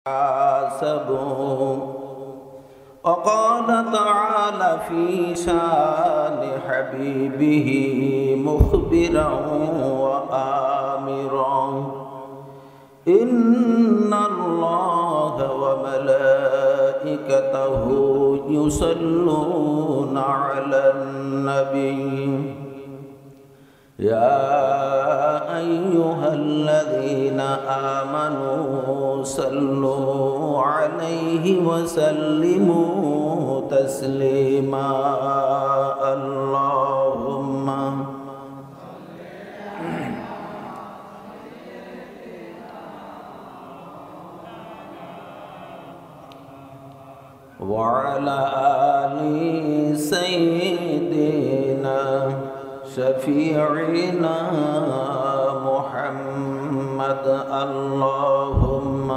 حاسبوا وقال تعالى في شان حبيبه مخبرا وآمرا إن الله وملائكته يصلون على النبي يا أيها الذين آمنوا صلوا عليه وسلموا تسليما اللهم وعلى آل سيدنا شفيعنا محمد اللهم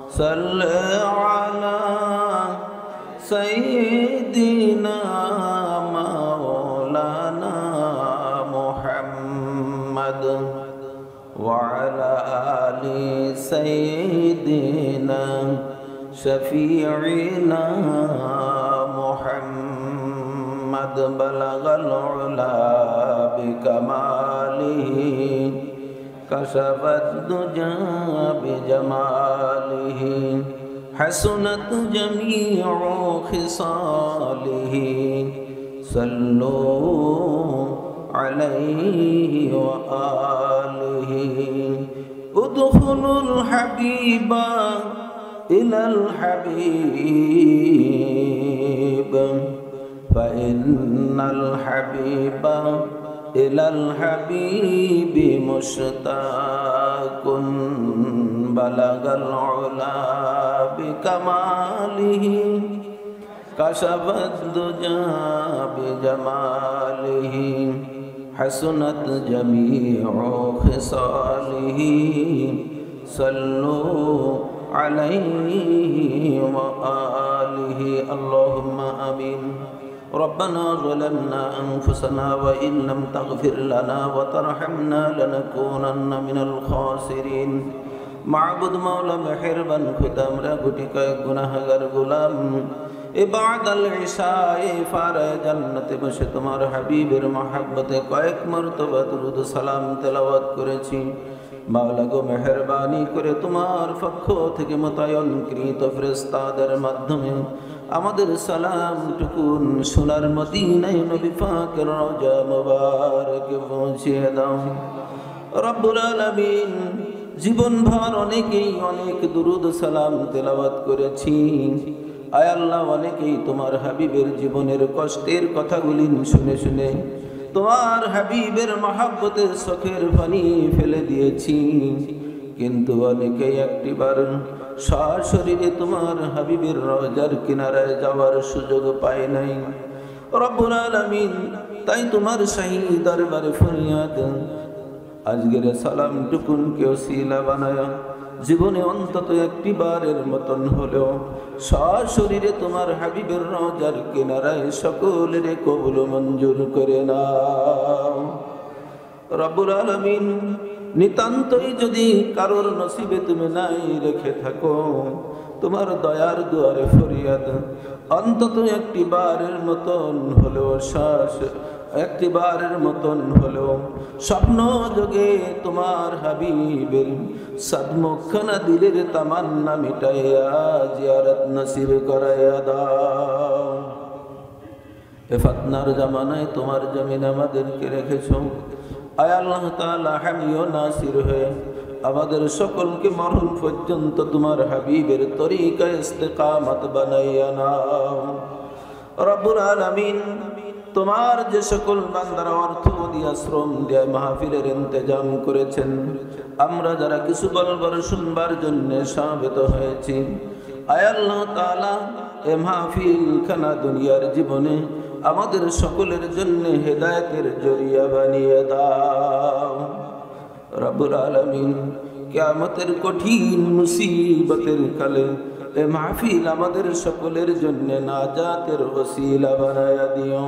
صل على سيدنا مولانا محمد وعلى آل سيدنا شفيعنا محمد بلغ العلا بكماله كشف الدجى بجماله حسنت جميع خصاله صلوا عليه وآله ادخلوا الحبيب إلى الحبيب فإن الحبيب إلى الحبيب مشتاق بلغ العلا بكماله كشف الدجى بجماله حسنت جميع خصاله صلوا عليه وآله اللهم آمين ربنا ظلمنا أنفسنا وإن لم تغفر لنا وترحمنا لنكونن من الخاسرين معبود مولا মেহেরবান খুদা আমরা গুটি কয়েক গুনাহগার গোলাম ইবাদাল ইশায়ে ফারে জান্নাতে বসে তোমার হাবিবের মহব্বতে কয়েক মর্তবা দুরূদ সালাম তেলাওয়াত করেছি মাওলা গো মেহেরবানি করে তোমার পক্ষ থেকে মোতায়েনকৃত ফেরেশতাদের মাধ্যমে আমাদের সালাম টুকুন সোনার মদিনায় নবী পাকের রওজা মুবারকে পৌঁছিয়ে দাও রব্বুল আলামিন জীবনভর অনেকেই অনেক দুরূদ সালাম তেলাওয়াত করেছি আয় আল্লাহ অনেকেই তোমার হাবিবের জীবনের কষ্টের কথাগুলি শুনে শুনে তোমার হাবিবের মহব্বতের চোখের পানি ফেলে দিয়েছি কিন্তু অনেকেই একটিবার সশরীরে তোমার হাবিবের রওজার কিনারায় যাওয়ার সুযোগ পায় নাই রব্বুল আলামিন তাই তোমার শাহী দরবারে ফরিয়াদ আজকের সালাম টুকুন কে ওসিলা বানায়া জীবনে অন্তত একটিবারের মতন হলেও সশরীরে তোমার হাবিবের রওজার কিনারায় সকলের কবুল মঞ্জুর করে নাও রব্বুল আলামিন নিতান্তই যদি কারোর নসিবে তুমি নাই রেখে থাকো তোমার দয়ার দুয়ারে ফরিয়াদ অন্তত একটিবারের মতন হলেও একটিবারের মতন হলেও স্বপ্ন যোগে তোমার হাবিবের সদমুখখানা দিলের তামান্না মিটাইয়া জিয়ারত নসিব করাইয়া দাও এ ফতনার জামানায় তোমার জমিন আমাদেরকে রেখেছো আয় আল্লাহ তাআলা হামিও নাসির হয়ে আমাদের সকলকে মরণ পর্যন্ত তোমার হাবিবের তরিকা ইস্তেকামত বানাইয়া নাও রব্বুল আলামিন তোমার যে সকল বান্দারা অর্থ দিয়া শ্রম দিয়া মাহফিলের ইন্তজাম করেছেন আমরা যারা কিছু বলবার শুনবার জন্য সমবেত হয়েছি আয় আল্লাহ তাআলা এ মাহফিল খানা দুনিয়ার জীবনে আমাদের সকলের জন্য হেদায়েতের জরিয়া বানিয়ে দাও রব্বুল আলামিন কিয়ামতের কঠিন মুসিবতের কালে এ মাহফিল আমাদের সকলের জন্য নাজাতের ওসিলা বানায়া দিও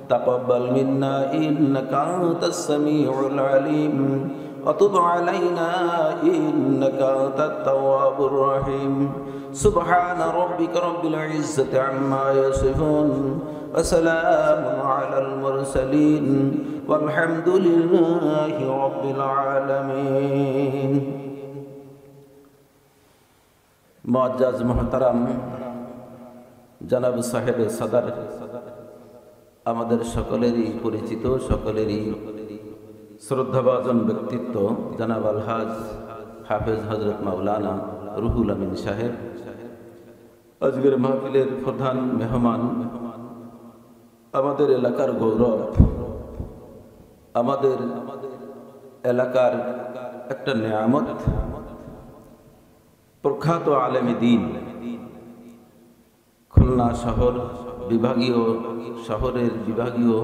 تقبل منا إنك أنت السميع العليم وتب علينا إنك أنت التواب الرحيم سبحان ربك رب العزة عما يصفون وسلام على المرسلين والحمد لله رب العالمين मुअज्जज़ मुहतरम जनाब साहेब सदर আমাদের সকলেরই পরিচিত সকলেরই শ্রদ্ধাভাজন ব্যক্তিত্ব জনাব আলহাজ হাফেজ হযরত মাওলানা রুহুল আমিন সাহেব আজকের মাহফিলের প্রধান মেহমান আমাদের এলাকার গৌরব আমাদের এলাকার একটা নিয়ামত প্রখ্যাত আলেমে দ্বীন খুলনা শহর বিভাগীয় শহরের বিভাগীয়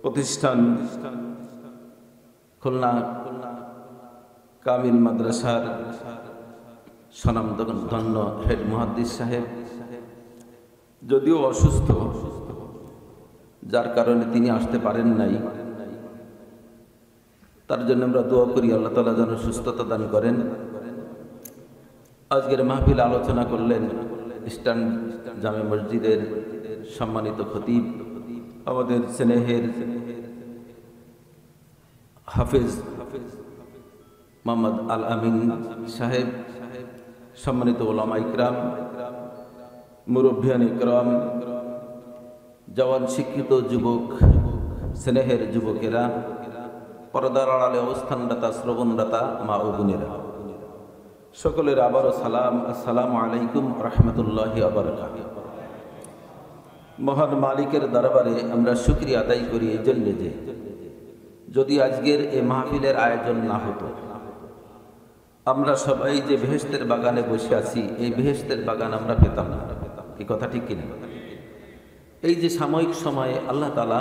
প্রতিষ্ঠান খুলনা কামিল মাদ্রাসার স্বনামধন্য হেড মুহাদ্দিস সাহেব যদিও অসুস্থ যার কারণে তিনি আসতে পারেন নাই তার জন্য আমরা দোয়া করি আল্লাহ তাআলা যেন সুস্থতা দান করেন আজকের মাহফিল আলোচনা করলেন ইস্টার্ন জামে মসজিদের সম্মানিত খতিব আমাদের স্নেহের হাফেজ মোহাম্মদ আল আমিন সাহেব সম্মানিত উলামা ইকরাম মুরব্বিয়ান ইকরাম জওয়ান শিক্ষিত যুবক স্নেহের যুবকেরা পর্দার আড়ালে অবস্থানরতা শ্রবণরতা মা ও বোনেরা সকলের আবারও সালাম আসসালামু আলাইকুম রহমতুল্লাহি ওয়া বারাকাতুহু মহান মালিকের দরবারে আমরা শুকরিয়া আদায় করি এই জন্য যে যদি আজকের এই মাহফিলের আয়োজন না হতো আমরা সবাই যে বেহেশতের বাগানে বসে আছি এই বেহেশতের বাগান আমরা পেতাম না এই কথা ঠিক কিনা এই যে সাময়িক সময়ে আল্লাহ তাআলা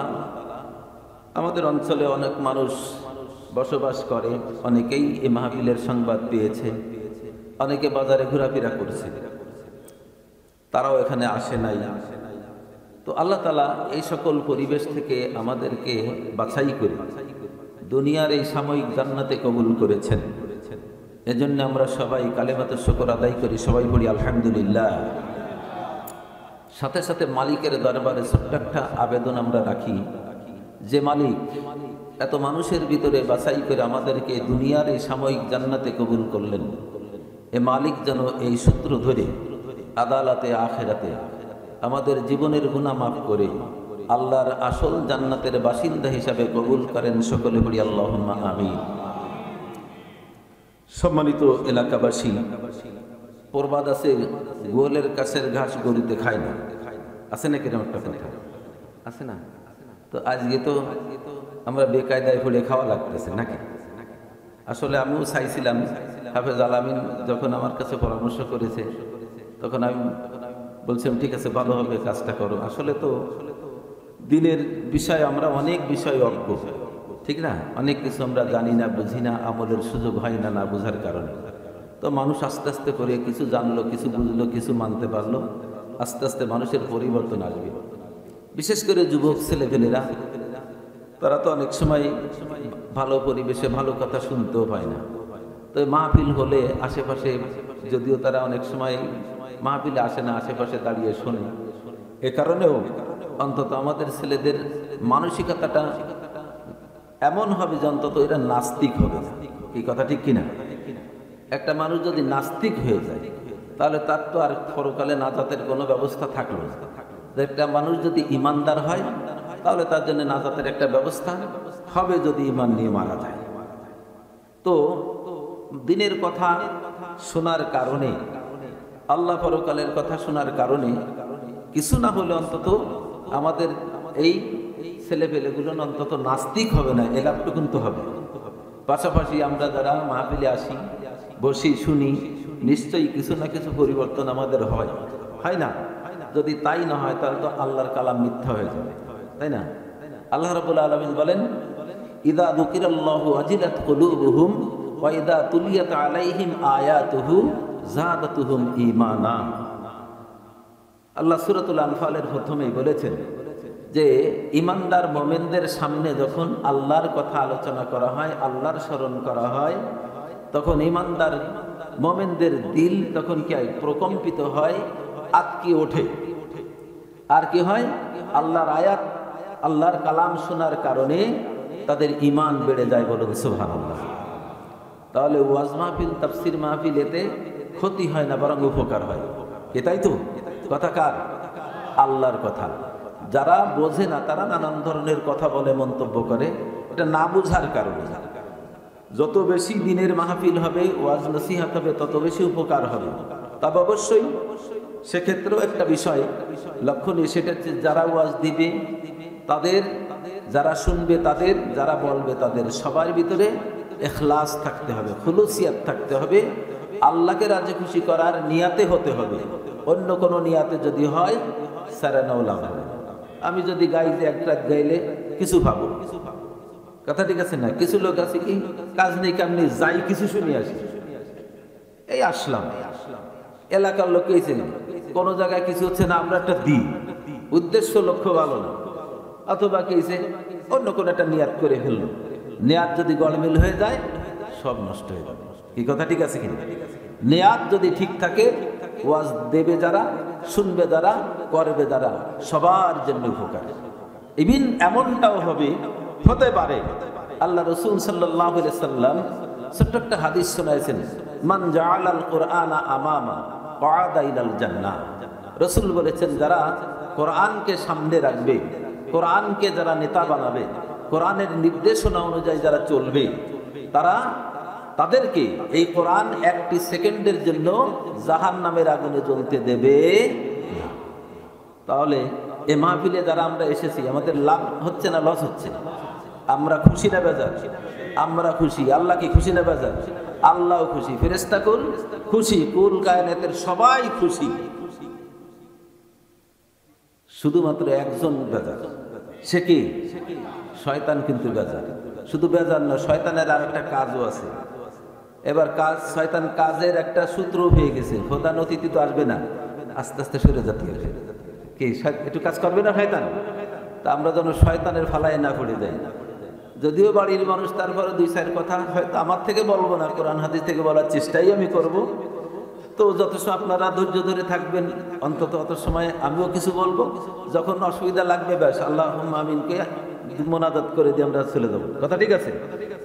আমাদের অঞ্চলে অনেক মানুষ বসবাস করে অনেকেই এই মাহফিলের সংবাদ পেয়েছে অনেকে বাজারে ঘোরাফেরা করছে তারাও এখানে আসে নাই তো আল্লাহ তাআলা এই সকল পরিবেশ থেকে আমাদেরকে বাছাই করে দুনিয়ার এই সাময়িক জান্নাতে কবুল করেছেন এজন্য আমরা সবাই কালেমাতে শুকর আদায় করি সবাই পড়ি আলহামদুলিল্লাহ সাথে সাথে মালিকের দরবারে ছোট্ট একটা আবেদন আমরা রাখি যে মালিক এত মানুষের ভিতরে বাছাই করে আমাদেরকে দুনিয়ার এই সাময়িক জান্নাতে কবুল করলেন এ মালিক যেন এই সূত্র ধরে আদালতে আখিরাতে আমাদের জীবনের গুনাহ মাফ করে আল্লাহর আসল জান্নাতের বাসিন্দা হিসাবে কবুল করেন সকলে বলি আল্লাহুম্মা আমিন সম্মানিত এলাকাবাসী প্রবাদ আছে গোয়ালের কাছের ঘাস গরুতে খায় না আছে না কিরকম একটা কথা আছে না তো আজকে তো আমরা বেকায়দায় পড়ে খাওয়া লাগতেছে নাকি আসলে আমিও চাইছিলাম হাফেজ আল আমিন যখন আমার কাছে পরামর্শ করেছে তখন আমি বলছিলাম ঠিক আছে ভালো হবে কাজটা করো আসলে তো দিনের বিষয় আমরা অনেক বিষয় অজ্ঞ ঠিক না অনেক কিছু আমরা জানি না বুঝি না আমলের সুযোগ হয় না না বোঝার কারণে তো মানুষ আস্তে আস্তে করে কিছু জানলো কিছু বুঝলো কিছু মানতে পারলো আস্তে আস্তে মানুষের পরিবর্তন আসবে বিশেষ করে যুবক ছেলেপেলেরা তারা তো অনেক সময় ভালো পরিবেশে ভালো কথা শুনতেও পায় না তো মাহফিল হলে আশেপাশে যদিও তারা অনেক সময় মাহফিলে আসে না আশেপাশে দাঁড়িয়ে শোনে এ কারণেও অন্তত আমাদের ছেলেদের মানসিকতাটা এমন হবে যে অন্তত এরা নাস্তিক হবে না এই কথা ঠিক কিনা একটা মানুষ যদি নাস্তিক হয়ে যায় তাহলে তার তো আর পরকালে নাজাতের কোনো ব্যবস্থা থাকলো না একটা মানুষ যদি ইমানদার হয় তাহলে তার জন্য নাজাতের একটা ব্যবস্থা হবে যদি ইমান নিয়ে মারা যায় তো দিনের কথা শোনার কারণে আল্লাহ পরকালের কথা শোনার কারণে কিছু না হলে অন্তত আমাদের এই ছেলেপেলেগুলো অন্তত নাস্তিক হবে না এলাপটুকুন তো হবে পাশাপাশি আমরা যারা মাহফিলে আসি বসি শুনি নিশ্চয়ই কিছু না কিছু পরিবর্তন আমাদের হয় না যদি তাই না হয় তাহলে তো আল্লাহর কালাম মিথ্যা হয়ে যাবে তাই না আল্লাহ রাব্বুল আলামিন বলেন ইযা যুকিরাল্লাহু ওয়াজিলাত কুলুবুহুম ওয়া ইযা তুলিয়াত আলাইহিম আয়াতুহু জাদাতুহুম ঈমানা আল্লাহ সূরাতুল আনফালের প্রথমেই বলেছেন যে ইমানদার মোমেনদের সামনে যখন আল্লাহর কথা আলোচনা করা হয়, আল্লাহর স্মরণ করা হয়, তখন ইমানদার মোমেনদের দিল তখন কি হয়? প্রকম্পিত হয়, আতকে ওঠে। আর কি হয়? আল্লাহর আয়াত, আল্লাহর কালাম শোনার কারণে তাদের ঈমান বেড়ে যায়। বলুন সুবহানাল্লাহ। তাহলে ওয়াজ মাহফিল, তাফসির মাহফিল, এতে ক্ষতি হয় না, বরং উপকার হয়। এটাই তো কথা। কার? আল্লাহর কথা। যারা বোঝে না তারা নানান ধরনের কথা বলে, মন্তব্য করে, এটা না বুঝার কারণে। যত বেশি দিনের মাহফিল হবে, ওয়াজ নসিহত হবে, তত বেশি উপকার হবে। তবে অবশ্যই সেক্ষেত্রেও একটা বিষয় লক্ষণীয়, সেটা হচ্ছে যারা ওয়াজ দিবে তাদের, যারা শুনবে তাদের, যারা বলবে তাদের, সবার ভিতরে ইখলাস থাকতে হবে, খুলুসিয়াত থাকতে হবে, আল্লাহকে রাজি খুশি করার নিয়াতে হতে হবে। অন্য কোনো নিয়াতে যদি হয় সারানাও লাভ হবে। আমি যদি গাই যে এক রাত গাইলে কিছু পাবো, কথা ঠিক আছে না? কিছু লোক আছে কি কাজ নেই কাম নেই, যাই কিছু শুনে আসি, এই আসলাম, এলাকার লোক কেছেন, কোনো জায়গায় কিছু হচ্ছে না, আমরা একটা দিই, উদ্দেশ্য লক্ষ্য ভালো না, অথবা কেছে অন্য কোনো একটা নিয়াত করে ফেললো। নেয়াত যদি গড়মিল হয়ে যায় সব নষ্ট হয়ে যাবে। কি কথা ঠিক আছে কিনা? নেয়াত যদি ঠিক থাকে, ওয়াজ দেবে যারা, শুনবে যারা, করবে যারা, সবার জন্য উপকার। ইভিন এমনটাও হতে পারে, আল্লাহ রাসূল সাল্লাল্লাহু আলাইহি সাল্লাম ছোট্ট একটা হাদিস শোনাইছেন, মান জাআলাল কুরআনা আমামা ক্বাদা ইলাল জান্নাহ। রাসূল বলেছেন, যারা কোরআনকে সামনে রাখবে, কোরআনকে যারা নেতা বানাবে, কোরআনের নির্দেশনা অনুযায়ী যারা চলবে, তাদেরকে এই কোরআন একটি সেকেন্ডের জন্য জাহান্নামের আগুনে জ্বলতে দেবে না। তাহলে এ মাহফিলে যারা আমরা এসেছি, আমাদের লাভ হচ্ছে না লস হচ্ছে? আমরা খুশি না বেজার? আমরা খুশি। আল্লাহ কি খুশি না বেজার? আল্লাহও খুশি, ফেরেশতাকুল খুশি, কুল কায়নাতের সবাই খুশি। শুধুমাত্র একজন বেজার, সে কি? শয়তান কিন্তু বেজার। শুধু বেজার না, শয়তানের আর একটা কাজও আছে। এবার কাজ, শয়তান কাজের একটা সূত্র হয়ে গেছে, প্রধান অতিথি তো আসবে না, আস্তে আস্তে সরে যেতে হবে। কি একটু কাজ করবে না শয়তান? তা আমরা যেন শয়তানের ফালায় না পড়ে যাই। যদিও বাড়ির মানুষ, তারপরে দুই চার কথা হয়তো আমার থেকে বলবো না, কোরআন হাদিস থেকে বলার চেষ্টাই আমি করব। তো যত আপনারা ধৈর্য ধরে থাকবেন, অন্তত অত সময় আমিও কিছু বলবো। যখন অসুবিধা লাগবে, ব্যাস আল্লাহুম্মা আমিনকে মোনাজাত করে দিয়ে আমরা চলে যাবো। কথা ঠিক আছে?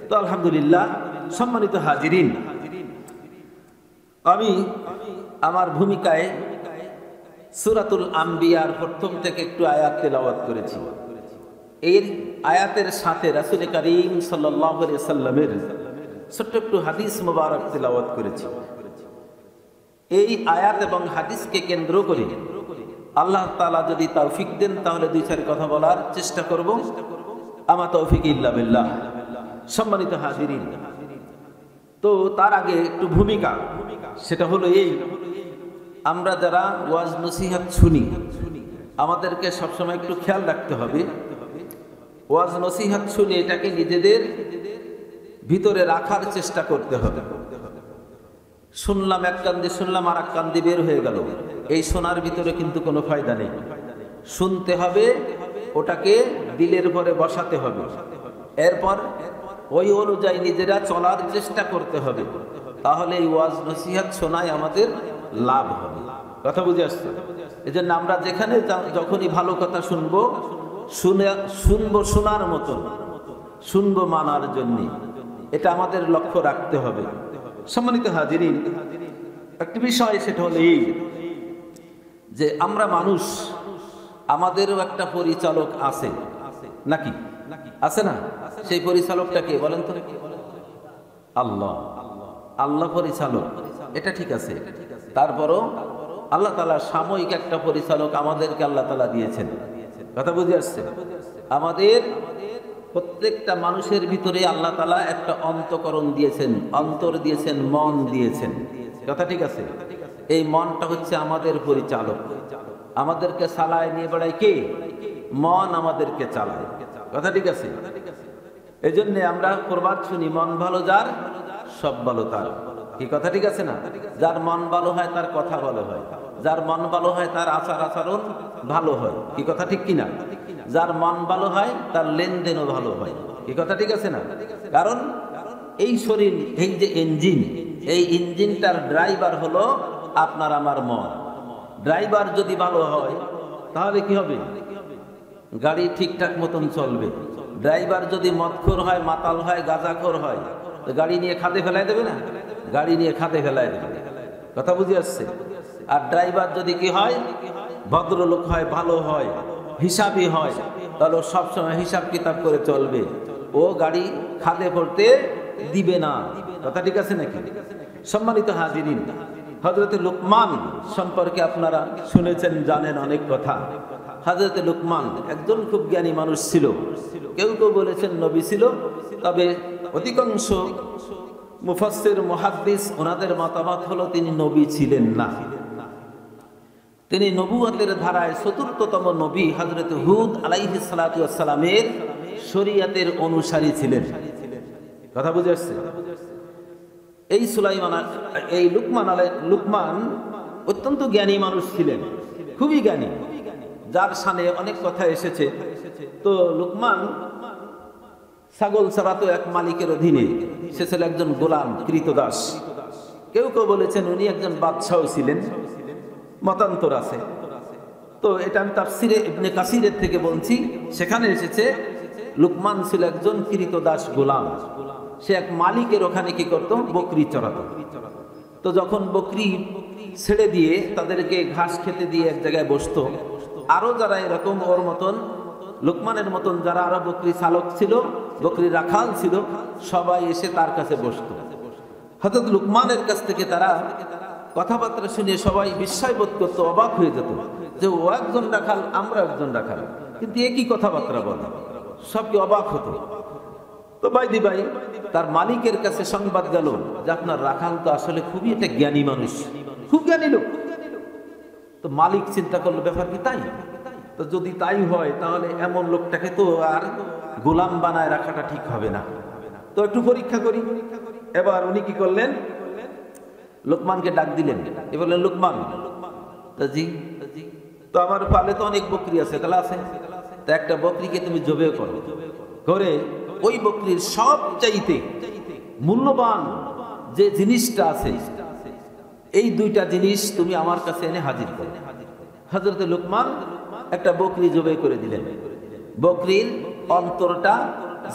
তো আলহামদুলিল্লাহ, সম্মানিত হাজিরিন, আমি আমার ভূমিকায় সূরাতুল আম্বিয়ার প্রথম থেকে একটু আয়াত তেলাওয়াত করেছি। এই আয়াতের সাথে রাসূল কারীম সাল্লাল্লাহু আলাইহি সাল্লামের ছোট্ট একটু হাদিস মুবারক তেলাওয়াত করেছি। এই আয়াত এবং হাদিসকে কেন্দ্র করে আল্লাহ তাআলা যদি তৌফিক দেন, তাহলে দুই চার কথা বলার চেষ্টা করব। আমা তৌফিক ইল্লা বিল্লাহ। সম্মানিত হাজিরিন, তো তার আগে একটু ভূমিকা, সেটা হলো এই, আমরা যারা ওয়াজ নসিহত শুনি, আমাদেরকে সবসময় একটু খেয়াল রাখতে হবে, ওয়াজ নসিহত শুনি এটাকে নিজেদের ভিতরে রাখার চেষ্টা করতে হবে। শুনলাম এক কান দিয়ে শুনলাম, আর এক কান দিয়ে বের হয়ে গেল, এই শোনার ভিতরে কিন্তু কোনো ফায়দা নেই। শুনতে হবে, ওটাকে দিলের পরে বসাতে হবে, এরপর ওই অনুযায়ী নিজেরা চলার চেষ্টা করতে হবে। তাহলে এই ওয়াজ নসিহত শোনায় আমাদের লাভ হবে। কথা বুঝে আসছে? এই জন্য আমরা যেখানে যখনই ভালো কথা শুনবো, শুনবো শোনার মতন, শুনবো মানার জন্য, এটা আমাদের লক্ষ্য রাখতে হবে। সম্মানিত হাজিরিন, একটি বিষয়, সেটা হলো এই যে আমরা মানুষ, আমাদেরও একটা পরিচালক আছে নাকি? আছে না? সেই পরিচালকটা কে বলেন তো? আল্লাহ। আল্লাহ পরিচালক, এটা ঠিক আছে। তারপরও আল্লাহ তাআলা সাময়িক একটা পরিচালক আমাদেরকে আল্লাহ তাআলা দিয়েছেন। কথা বুঝে আসছে? আমাদের প্রত্যেকটা মানুষের ভিতরে আল্লাহ তাআলা একটা অন্তঃকরণ দিয়েছেন, অন্তর দিয়েছেন, মন দিয়েছেন। কথা ঠিক আছে? এই মনটা হচ্ছে আমাদের পরিচালক। আমাদেরকে চালায় নিয়ে বেড়ায় কে? মন আমাদেরকে চালায়। কথা ঠিক আছে? এই জন্যে আমরা প্রবাদ শুনি, মন ভালো যার সব ভালো তার। কি কথা ঠিক আছে না? যার মন ভালো হয় তার কথা ভালো হয়, যার মন ভালো হয় তার আচার আচরণ ভালো হয়। কি কথা ঠিক কিনা? যার মন ভালো হয় তার লেনদেনও ভালো হয়। এই কথা ঠিক আছে না? কারণ এই শরীর, এই যে ইঞ্জিন, এই ইঞ্জিনটার ড্রাইভার হলো আপনার আমার মন। ড্রাইভার যদি ভালো হয় তাহলে কি হবে? গাড়ি ঠিকঠাক মতন চলবে। ড্রাইভার যদি মদখোর হয়, মাতাল হয়, গাঁজাখোর হয়, তো গাড়ি নিয়ে খাদে ফেলাই দেবে না? গাড়ি নিয়ে খাদে ফেলাই দেবে। কথা বুঝে আসছে? আর ড্রাইভার যদি কি হয়, ভদ্রলোক হয়, ভালো হয়, হিসাবই হয়, তাহলে সবসময় হিসাব কিতাব করে চলবে। ও গাড়ি খাদে পড়তে দিবে না। কথা ঠিক আছে নাকি? সম্মানিত হাজিরিন, হযরতে লুকমান সম্পর্কে আপনারা শুনেছেন, জানেন অনেক কথা। হযরতে লুকমান একজন খুব জ্ঞানী মানুষ ছিল। কেউ কেউ বলেছেন নবী ছিল, তবে অধিকাংশ মুফাসসির মুহাদ্দিস ওনাদের মতামত হলো তিনি নবী ছিলেন না। তিনি নবুয়তের ধারায় চতুর্থতম নবী হযরতে হুদ আলাইহিস সালাতু ওয়াস সালামের শরীয়তের অনুসারী ছিলেন। কথা বুঝে আসছে? এই লুকমান অত্যন্ত জ্ঞানী মানুষ ছিলেন, খুবই জ্ঞানী, যার শানে অনেক কথা এসেছে। তো লুকমান ছাগল চরাতো এক মালিকের অধীনে। সে ছিল একজন গোলাম, কৃতদাস। কেউ কেউ বলেছেন উনি একজন বাদশাহ ছিলেন, মতান্তর আছে। তো এটা আমি তাফসিরে ইবনে কাসিরের থেকে বলছি। সেখানে এসেছে লুকমান ছিল একজন কৃতদাস গোলাম। সে এক মালিকের ওখানে কি করত? বকরি চড়াতো। তো যখন বকরি ছেড়ে দিয়ে তাদেরকে ঘাস খেতে দিয়ে এক জায়গায় বসতো, আরো যারা এরকম ওর মতন, লুকমানের মতন যারা আরো বকরি চালক ছিল, বকরি রাখাল ছিল, সবাই এসে তার কাছে বসতো। হযরত লুকমানের কাছ থেকে তারা কথাবার্তা শুনে সবাই বিস্ময় বোধ করতো, অবাক হয়ে যেত যে ও একজন রাখাল, আমরা একজন রাখাল, কিন্তু একই কথাবার্তা বলে। সবকে অবাক হতো। তো ভাই তার মালিকের কাছে সংবাদ গেল যে আপনার রাখাল তো আসলে খুবই একটা জ্ঞানী মানুষ, খুব জ্ঞানী লোক। তো মালিক চিন্তা করলো ব্যাপার কি তাই? তো যদি তাই হয় তাহলে এমন লোকটাকে তো আর গোলাম বানায় রাখাটা ঠিক হবে না, তো একটু পরীক্ষা করি। এবার উনি কি করলেন? লুকমানকে ডাক দিলেন। এ বললেন, লুকমান, জি, তো আমার পালে তো অনেক বকরি আছে, তাহলে আছে, তা একটা বকরিকে তুমি জবে করো, করে ওই বকরির সবচাইতে মূল্যবান যে জিনিসটা আছে, এই দুইটা জিনিস তুমি আমার কাছে এনে হাজির করো। হযরতে লুকমান একটা বকরি জবাই করে দিলেন। বকরির অন্তরটা,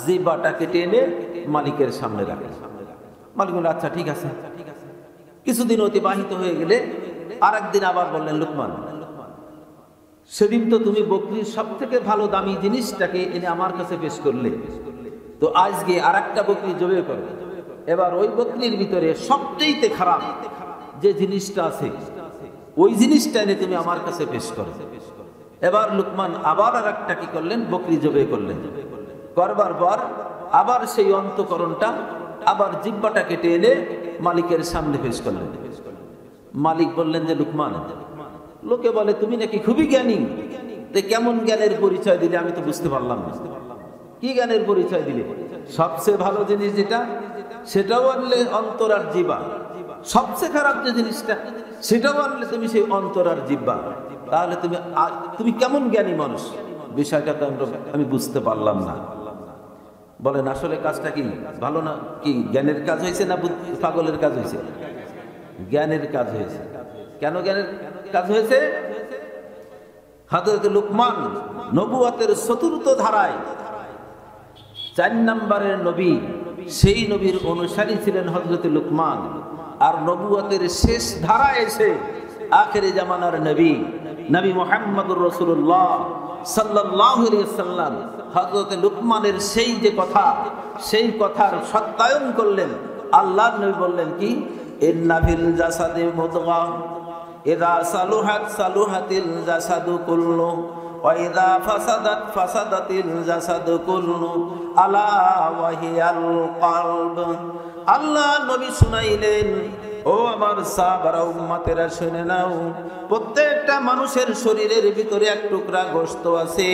জিহ্বাটা কেটে এনে মালিকের সামনে রাখলেন। মালিক বললেন, আচ্ছা ঠিক আছে। কিছুদিন অতিবাহিত হয়ে গেলে আরেকদিন আবার বললেন, লুকমান, সেদিন তো তুমি বকরির সব থেকে ভালো দামি জিনিসটাকে এনে আমার কাছে পেশ করলে, তো আজকে আর একটা বকরি জবাই করো। এবার ওই বকরির ভিতরে সবচেয়ে খারাপ যে জিনিসটা আছে, ওই জিনিসটা এনে তুমি আমার কাছে পেশ করো। এবার লুকমান আবার আর একটা কি করলেন? বকরি জবাই করলেন। করবার পর আবার সেই অন্তঃকরণটা, আবার জিহ্বাটা কেটে এনে মালিকের সামনে পেশ করলেন। মালিক বললেন যে, লুকমান, লোকে বলে তুমি নাকি খুবই জ্ঞানী, তো কেমন জ্ঞানের পরিচয় দিলে আমি তো বুঝতে পারলাম না। কি জ্ঞানের পরিচয় দিলে? সবচেয়ে ভালো জিনিস যেটা, সেটাও আনলে অন্তর আর জিহ্বা, সবচেয়ে খারাপ যে জিনিসটা, সেটাও আনলে তুমি সেই অন্তর আর জিহ্বা, তাহলে তুমি কেমন জ্ঞানী মানুষ? বিষয়টা তো আমি বুঝতে পারলাম না। বলেন আসলে কাজটা কি ভালো না? কি জ্ঞানের কাজ হয়েছে না পাগলের কাজ হয়েছে? জ্ঞানের কাজ হয়েছে। কেন জ্ঞানের কাজ হয়েছে? হযরত লুকমান নবুয়তের চতুর্থ ধারায় 4 নম্বরের নবী, সেই নবীর অনুসারী ছিলেন হযরত লুকমান। আর নবুয়তের শেষ ধারায় এসে আখিরি জামানার নবী মুহাম্মদুর রাসূলুল্লাহ সাল্লাল্লাহু আলাইহি ওয়াসাল্লাম হযরত লুকমানের সেই যে কথা, সেই কথার সত্যায়ন করলেন। আল্লাহর নবী বললেন কি, ইন্না ফিল জাসাদি মুদগা ইযা সালুহাত সালুহাতিল জাসাদু কুল্লু ওয়া ইযা ফাসাদাত ফাসাদাতিল জাসাদু কুল্লু আলা ওয়া হিয়াল কলব। আল্লাহ নবী শুনাইলেন, ও আমার সাহাবারা, উম্মতেরা শুনে নাও, প্রত্যেকটা মানুষের শরীরের ভিতরে এক টুকরা গোশত আছে।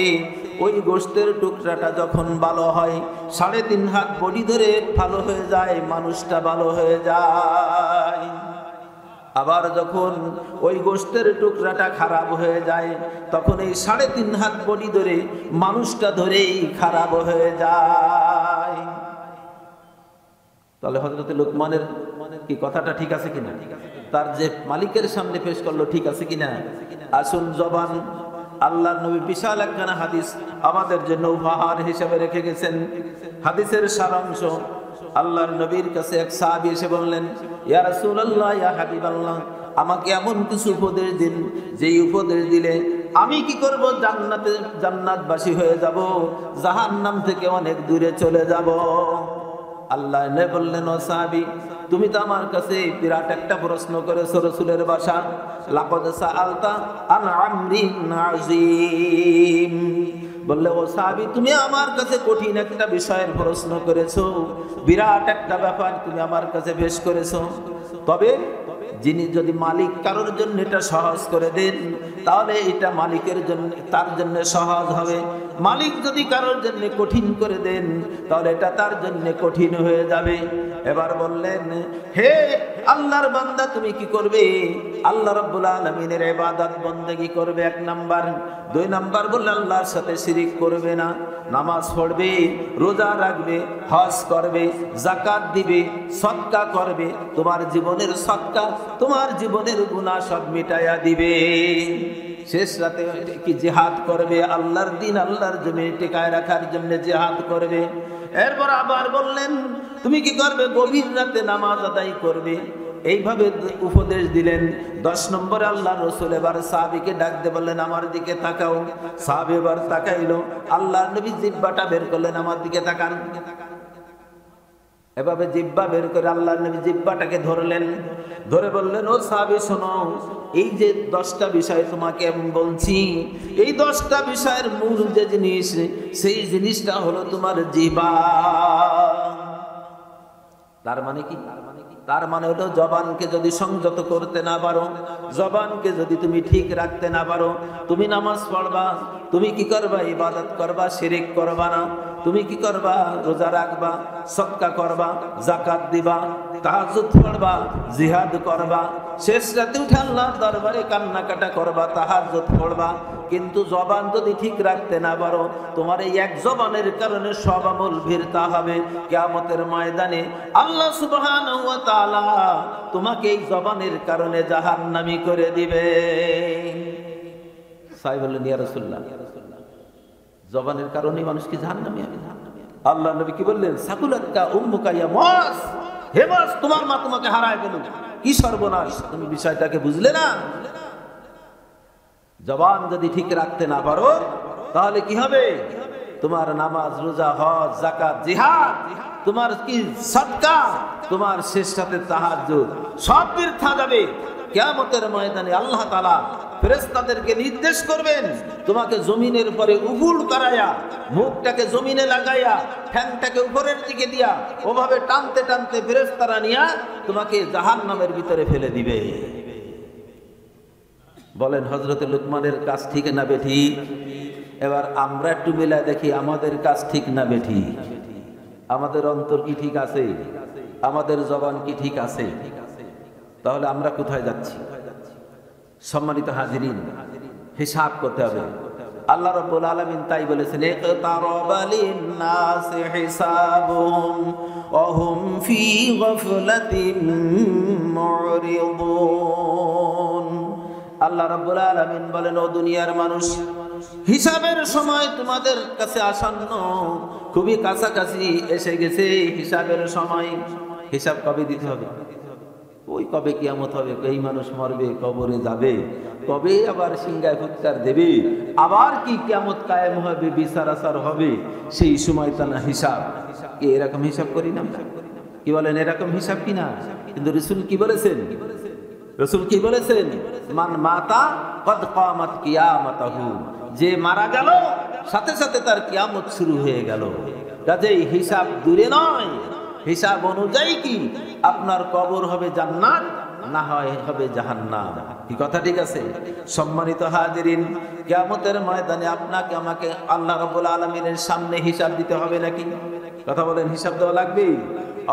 ওই গোশতের টুকরাটা যখন ভালো হয়, 3.5 হাত বডি ধরে ভালো হয়ে যায়, মানুষটা ভালো হয়ে যায়। আবার যখন ওই গোশতের টুকরাটা খারাপ হয়ে যায় তখন এই 3.5 হাত বডি ধরে মানুষটা ধরেই খারাপ হয়ে যায়। তাহলে হযরত লোকমানের কি কথাটা ঠিক আছে কিনা? তার যে মালিকের সামনে পেশ করলো ঠিক আছে কিনা? আসুন, জবান আল্লাহর নবী বিশাল একখানা হাদিস আমাদের জন্য উপহার হিসেবে রেখে গেছেন। হাদিসের সারাংশ, আল্লাহর নবীর কাছে এক সাহাবী এসে বললেন, ইয়া রাসূলুল্লাহ, ইয়া হাবিবাল্লাহ, আমাকে এমন কিছু উপদেশ দিন যেই উপদেশ দিলে আমি কি করব? জান্নাতবাসী হয়ে যাব, জাহান্নাম থেকে অনেক দূরে চলে যাব। আল্লাহ নবী বললেন, ও সাহাবী, তুমি তো আমার কাছে বিরাট একটা প্রশ্ন করেছো রাসূলের ভাষা, লাকাদ সাআলতা আন আমরিন আযীম। বললে, ও সাহাবী, তুমি আমার কাছে কঠিন একটা বিষয়ের প্রশ্ন করেছো, বিরাট একটা ব্যাপার তুমি আমার কাছে পেশ করেছো। তবে যিনি যদি মালিক কারোর জন্য এটা সহজ করে দেন তাহলে এটা মালিকের জন্য, তার জন্য সহজ হবে। মালিক যদি কারোর জন্য কঠিন করে দেন তাহলে এটা তার জন্য কঠিন হয়ে যাবে। এবার বললেন, হে আল্লাহর বান্দা, তুমি কি করবে? আল্লাহ রাব্বুল আলামিনের ইবাদত বন্দেগী করবে 1 নাম্বার। 2 নাম্বার বললে আল্লাহর সাথে শিরিক করবে না, নামাজ পড়বে, রোজা রাখবে, হজ করবে, যাকাত দিবে, সদকা করবে। তোমার জীবনের সদকা তোমার জীবনের গুনাহ সব মিটাইয়া দিবে। শেষ রাতে কি জিহাদ করবে, আল্লাহর দিন আল্লাহর জমিনে টিকায় রাখার জন্য জিহাদ করবে। এরপর আবার বললেন, তুমি কি করবে? গভীর রাতে নামাজ আদায় করবে। এইভাবে উপদেশ দিলেন। 10 নম্বরে আল্লাহর রাসূল এবার সাহাবীকে ডাক দিয়ে বললেন, আমার দিকে তাকাও। সাহাবী এবার তাকাইলো। আল্লাহর নবী জিহ্বাটা বের করলেন, আমার দিকে তাকান। এভাবে জিহ্বা বের করে আল্লাহর নবী জিহ্বাটাকে ধরলেন, ধরে বললেন, ও সাহাবী শোনো, এই যে 10টা বিষয় তোমাকে আমি বলছি, এই 10টা বিষয়ের মূল যে জিনিস, সেই জিনিসটা হলো তোমার জিহ্বা। তার মানে কি? তার মানে হলো জবানকে যদি সংযত করতে না পারো, জবানকে যদি তুমি ঠিক রাখতে না পারো, তুমি নামাজ পড়বা, তুমি কি করবা? ইবাদত করবা, শিরিক করবা না। তুমি কি করবা? রোজা রাখবা, সদকা করবা, যাকাত দিবা, তাহাজ্জুদ পড়বা, জিহাদ করবা, শেষ রাতে উঠে আল্লাহর দরবারে কান্নাকাটা করবা, তাহাজ্জুদ পড়বা। কিন্তু জবান যদি ঠিক রাখতে না পারো, তোমার এই এক জবানের কারণে সব আমল ভিড়তা হবে। কিয়ামতের ময়দানে আল্লাহ সুবহানাহু ওয়া তাআলা তোমাকে এই জবানের কারণে জাহান্নামী করে দিবে। সাহেব বললেন, ইয়া রাসূলুল্লাহ, জবানের কারণে মানুষ কি জাহান্নামী হবে? আল্লাহ নবী কি বললেন? সাকুলাতকা উম্মুকা ইয়া মুআজ, হে মুআজ, তোমার মা তোমাকে হারায় গেল। কি সর্বনাশ! তুমি বিষয়টাকে বুঝলে না? জবান যদি ঠিক রাখতে না পারো তাহলে কি হবে? তোমার নামাজ, রোজা, হজ, যাকাত, জিহাদ, তোমার কি সদকা, তোমার শেষ রাতে তাহাজ্জুদ সব বৃথা যাবে। কিয়ামতের ময়দানে আল্লাহ তাআলা ফেরেশতাদেরকে নির্দেশ করবেন, তোমাকে জমিনের উপরে উবুল করায়া, মুখটাকে জমিনে লাগাইয়া, ঠ্যাংটাকে উপরের দিকে দিয়া, ওভাবে টানতে টানতে ফেরেশতারা নিয়া তোমাকে জাহান্নামের ভিতরে ফেলে দিবে। বলেন, হযরত লোকমানের কাজ ঠিক না বেঠিক? এবার আমরা একটু মিলা দেখি আমাদের কাজ ঠিক না বেঠিক। আমাদের অন্তর কি ঠিক আছে? আমাদের জবান কি ঠিক আছে? তাহলে আমরা কোথায় যাচ্ছি? সম্মানিত হাজিরিন, হিসাব করতে হবে। আল্লাহ রাব্বুল আলামিন তাই বলেছেন, ইকতারাবা লিন-নাসি হিসাবুহুম ওয়া হুম ফি গাফলাতিন মুরিদুন। আল্লাহ রাব্বুল আলামিন বলেন, ও দুনিয়ার মানুষ, হিসাবের সময় তোমাদের কাছে আসন্ন, খুবই কাছাকাছি এসে গেছে হিসাবের সময়। হিসাব কবে দিতে হবে? ওই কবে কিয়ামত হবে, এই মানুষ মরবে, কবরে যাবে, কবে আবার সিংহায় ফুৎকার দেবে, আবার কি কিয়ামত কায়েম হবে, বিচার আচার হবে, সেই সময় তা না হিসাব। কি এরকম হিসাব করি না আমরা? কি বলেন, এরকম হিসাব কিনা? কিন্তু রাসূল কি বলেছেন? রাসূল কি বলেছেন? মান মাতা কদ কামাত কিয়ামাতাহু, যে মারা গেল সাথে সাথে তার কিয়ামত শুরু হয়ে গেল। কাজেই হিসাব দূরে নয়, হিসাব অনুযায়ী কি আপনার কবর হবে জান্নাত, না হয় হবে জাহান্নাম। কি কথা ঠিক আছে? সম্মানিত হাজিরিন, কিয়ামতের ময়দানে আপনাকে আমাকে আল্লাহ রাব্বুল আলামিনের সামনে হিসাব দিতে হবে নাকি? কথা বলেন, হিসাব দেওয়া লাগবে?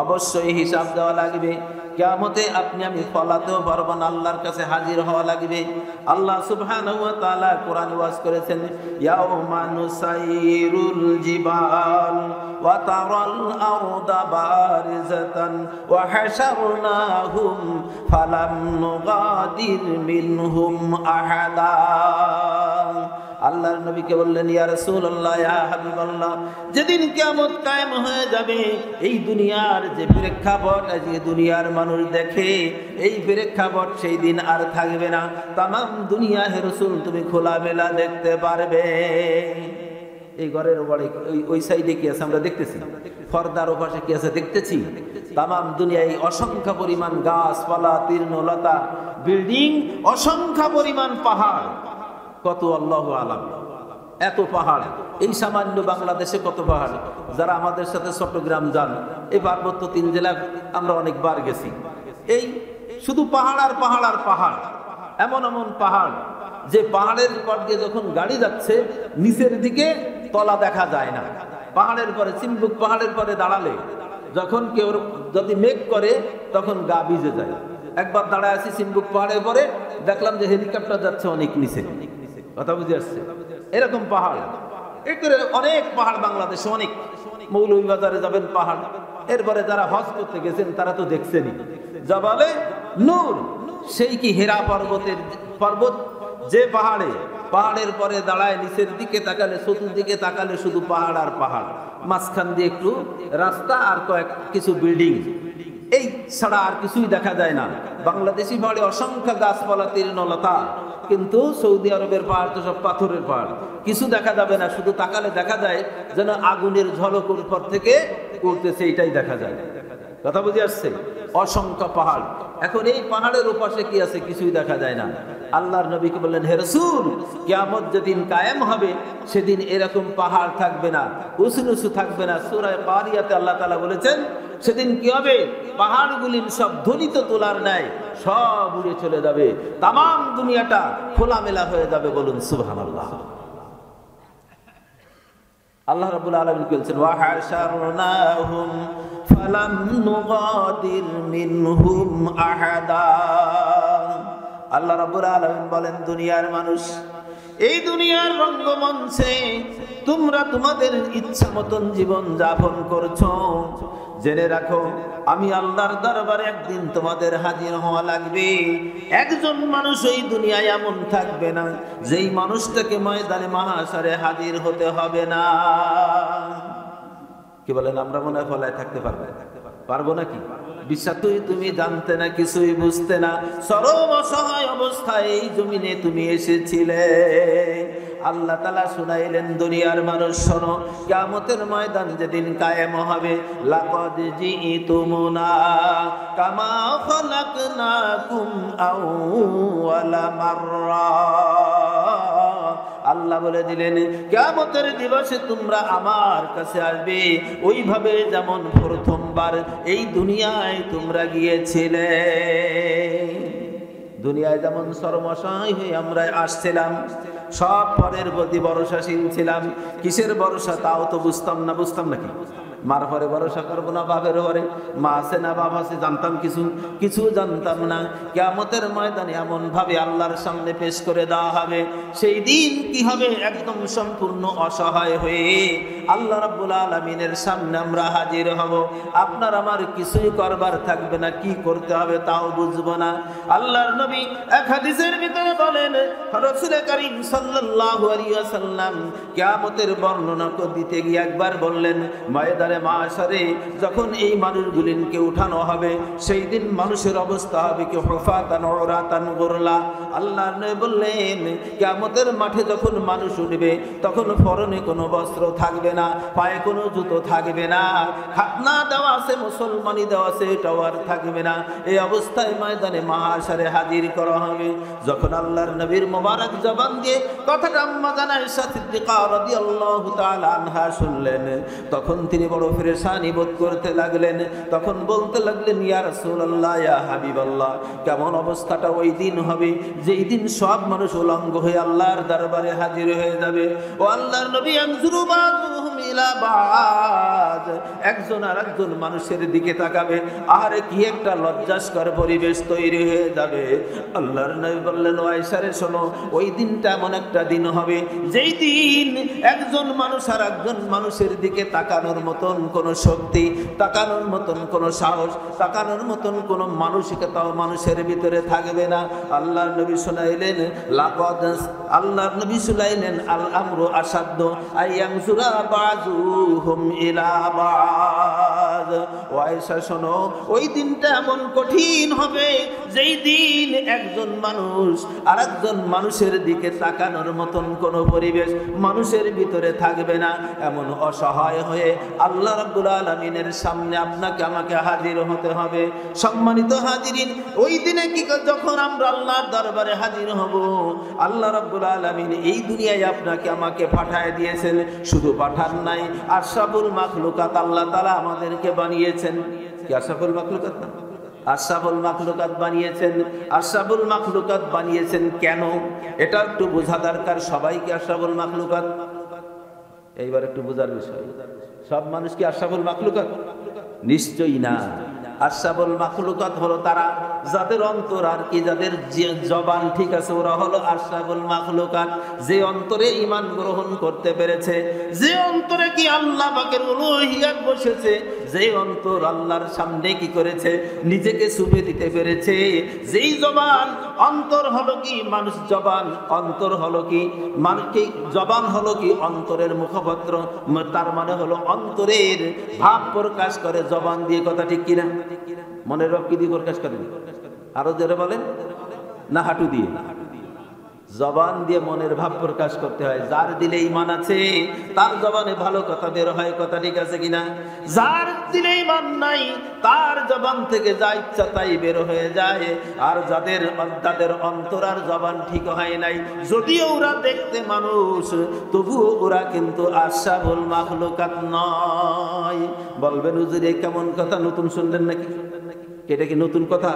অবশ্যই হিসাব দেওয়া লাগবে। কিয়ামতে আপনি আমি ফলাতেও পারবো না, আল্লাহর কাছে হাজির হওয়া লাগবে। আল্লাহ সুবহানাহু ওয়া তাআলা কোরআনে ওয়াজ করেছেন, ইয়াউমা নুসাইরুল জিবাল ওয়া তারাল আরদা বারিজাতান ওয়া হাশারনাহুম ফালাম নুগাদির মিনহুম আহাদা। আল্লাহর নবীকে বললেন, ইয়া রাসূলুল্লাহ, ইয়া হাবিবাল্লাহ, যেদিন কিয়ামত কায়েম হয়ে যাবে, এই দুনিয়ার যে প্রেক্ষাপট আজকে দুনিয়ার মানুষ দেখে, এই প্রেক্ষাপট সেই দিন আর থাকবে না। তামাম দুনিয়া হে রাসূল তুমি খোলামেলা দেখতে পারবে। এই ঘরের উপরে ওই সাইডে কি আছে আমরা দেখতেছি, পর্দার ওপাশে কি আছে দেখতেছি। তামাম দুনিয়ায় অসংখ্য পরিমাণ গাছপালা, তৃণলতা, বিল্ডিং, অসংখ্য পরিমাণ পাহাড়, কত আল্লাহু আলাম, এত পাহাড়। এই সামান্য বাংলাদেশে কত পাহাড়। যারা আমাদের সাথে চট্টগ্রাম যান, এই পার্বত্য 3 জেলা আমরা অনেকবার গেছি। এই শুধু পাহাড় আর পাহাড় আর পাহাড়, এমন এমন পাহাড় যে পাহাড়ের পর দিয়ে যখন গাড়ি যাচ্ছে নিচের দিকে তলা দেখা যায় না। পাহাড়ের পরে চিম্বুক পাহাড়ের পরে দাঁড়ালে যখন কেউ যদি মেঘ করে তখন গা ভিজে যায়। একবার দাঁড়ায় আছি চিম্বুক পাহাড়ের পরে, দেখলাম যে হেলিকপ্টার যাচ্ছে অনেক নিচে। কথা বুঝে আসছে? এরকম পাহাড়, এই করে অনেক পাহাড় বাংলাদেশে অনেক। মৌলভীবাজারে যাবেন পাহাড়। এরপরে যারা হজ করতে গেছেন তারা তো দেখছেনই, জবালে নূর, সেই কি হেরা পর্বত যে পাহাড়ে, পাহাড়ের পরে দাঁড়ায় নিচের দিকে তাকালে, চতুর্দিকে তাকালে শুধু পাহাড় আর পাহাড়, মাঝখান দিয়ে একটু রাস্তা আর কিছু বিল্ডিং, এই ছাড়া আর কিছুই দেখা যায় না। বাংলাদেশি পাহাড়ে অসংখ্য গাছপালা, তৃণলতা, কিন্তু সৌদি আরবের পাহাড় তো সব পাথরের পাহাড়, কিছু দেখা যাবে না। শুধু তাকালে দেখা যায় যেন আগুনের ঝলক উপর থেকে উঠতেছে, এটাই দেখা যায়। কথা বুঝে আসছে? অসংখ্য পাহাড়। এখন এই পাহাড়ের ওপাশে কি আছে কিছুই দেখা যায় না। আল্লাহর নবীকে বললেন, হে রাসূল, কিয়ামত যেদিন কায়েম হবে সেদিন এরকম পাহাড় থাকবে না, উঁচু নিচু থাকবে না। সূরা কারিয়াতে আল্লাহ তাআলা বলেছেন, সেদিন কি হবে? পাহাড়গুলি সব ধ্বনিত তোলার ন্যায় সব উড়ে চলে যাবে, তামাম দুনিয়াটা খোলামেলা হয়ে যাবে। বলুন সুবহানাল্লাহ। আল্লাহ রাব্বুল আলামিন বলছেন, ওয়া হাশারনাহুম ফালাম নুগাদির মিনহুম আহাদা। আল্লাহ রাব্বুল আলামিন বলেন, দুনিয়ার মানুষ, এই দুনিয়ার রঙ্গমঞ্চে তোমরা তোমাদের ইচ্ছা মতন জীবন যাপন করছো। জেনে রাখো, আমি আল্লাহর দরবারে একদিন তোমাদের হাজির হওয়া লাগবে। একজন মানুষ এই দুনিয়ায় এমন থাকবে না যেই মানুষটাকে ময়দানে মাহশারে হাজির হতে হবে না। কি বলেন? আমরা মনে হয় ফলায় থাকতে পারবো নাকি? বিশ্বাস তুমি জানতে না, কিছুই বুঝতে না, চরম অসহায় অবস্থায় এই জমিনে তুমি এসেছিলে। আল্লাহ তাআলা শুনাইলেন, দুনিয়ার মানুষ শোনো, কিয়ামতের ময়দান যেদিন কায়েম হবে, লাকাদ জিইতুমুনা কামা খালাকনাকুম আউওয়ালা মাররা। আল্লাহ বলে দিলেন, কিয়ামতের দিবসে তোমরা আমার কাছে আসবে ওইভাবে যেমন প্রথমবার এই দুনিয়ায় তোমরা গিয়েছিলে। দুনিয়ায় যেমন শর্মশায় হয়ে আমরা আসছিলাম, সব পরের প্রতি ভরসাশীল ছিলাম। কিসের ভরসা তাও তো বুঝতাম নাকি? মার পরে ভরসা করবো না বাপের পরে? মা আছে না বাবা আছে জানতাম কিছু জানতাম না। কিয়ামতের ময়দানে এমন ভাবে আল্লাহর সামনে পেশ করে দেওয়া হবে, সেই দিন কি হবে? একদম সম্পূর্ণ অসহায় হয়ে আল্লাহ রাব্বুল আলামিনের সামনে আমরা হাজির হব। আপনার আমার কিছুই করবার থাকবে না, কি করতে হবে তাও বুঝবো না। আল্লাহর নবী এক হাদিসের ভিতরে বলেন, রাসূল কারীম সাল্লাল্লাহু আলাইহি ওয়াসাল্লাম কিয়ামতের বর্ণনা দিতে গিয়ে একবার বললেন, ময়দানে মাহশারে যখন এই মানুষগুলিকে উঠানো হবে, সেই দিন মানুষের অবস্থা হবে কি হুফাতান উরাতান গুরলা। আল্লাহর নবী বললেন, কিয়ামতের মাঠে যখন মানুষ উঠবে তখন পরনে কোনো বস্ত্র থাকবে না, পায়ে কোনো জুতো থাকবে না, খাতনা দেওয়া আছে, মুসলমানি দেওয়া আছে, এটাও আর থাকবে না। এই অবস্থায় ময়দানে মাহশারে হাজির করা হবে। যখন আল্লাহর নবীর মোবারক জবান দিয়ে কথাটা আম্মা জানা আয়েশা সিদ্দিকা রাদিয়াল্লাহু তাআলা আনহা শুনলেন, তখন তিনি বড় বড় পেরেশানি বোধ করতে লাগলেন। তখন বলতে লাগলেন, ইয়া রাসূলুল্লাহ, ইয়া হাবিবাল্লাহ, কেমন অবস্থাটা ওই দিন হবে যেই দিন সব মানুষ উলঙ্গ হয়ে আল্লাহর দরবারে হাজির হয়ে যাবে। ও আল্লাহর নবী, আনজুরু বাযুহুম ইলা বায, একজন আরেকজন মানুষের দিকে তাকাবে, আর কি একটা লজ্জাস্কর পরিবেশ তৈরি হয়ে যাবে। আল্লাহর নবী বললেন, ও আয়েশা রে শোনো, ওই দিনটা এমন একটা দিন হবে যেই দিন একজন মানুষ আর একজন মানুষের দিকে তাকানোর মতন কোনো শক্তি, তাকানোর মতন কোনো সাহস, তাকানোর মতন কোনো মানসিকতাও মানুষের ভিতরে থাকবে না। আল্লাহর নবী শুনাইলেন, আল্লাহর নবী শুনাইলেন, আল আমরু আসাদ্দ আইয়ানজুরা বাযুহুম ইলা বায। ও আয়েশা শোনো, ওই দিনটা এমন কঠিন হবে যেই দিন একজন মানুষ আর একজন মানুষের দিকে তাকানোর মতন কোনো পরিবেশ মানুষের ভিতরে থাকবে না। এমন অসহায় হয়ে আল্লাহ রাব্বুল আলামিনের সামনে আপনাকে আমাকে হাজির হতে হবে। সম্মানিত হাজিরিন, ওই দিনে কি যখন আমরা আল্লাহর দরবারে হাজির হব, আল্লাহ রাব্বুল আলামিন এই দুনিয়ায় আপনাকে আমাকে পাঠায় দিয়েছেন। শুধু পাঠান নাই, আশরাফুল মাখলুকাত আল্লাহ তাআলা আমাদেরকে বানিয়েছেন। কি আশরাফুল মাখলুকাত না? আশরাফুল মাখলুকাত বানিয়েছেন। আশরাফুল মাখলুকাত বানিয়েছেন কেন? এটা একটু বোঝা দরকার। সবাইকে আশরাফুল মাখলুকাত? এইবার একটু বোঝার বিষয়। সব মানুষ কি আশরাফুল মাখলুকাত? নিশ্চয়ই না। আশরাফুল মাখলুকাত হলো তারা যাদের অন্তর আর কি, যাদের জবান ঠিক আছে, ওরা হলো আশরাফুল মাখলুকাত। যে অন্তরে ঈমান গ্রহণ করতে পেরেছে, যে অন্তরে কি আল্লাহ পাকের উলুহিয়াত বসেছে, যে অন্তর আল্লাহর সামনে কি করেছে, নিজেকে ছুপে দিতে পেরেছে। যেই জবান, অন্তর হলো কি মানুষ, জবান অন্তর হলো কি মানকি, জবান হলো কি অন্তরের মুখপত্র, তার মানে হলো অন্তরের ভাব প্রকাশ করে জবান দিয়ে। কথা ঠিক কিনা? মনের ভাব কি দিয়ে প্রকাশ করেন? আরো জোরে বলেন না, হাঁটু দিয়ে? জবান দিয়ে মনের ভাব প্রকাশ করতে হয়। যার দিলে ঈমান আছে তার জবানে ভালো কথা বের হয়। কথা ঠিক আছে কিনা? যার দিলে ঈমান নাই তার জবান থেকে যা ইচ্ছা তাই বের হয়ে যায়। আর যাদের অন্তর আর জবান ঠিক হয় নাই, যদিও ওরা দেখতে মানুষ, তবুও ওরা কিন্তু আশরাফুল মাখলুকাত নয়। বলবেন, হুজুর এই কেমন কথা, নতুন শুনলেন নাকি? এটা কি নতুন কথা?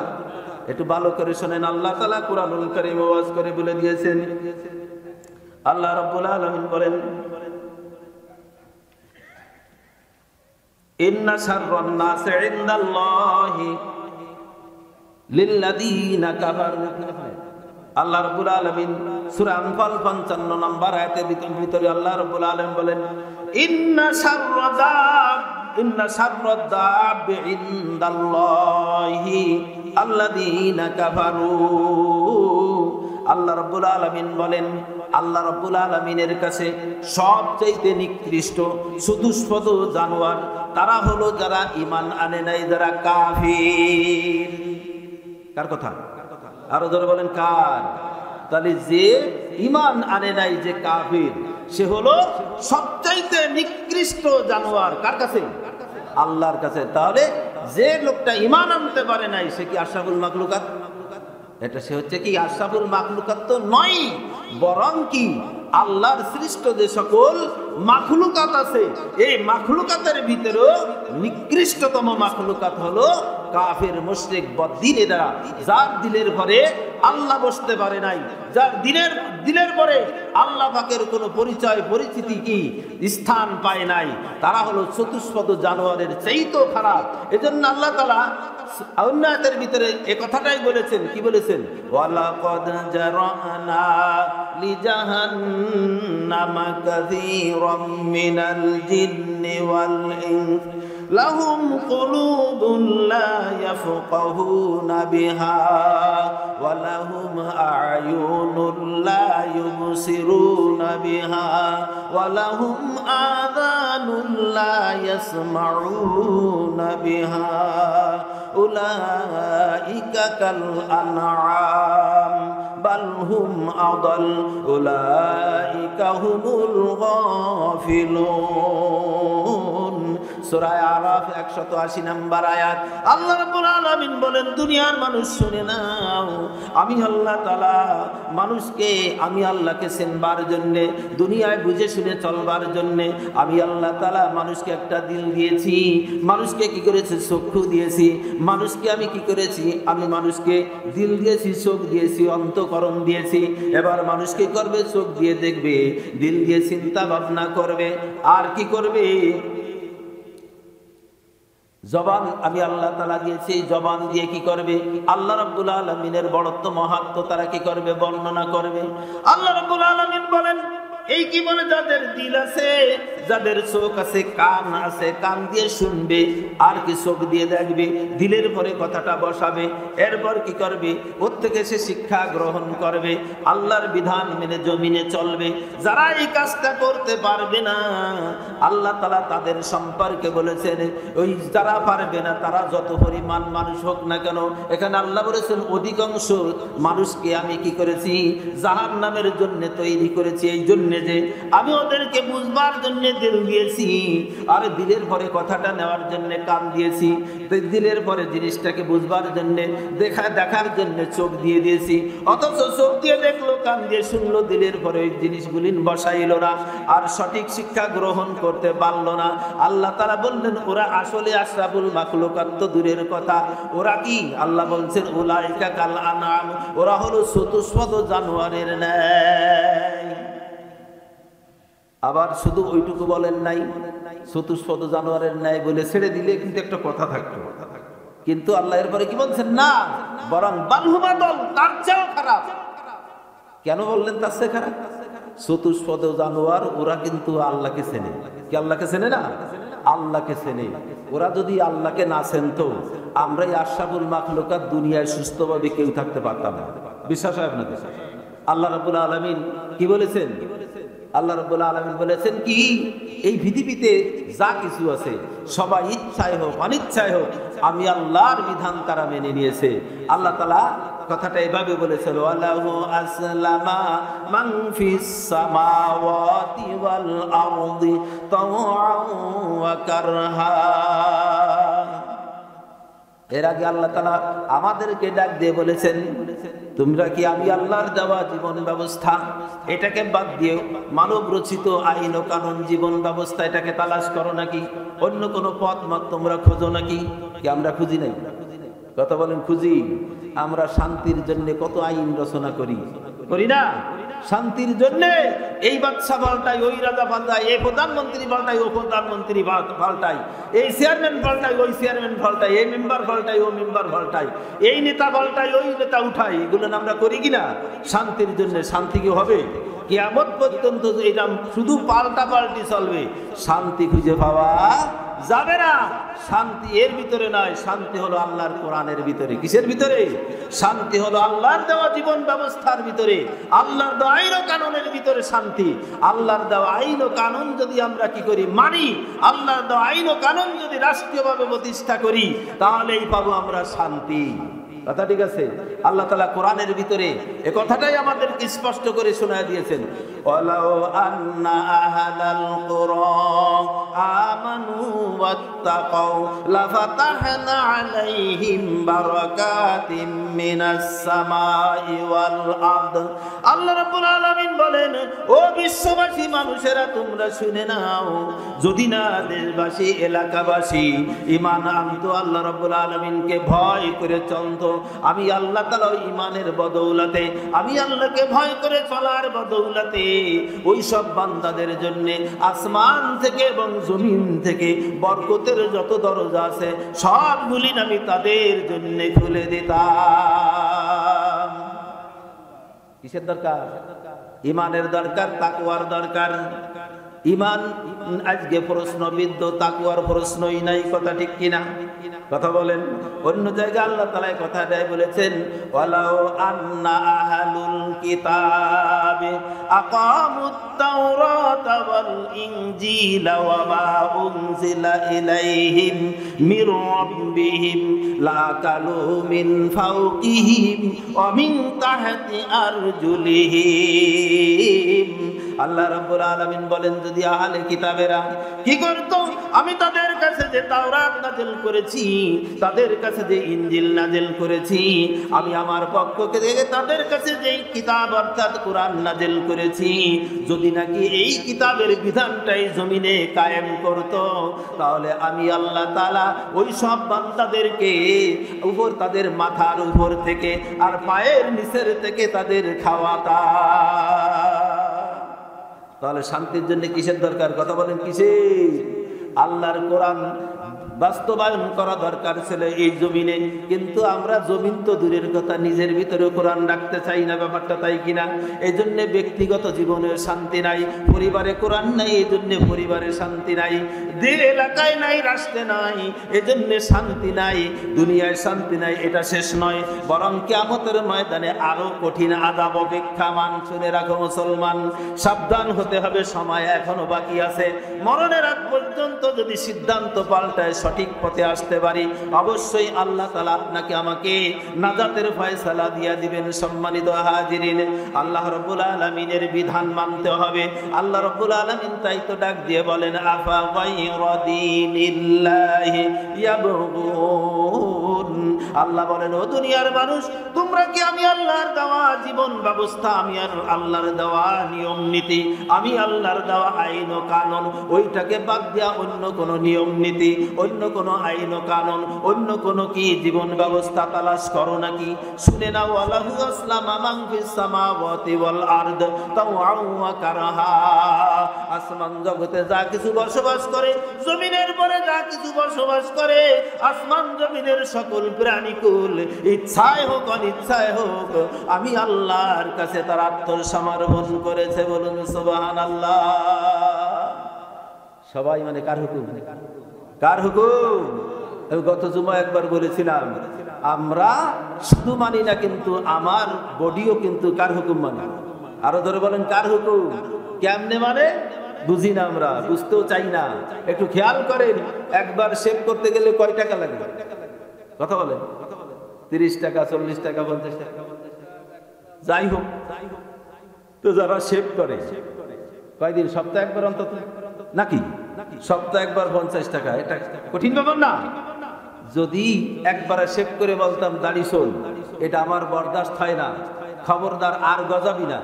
একটু ভালো করে শোনেন। আল্লাহ তাআলা কুরআনুল কারীমে ওয়াজ করে বলে দিয়েছেন। আল্লাহ রাব্বুল আলামিন বলেন, ইন্না শাররান নাসি ইনদাল্লাহি লিল্লাযীনা কাফারু। আল্লাহ রাব্বুল আলামিন সূরা আনফাল 55 নম্বর আয়াতের ভিতরে আল্লাহ রাব্বুল আলামিন বলেন, ইন্না শাররাদ দাব ইনদাল্লাহি আল্লাযীনা কাফারু। আল্লাহ রাব্বুল আলামিন বলেন, আল্লাহ রাব্বুল আলামিনের কাছে সবচেয়ে নিকৃষ্ট চতুষ্পদ জানোয়ার তারা হলো যারা ঈমান আনে নাই, যারা কাফির। কার কথা? আরো জোরে বলেন, কার? তাহলে যে ঈমান আনে নাই, যে কাফির, সে হলো সবচেয়ে নিকৃষ্ট জানোয়ার। কার কাছে? আল্লাহর কাছে। তাহলে যে লোকটা ঈমান আনতে পারে নাই, সে কি আশরাফুল মাখলুকাত? এটা সে হচ্ছে কি আশরাফুল মাখলুকাত তো নয়, বরং কি আল্লাহর সৃষ্ট যে সকল মাখলুকাত আছে, এই মাখলুকাতের ভিতরেও নিকৃষ্টতম মাখলুকাত হলো কাফের, মুশরিক, বদ্দিনেরা। যার দিলের পরে আল্লাহ বসতে পারে নাই, যার দিলের পরে আল্লাহ পাকের কোনো পরিচয় পরিচিতি কি স্থান পায় নাই, তারা হলো চতুষ্পদ জানোয়ারের চাইতেও খারাপ। এজন্য আল্লাহ তাআলা অন্য আয়াতের ভিতরে এই কথাটাই বলেছেন। কি বলেছেন? ওয়ালাকাদ জারানা লিজাহান্নামা কাসীরাম মিনাল জিন্নি ওয়াল ইনস লাহুম কুলুবুন লা ইয়াফকাহুনা বিহা ওয়া লাহুম আ'য়ুনুন লা ইউবসিরুনা বিহা ওয়া লাহুম আযানুন লা ইয়াসমাউনা বিহা উলাইকা কাল আনআম বাল হুম আদাল উলাইকা হুমুল গাফিলুন। সূরা আরাফ 180 নম্বর আয়াত। আল্লাহ রাব্বুল আলামিন বলেন, দুনিয়ার মানুষ শুনে নাও, আমি আল্লাহ তাআলা মানুষকে, আমি আল্লাহকে চিনবার জন্যে, দুনিয়ায় বুঝে শুনে চলবার জন্যে আমি আল্লাহ তাআলা মানুষকে একটা দিল দিয়েছি, মানুষকে কি করেছি, চক্ষু দিয়েছি। মানুষকে আমি কি করেছি, আমি মানুষকে দিল দিয়েছি, চোখ দিয়েছি, অন্তঃকরণ দিয়েছি। এবার মানুষ কি করবে, চোখ দিয়ে দেখবে, দিল দিয়ে চিন্তা ভাবনা করবে, আর কি করবে, জবান আমি আল্লাহ তাআলা দিয়েছি, জবান দিয়ে কি করবে, আল্লাহ রাব্বুল আলামিনের বড়ত্ব মহাত্ম্য তারা কি করবে, বর্ণনা করবে। আল্লাহ রাব্বুল আলামিন বলেন, এই কি বলে, যাদের দিল আছে, যাদের চোখ আছে, কান আছে, কান দিয়ে শুনবে, আর কি চোখ দিয়ে দেখবে, দিলের পরে কথাটা বসাবে, এরপর কি করবে, ওর থেকে সে শিক্ষা গ্রহণ করবে, আল্লাহর বিধান মেনে জমিনে চলবে। যারা এই কাজটা করতে পারবে না, আল্লাহ তাআলা তাদের সম্পর্কে বলেছেন, ওই যারা পারবে না তারা যত পরিমাণ মানুষ হোক না কেন, এখানে আল্লাহ বলেছেন অধিকাংশ মানুষকে আমি কি করেছি, জাহান্নামের জন্য তৈরি করেছি। এই জন্য যে আমি ওদেরকে বুঝবার জন্য দিল দিয়েছি, আর দিলের পরে কথাটা নেওয়ার জন্য কান দিয়েছি, দিলের পরে জিনিসটাকে বুঝবার জন্য দেখার জন্য চোখ দিয়ে দিয়েছি। অথচ চোখ দিয়ে দেখলো, কান দিয়ে শুনলো, দিলের পরে ওই জিনিসগুলি বসাইল না, আর সঠিক শিক্ষা গ্রহণ করতে পারলো না। আল্লাহ তাআলা বললেন, ওরা আসলে আশরাফুল মাখলুকাত তো দূরের কথা, ওরা কি, আল্লাহ বলছেন উলাইকা কাল আনআম, ওরা হলো চতুষ্পদ জানোয়ারের ন্যায়। আবার শুধু ওইটুকু বলেন নাই, চতুষ্পদ জানোয়ারের ন্যায় বলে ছেড়ে দিলে কিন্তু একটা কথা থাকতো, কিন্তু আল্লাহ এরপরে কি বলছেন, না, বরং বালহুমা দল, তার চেয়েও খারাপ। কেন বললেন তার চেয়ে খারাপ? চতুষ্পদ জানোয়ার ওরা কিন্তু আল্লাহকে চেনে। কি আল্লাহকে চেনে না? আল্লাহকে চেনে। ওরা যদি আল্লাহকে না চেনতো, আমরা এই আশরাফুল মাখলুকাত দুনিয়ায় সুস্থভাবে কেউ থাকতে পারতাম না। বিশ্বাস হয় আপনাদের? আল্লাহ রাব্বুল আলামিন কি বলেছেন? আল্লাহ রাব্বুল আলামিন বলেছেন কি, এই পৃথিবীতে যা কিছু আছে সবাই ইচ্ছায় হোক অনিচ্ছায় হোক আমি আল্লাহর বিধান তারা মেনে নিয়েছে। আল্লাহ তাআলা কথাটা এভাবে বলেছেন, ওয়ালাহু আসলামা মান ফিস সামাওয়াতি ওয়াল আরদি তাওআন ওয়া কারহা। এর আগে আল্লাহ তাআলা আমাদেরকে ডাক দিয়ে বলেছেন, তোমরা কি আমি আল্লাহর দেওয়া জীবন ব্যবস্থা এটাকে বাদ দিয়ে মানব রচিত আইন ও কানুন জীবন ব্যবস্থা এটাকে তালাশ করো নাকি? অন্য কোনো পথ মত তোমরা খোঁজো নাকি? কি আমরা খুঁজি নাই? কথা বলেন, খুঁজি। আমরা শান্তির জন্য কত আইন রচনা করি না? শান্তির জন্য এই বাদশা পাল্টাই, ওই রাজা পাল্টাই, এই প্রধানমন্ত্রী পাল্টাই, ও প্রধানমন্ত্রী পাল্টাই, এই চেয়ারম্যান পাল্টাই, ওই চেয়ারম্যান পাল্টাই, এই মেম্বার পাল্টাই, ও মেম্বার পাল্টাই, এই নেতা পাল্টাই, ওই নেতা উঠাই। এগুলো আমরা করি কিনা? শান্তির জন্য। শান্তি কি হবে? কিয়ামত পর্যন্ত এটা শুধু পাল্টাপাল্টি চলবে, শান্তি খুঁজে পাওয়া যাবে না। শান্তি এর ভিতরে নয়, শান্তি হলো আল্লাহর কোরআনের ভিতরে। কিসের ভিতরে? শান্তি হলো আল্লাহর দেওয়া জীবন ব্যবস্থার ভিতরে, আল্লাহর দেওয়া আইন ও কানুনের ভিতরে শান্তি। আল্লাহর দেওয়া আইন ও কানুন যদি আমরা কি করি, মানি, আল্লাহর দেওয়া আইন ও কানুন যদি রাষ্ট্রীয়ভাবে প্রতিষ্ঠা করি, তাহলেই পাবো আমরা শান্তি। কথা ঠিক আছে? আল্লাহ তাআলা কোরআনের ভিতরে এই কথাটাই আমাদেরকে স্পষ্ট করে শোনায় দিয়েছেন, ওয়ালাউ আন্না আহলাল কুরা আমানু ওয়াত্তাকাউ লাফাতাহনা আলাইহিম বারাকাতিম মিনাস সামাই ওয়াল আরদ। আল্লাহ রাব্বুল আলামিন বলেন, ও বিশ্ববাসী মানুষেরা তোমরা শুনে নাও, যদি না দেশবাসী এলাকাবাসী ঈমান আনতো, আল্লাহ রাব্বুল আলামিনকে ভয় করে চলতো, আমি আল্লাহ তাআলা ঈমানের বদৌলতে, আমি আল্লাহকে ভয় করে চলার বদৌলতে ওই সব বান্দাদের জন্য আসমান থেকে এবং জমিন থেকে বরকতের যত দরজা আছে সবগুলি আমি তাদের জন্য খুলে দিতাম। কিসের দরকার? ঈমানের দরকার, তাকওয়ার দরকার। ঈমান আজকে প্রশ্নবিদ্ধ, তাকওয়ার প্রশ্নই নাই। কথা ঠিক কিনা? কথা বলেন। অন্য জায়গায় আল্লাহ তাআলা কথাটাই বলেছেন, ওয়ালাউ আন্না আহলুল কিতাব কিতাবে আকামুত তাওরাত ওয়াল ইনজিল ওয়া মা উনজিলা ইলাইহিম মির রাব্বিহিম লাকালু মিন ফাওকিহিম ওয়া মিন তাহতি আরজুলিহিম। আল্লাহ রাব্বুল আলামিন বলেন, যদি আহলে কিতাবেরা কি করত, আমি তাদের কাছে যে তাওরাত নাযিল করেছি, তাদের কাছে যে ইনজিল নাযিল করেছি, আমি আমার পক্ষ থেকে তাদের কাছে যে কিতাব অর্থাৎ কোরআন নাযিল করেছি, যদি নাকি এই কিতাবের বিধানটাই জমিনে কায়েম করত, তাহলে আমি আল্লাহ তাআলা ওই সব বান্দাদেরকে উপর তাদের মাথার উপর থেকে আর পায়ের নিচের থেকে তাদের খাওয়াতা। তাহলে শান্তির জন্য কিসের দরকার? কথা বলেন কিসের? আল্লাহর কোরআন বাস্তবায়ন করা দরকার ছিল এই জমিনে, কিন্তু আমরা জমিন তো দূরের কথা, নিজের ভিতরে কোরআন রাখতে চাই না। ব্যাপারটা তাই কিনা? এই জন্য ব্যক্তিগত জীবনে শান্তি নাই, পরিবারে কোরআন নাই, এই জন্য পরিবারে শান্তি নাই, দিল এলাকায় নাই, রাষ্ট্রে নাই, এই জন্য শান্তি নাই, দুনিয়ায় শান্তি নাই। এটা শেষ নয়, বরং কিয়ামতের ময়দানে আরো কঠিন আযাব অপেক্ষামান। শুনে রাখো মুসলমান, সাবধান হতে হবে, সময় এখনো বাকি আছে। মরণের আগ পর্যন্ত যদি সিদ্ধান্ত পাল্টায় সঠিক পথে আসতে পারি, অবশ্যই আল্লাহ তাআলা আপনাকে আমাকে নাজাতের ফয়সালা দিয়া দিবেন। সম্মানিত হাজিরিন, আল্লাহ রাব্বুল আলামিনের বিধান মানতে হবে। আল্লাহ রাব্বুল আলামিন তাই তো ডাক দিয়ে বলেন, আফা গায়রা দীনিল্লাহি ইয়াবগুন। আল্লাহ বলেন, ও দুনিয়ার মানুষ, তোমরা কি আমি আল্লাহর দেওয়া জীবন ব্যবস্থা, আমি আল্লাহর দেওয়া নিয়ম নীতি, আমি আল্লাহর দেওয়া আইন ও কানুন, ওইটাকে বাদ দিয়া অন্য কোন নিয়ম নীতি, অন্য কোন আইন ও কানুন, অন্য কোন কি জীবন ব্যবস্থা তালাশ করো নাকি? শুনে নাও, আল্লাহু আসলামা মান ফিস সামাওয়াতি ওয়াল আরদ তাওআন ওয়া কারাহা। আসমান জগতে যা কিছু বসবাস করে, জমিনের পরে যা কিছু বসবাস করে, আসমান জমিনের সকল প্রাণীকুল ইচ্ছায় হোক অনিচ্ছায় হোক, আমি আল্লাহর কাছে তার আত্মসমর্পণ করেছে। বলুন সুবহানাল্লাহ। সবাই মানে কার হুকুম? কার হুকুম? গত জুমা একবার বলেছিলাম, আমরা শুধু মানি না, কিন্তু আমার বডিও কিন্তু কার হুকুম মানে। আরো ধরে বলেন, কার হুকুম? কেমনে মানে? বুঝি না, আমরা বুঝতেও চাই না। একটু খেয়াল করেন, একবার শেভ করতে গেলে কয় টাকা লাগে? কথা বলেন, 30 টাকা, 40 টাকা, 50 টাকা, যাই হোক। তো যারা শেভ করে কয়দিন? সপ্তাহে একবার অন্তত নাকি? সপ্তাহে একবার 50 টাকা, এটা কঠিন ব্যাপার না? যদি একবারে শেভ করে বলতাম, দাড়ি শোন, এটা আমার বরদাস্ত হয় না, খবরদার আর গজাবি না,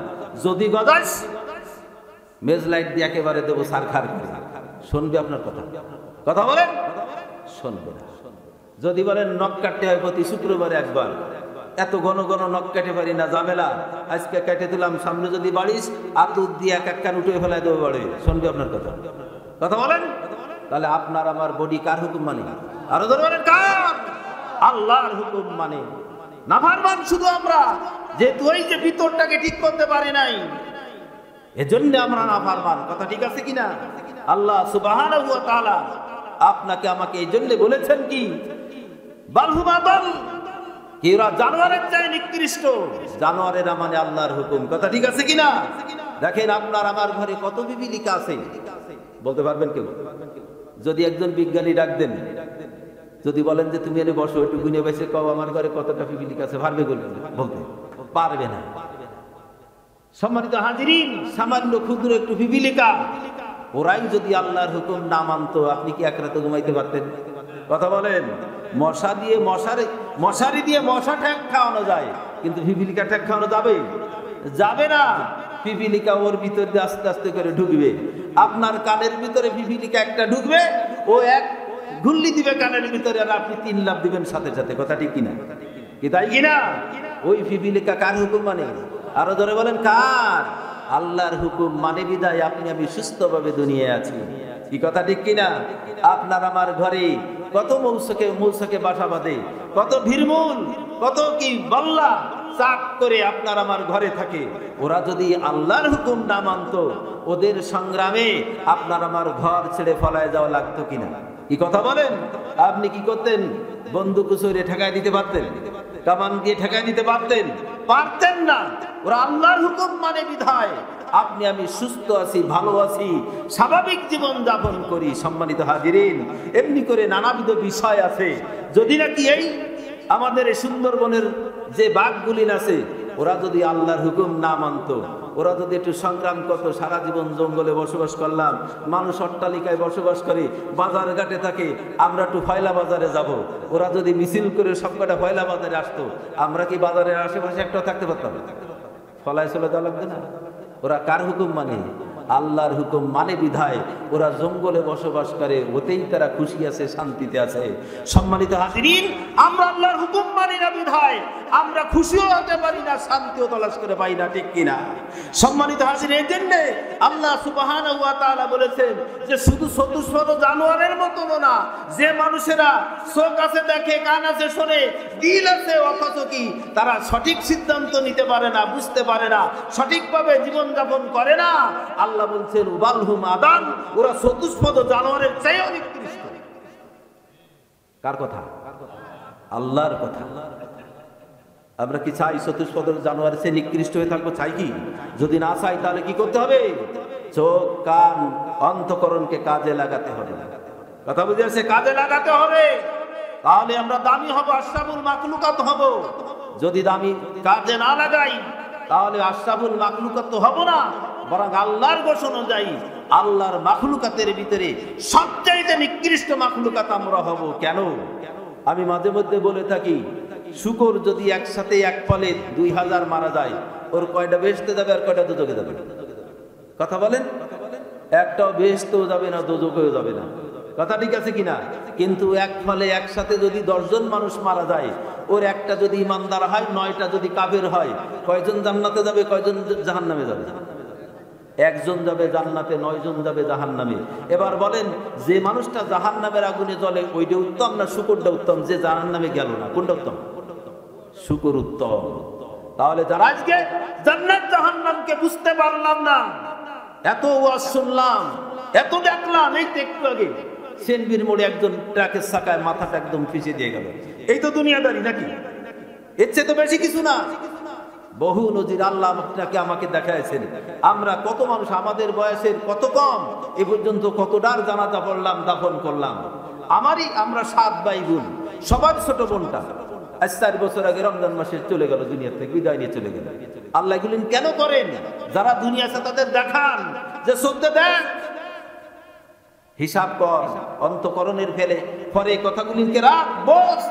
যদি গজাস মেজলাইট দিয়ে একেবারে দেবো সারখার করে। শুনবে আপনার কথা? কথা বলেন, শুনবে না। যদি বলেন নখ কাটতে হয় প্রতি শুক্রবারে একবার, এত ঘন ঘন নখ কাটে পারি না, ঝামেলা, আজকে কেটে দিলাম, সামনে যদি বাড়িস আর দুধ দিয়ে এক কান উঠে ফেলাই দেবো বাড়ি। শুনবে আপনার কথা? কথা বলেন। তাহলে আপনার আমার বডি কার হুকুম মানে? আরো ধরে বলেন, কার? আল্লাহর হুকুম মানে। নাফরমান শুধু আমরা, যেহেতু ওই যে ভিতরটাকে ঠিক করতে পারি নাই, এজন্য আমরা নাফরমান। কথা ঠিক আছে কিনা? আল্লাহ সুবহানাহু ওয়া তাআলা আপনাকে আমাকে এই জন্য বলেছেন কি, বালহুমা বাল, এরা জানোয়ারের চাই নিকৃষ্ট। জানোয়ারেরা মানে আল্লাহর হুকুম। কথা ঠিক আছে কিনা? দেখেন আপনার আমার ঘরে কত বিবিলিকা আছে, বলতে পারবেন কেউ? যদি একজন বিজ্ঞানী ডাক দেন, যদি বলেন যে তুমি এনে বসো, একটু গুনে বেছে কও আমার ঘরে কতটা বিবিলিকা আছে, পারবে? বলতে পারবে না। সম্মানিত হাজিরিন, সামান্য ক্ষুদ্র একটু বিবিলিকা, ওরাই যদি আল্লাহর হুকুম না মানতো, আপনি কি এক রাতে ঘুমাইতে পারতেন? কথা বলেন। মশারি দিয়ে মশা ঠ্যাক খাওয়ানো যায়, কিন্তু পিপিলিকা ঠ্যাক খাওয়ানো যাবে? যাবে না। পিপিলিকা ওর ভিতর দিয়ে আস্তে আস্তে করে ঢুকবে, আপনার কানের ভিতরে পিপিলিকা একটা ঢুকবে, ও এক ঘুল্লি দিবে কানের ভিতরে, আর আপনি 3 লাফ দিবেন সাথে সাথে। কথা ঠিক কিনা? কি তাই কিনা? ওই পিপিলিকা কার হুকুম মানে? আরো ধরে বলেন, কার? আল্লাহর হুকুম মানে বিদায় আপনি আমি সুস্থভাবে দুনিয়ায় আছি। কি কথা ঠিক কিনা? আপনার আমার ঘরে কত মৌসকে বাসা বাঁধে, কত ভিড়মূল, কত কি বল্লা চাক করে আপনার আমার ঘরে থাকে। ওরা যদি আল্লাহর হুকুম না মানতো, ওদের সংগ্রামে আপনার আমার ঘর ছেড়ে ফলায় যাওয়া লাগতো কিনা? কি কথা বলেন? আপনি কি করতেন? বন্দুক ছুঁড়ে ঠেকায় দিতে পারতেন, কামান দিয়ে ঠেকায় দিতে পারতেন, পারতেন না। ওরা আল্লাহর হুকুম মানে বিধায় আপনি আমি সুস্থ আছি, ভালো আছি, স্বাভাবিক জীবন যাপন করি। সম্মানিত হাজিরিন, এমনি করে নানাবিধ বিষয় আছে। যদি নাকি এই আমাদের এই সুন্দরবনের যে বাঘগুলি আছে, ওরা যদি আল্লাহর হুকুম না মানত, ওরা যদি একটু সংগ্রাম করতো, সারা জীবন জঙ্গলে বসবাস করলাম, মানুষ অট্টালিকায় বসবাস করে, বাজার ঘাটে থাকে, আমরা একটু ফয়লা বাজারে যাব, ওরা যদি মিছিল করে সবকটা ফয়লা বাজারে আসতো, আমরা কি বাজারের আশেপাশে একটা থাকতে পারতাম? ফলায় চলে যাওয়া লাগবে না? ওরা কার হুকুম মানে? আল্লাহর হুকুম মানে বিধায় ওরা জঙ্গলে বসবাস করে, ওতেই তারা খুশি আছে, শান্তিতে আছে। সম্মানিত হাজিরিন, আমরা আল্লাহর হুকুম মানি না বিধায় আমরা খুশিও হতে পারি না, শান্তিও তলাশ করে পাই না, ঠিক কিনা? সম্মানিত হাজিরিন, এই জন্য আল্লাহ সুবহানাহু ওয়া তাআলা বলেছেন যে শুধু চতুষ্পদ জানোয়ারের মতন না, যে মানুষেরা চোখ আছে দেখে, কান আছে শোনে, দিল আছে, অথচ কি তারা সঠিক সিদ্ধান্ত নিতে পারে না, বুঝতে পারে না, সঠিকভাবে জীবনযাপন করে না। আল্লাহ বলছেন উবালহুম আদান, ওরা চতুষ্পদ জানোয়ারের চেয়েও নিকৃষ্ট। কার কথা? আল্লাহর কথা। আমরা কি চাই চতুষ্পদ জানোয়ারের চেয়ে নিকৃষ্ট হয়ে থাকবো? চাই কি? যদি না চাই তাহলে কি করতে হবে? চোখ, কান, অন্তঃকরণকে কাজে লাগাতে হবে। কথা বুঝে আসছে? কাজে লাগাতে হবে, তাহলে আমরা দামি হব, আশরাফুল মাখলুকাত হব। যদি দামি কাজে না লাগাই তাহলে আশরাফুল মাখলুকাত তো হব না, বরং আল্লাহর ঘোষণা অনুযায়ী আল্লাহর মাখলুকাতের ভিতরে সবচাইতে নিকৃষ্ট মাখলুকাত আমরা হব। কেন? আমি মাঝে মধ্যে বলে থাকি, শুকর যদি একসাথে এক ফলে 2000 মারা যায়, ওর কয়টা বেহেশতে যাবে আর কয়টা দোজখে যাবে? কথা বলেন? একটাও বেহেশতেও যাবে না, দোজখেও যাবে না। কথা ঠিক আছে কিনা? কিন্তু এক ফলে একসাথে যদি 10 জন মানুষ মারা যায়, ওর একটা যদি ইমানদার হয়, 9টা যদি কাফের হয়, কয়জন জান্নাতে যাবে, কয়জন জাহান্নামে যাবে? একজন যাবে জান্নাতে, 9 জন যাবে জাহান্নামে। এবার বলেন, যে মানুষটা জাহান্নামের আগুনে জ্বলে ওইটা উত্তম না শুকরটা উত্তম? যে জাহান্নামে গেল না, কোনটা উত্তম? শুকর উত্তম। তাহলে যারা আজকে জান্নাত জাহান্নামকে বুঝতে পারলাম না, এত ওয়াজ শুনলাম, এত দেখলাম, এই তো একটু আগে সেনবির মোড়ে একজন ট্রাকের চাকায় মাথাটা একদম পিছিয়ে দিয়ে গেল, এই তো দুনিয়াদারি নাকি? এর চেয়ে তো বেশি কিছু না। বহু নজির আল্লাহ আপনাকে আমাকে দেখাইছেন। আমরা কত মানুষ আমাদের বয়সের কত কম, এ পর্যন্ত কতটার জানাজা পড়লাম, দাফন করলাম। আমরা 7 ভাই বোন, সবার ছোট বোনটা আজ 4 বছর আগে রমজান মাসে চলে গেল, দুনিয়া থেকে বিদায় নিয়ে চলে গেল। আল্লাহ এগুলো কেন করেন? যারা দুনিয়া আছে তাদের দেখান যে সত্যি দেখ, হিসাব কর, অন্তঃকরণের ফেলে পরে কথাগুলিকে রাখ, বস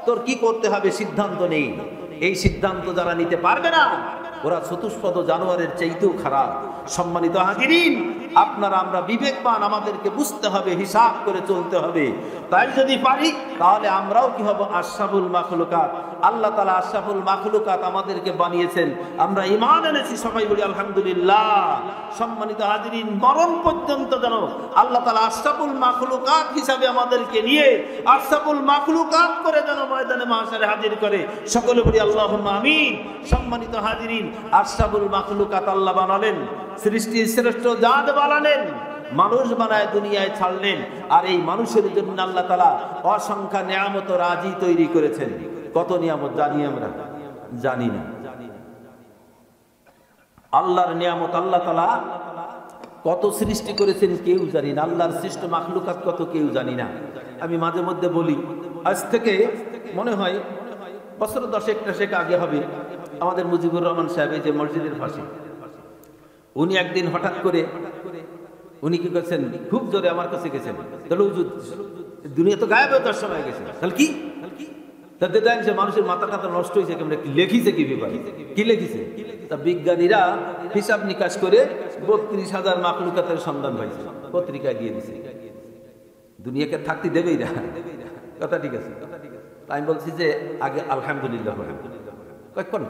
তোর কি করতে হবে সিদ্ধান্ত নেই। এই সিদ্ধান্ত যারা নিতে পারবে না, ওরা চতুষ্পদ জানোয়ারের চাইতেও খারাপ। সম্মানিত হাজিরিন, আপনারা আমরা বিবেকবান, আমাদেরকে বুঝতে হবে, হিসাব করে চলতে হবে। তাই যদি পারি তাহলে আমরাও কি হব? আশরাফুল মাখলুকাত। আল্লাহ তাআলা আশরাফুল মাখলুকাত আমাদেরকে বানিয়েছেন, আমরা ঈমান এনেছি, সবাই বলি আলহামদুলিল্লাহ। সম্মানিত হাজিরিন, মরণ পর্যন্ত যেন আল্লাহ তাআলা আশরাফুল মাখলুকাত হিসাবে আমাদেরকে নিয়ে আশরাফুল মাখলুকাত করে যেন ময়দানে মাহশারে হাজির করে, সকলে বলি আল্লাহুম্মা আমিন। সম্মানিত হাজিরিন, আশরাফুল মাখলুকাত আল্লাহ বানালেন, সৃষ্টির শ্রেষ্ঠ জাত বানালেন, মানুষ বানায় দুনিয়ায় ছাড়লেন। আর এই মানুষের জন্য আল্লাহ তাআলা অসংখ্য নিয়ামত রাজি তৈরি করেছেন। কত নিয়ামত জানি আমরা? জানি না। আল্লাহর নিয়ামত আল্লাহ তাআলা কত সৃষ্টি করেছেন কেউ জানি না। আল্লাহর সৃষ্ট মাখলুকাত কত কেউ জানি না। আমি মাঝে মধ্যে বলি, আজ থেকে মনে হয় বছর 10-11 আগে হবে, আমাদের মুজিবুর রহমান সাহেব এই যে মসজিদের পাশে, উনি একদিন হঠাৎ করে উনি কি করছেন, খুব জোরে আমার কাছে গেছেন, তাহলে দুনিয়া তো গায়েব হয়ে 10 সময় গেছে, তাহলে কি তাদের দেন যে মানুষের মাথা টাথা নষ্ট হয়েছে, কেমন লেখিছে কি ব্যাপারে, কি লেখিছে? তা বিজ্ঞানীরা হিসাব নিকাশ করে 32,000 মাখলুকাতের সন্ধান পাইছে, পত্রিকায় দিয়ে দিছে। দুনিয়াকে থাকতে দেবেই না, কথা ঠিক আছে। আমি বলছি যে আগে আলহামদুলিল্লাহ, কখন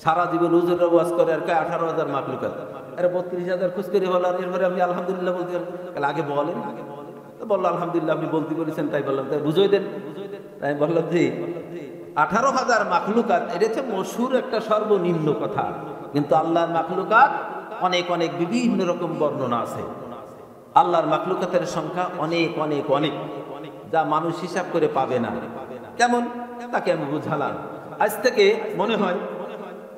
সারা জীবন হুজুররা ওয়াজ করে আর 18,000 মাখলুকাত, আরে 32,000 খুঁজ করে হল, আর এরপরে আপনি আলহামদুলিল্লাহ বলতে তাহলে আগে বলেন। বললো আলহামদুলিল্লাহ, আপনি বলতে বলেছেন তাই বললাম, তাই বুঝিয়ে দেন। তাই বললাম যে 18,000 মাখলুকাত, এটা হচ্ছে মশহুর একটা সর্বনিম্ন কথা, কিন্তু আল্লাহর মাখলুকাত অনেক অনেক বিভিন্ন রকম বর্ণনা আছে। আল্লাহর মাখলুকাতের সংখ্যা অনেক অনেক অনেক, যা মানুষ হিসাব করে পাবে না। কেমন? তাকে আমি বুঝালাম। আজ থেকে মনে হয়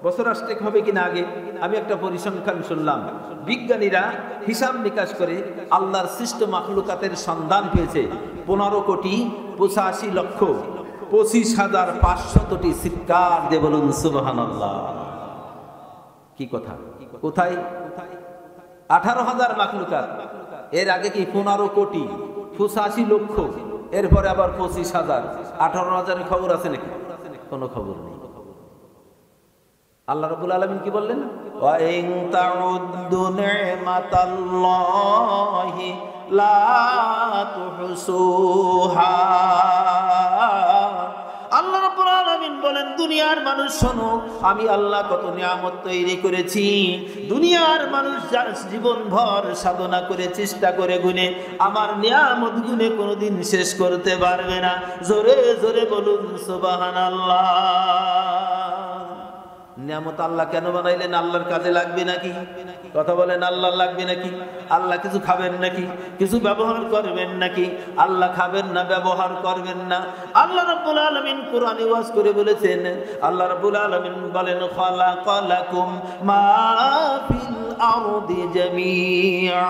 বছর আসতেক হবে কিনা আগে আমি একটা পরিসংখ্যান শুনলাম, বিজ্ঞানীরা হিসাব নিকাশ করে আল্লাহর সৃষ্ট মাখলুকাতের সন্ধান পেয়েছে 15,25,25,500টি। চিৎকার দিয়ে বলুন সুবহানাল্লাহ। কি কথা, কোথায়? 18,000 মাখলুকাত, এর আগে কি 15,85,00,000, এরপরে আবার 25,000, 18,000-এর খবর আছে নাকি? কোনো খবর নেই। আল্লাহ রাব্বুল আলামিন কি বললেন? ওয়া ইন তাউদ্দু নি'মাতাল্লাহি লা তুহসুহা। আল্লাহ রাব্বুল আলামিন বলেন, দুনিয়ার মানুষ শোনো, আমি আল্লাহ কত নিয়ামত তৈরি করেছি। দুনিয়ার মানুষ জীবনভর সাধনা করে চেষ্টা করে গুনে আমার নিয়ামত গুনে কোনোদিন শেষ করতে পারবে না। জোরে জোরে বলুন সুবহানাল্লাহ। নিয়ামত আল্লাহ কেন বানাইলেন? আল্লাহর কাজে লাগবে নাকি? কথা বলেন, আল্লাহর লাগবে নাকি? আল্লাহ কিছু খাবেন নাকি? কিছু ব্যবহার করবেন নাকি? আল্লাহ খাবেন না, ব্যবহার করবেন না। আল্লাহ রাব্বুল আলামিন কোরআনে ওয়াজ করে বলেছেন, আল্লাহ রাব্বুল আলামিন বলেন, খালাকালাকুম মা ফিল আরদি জামিআ।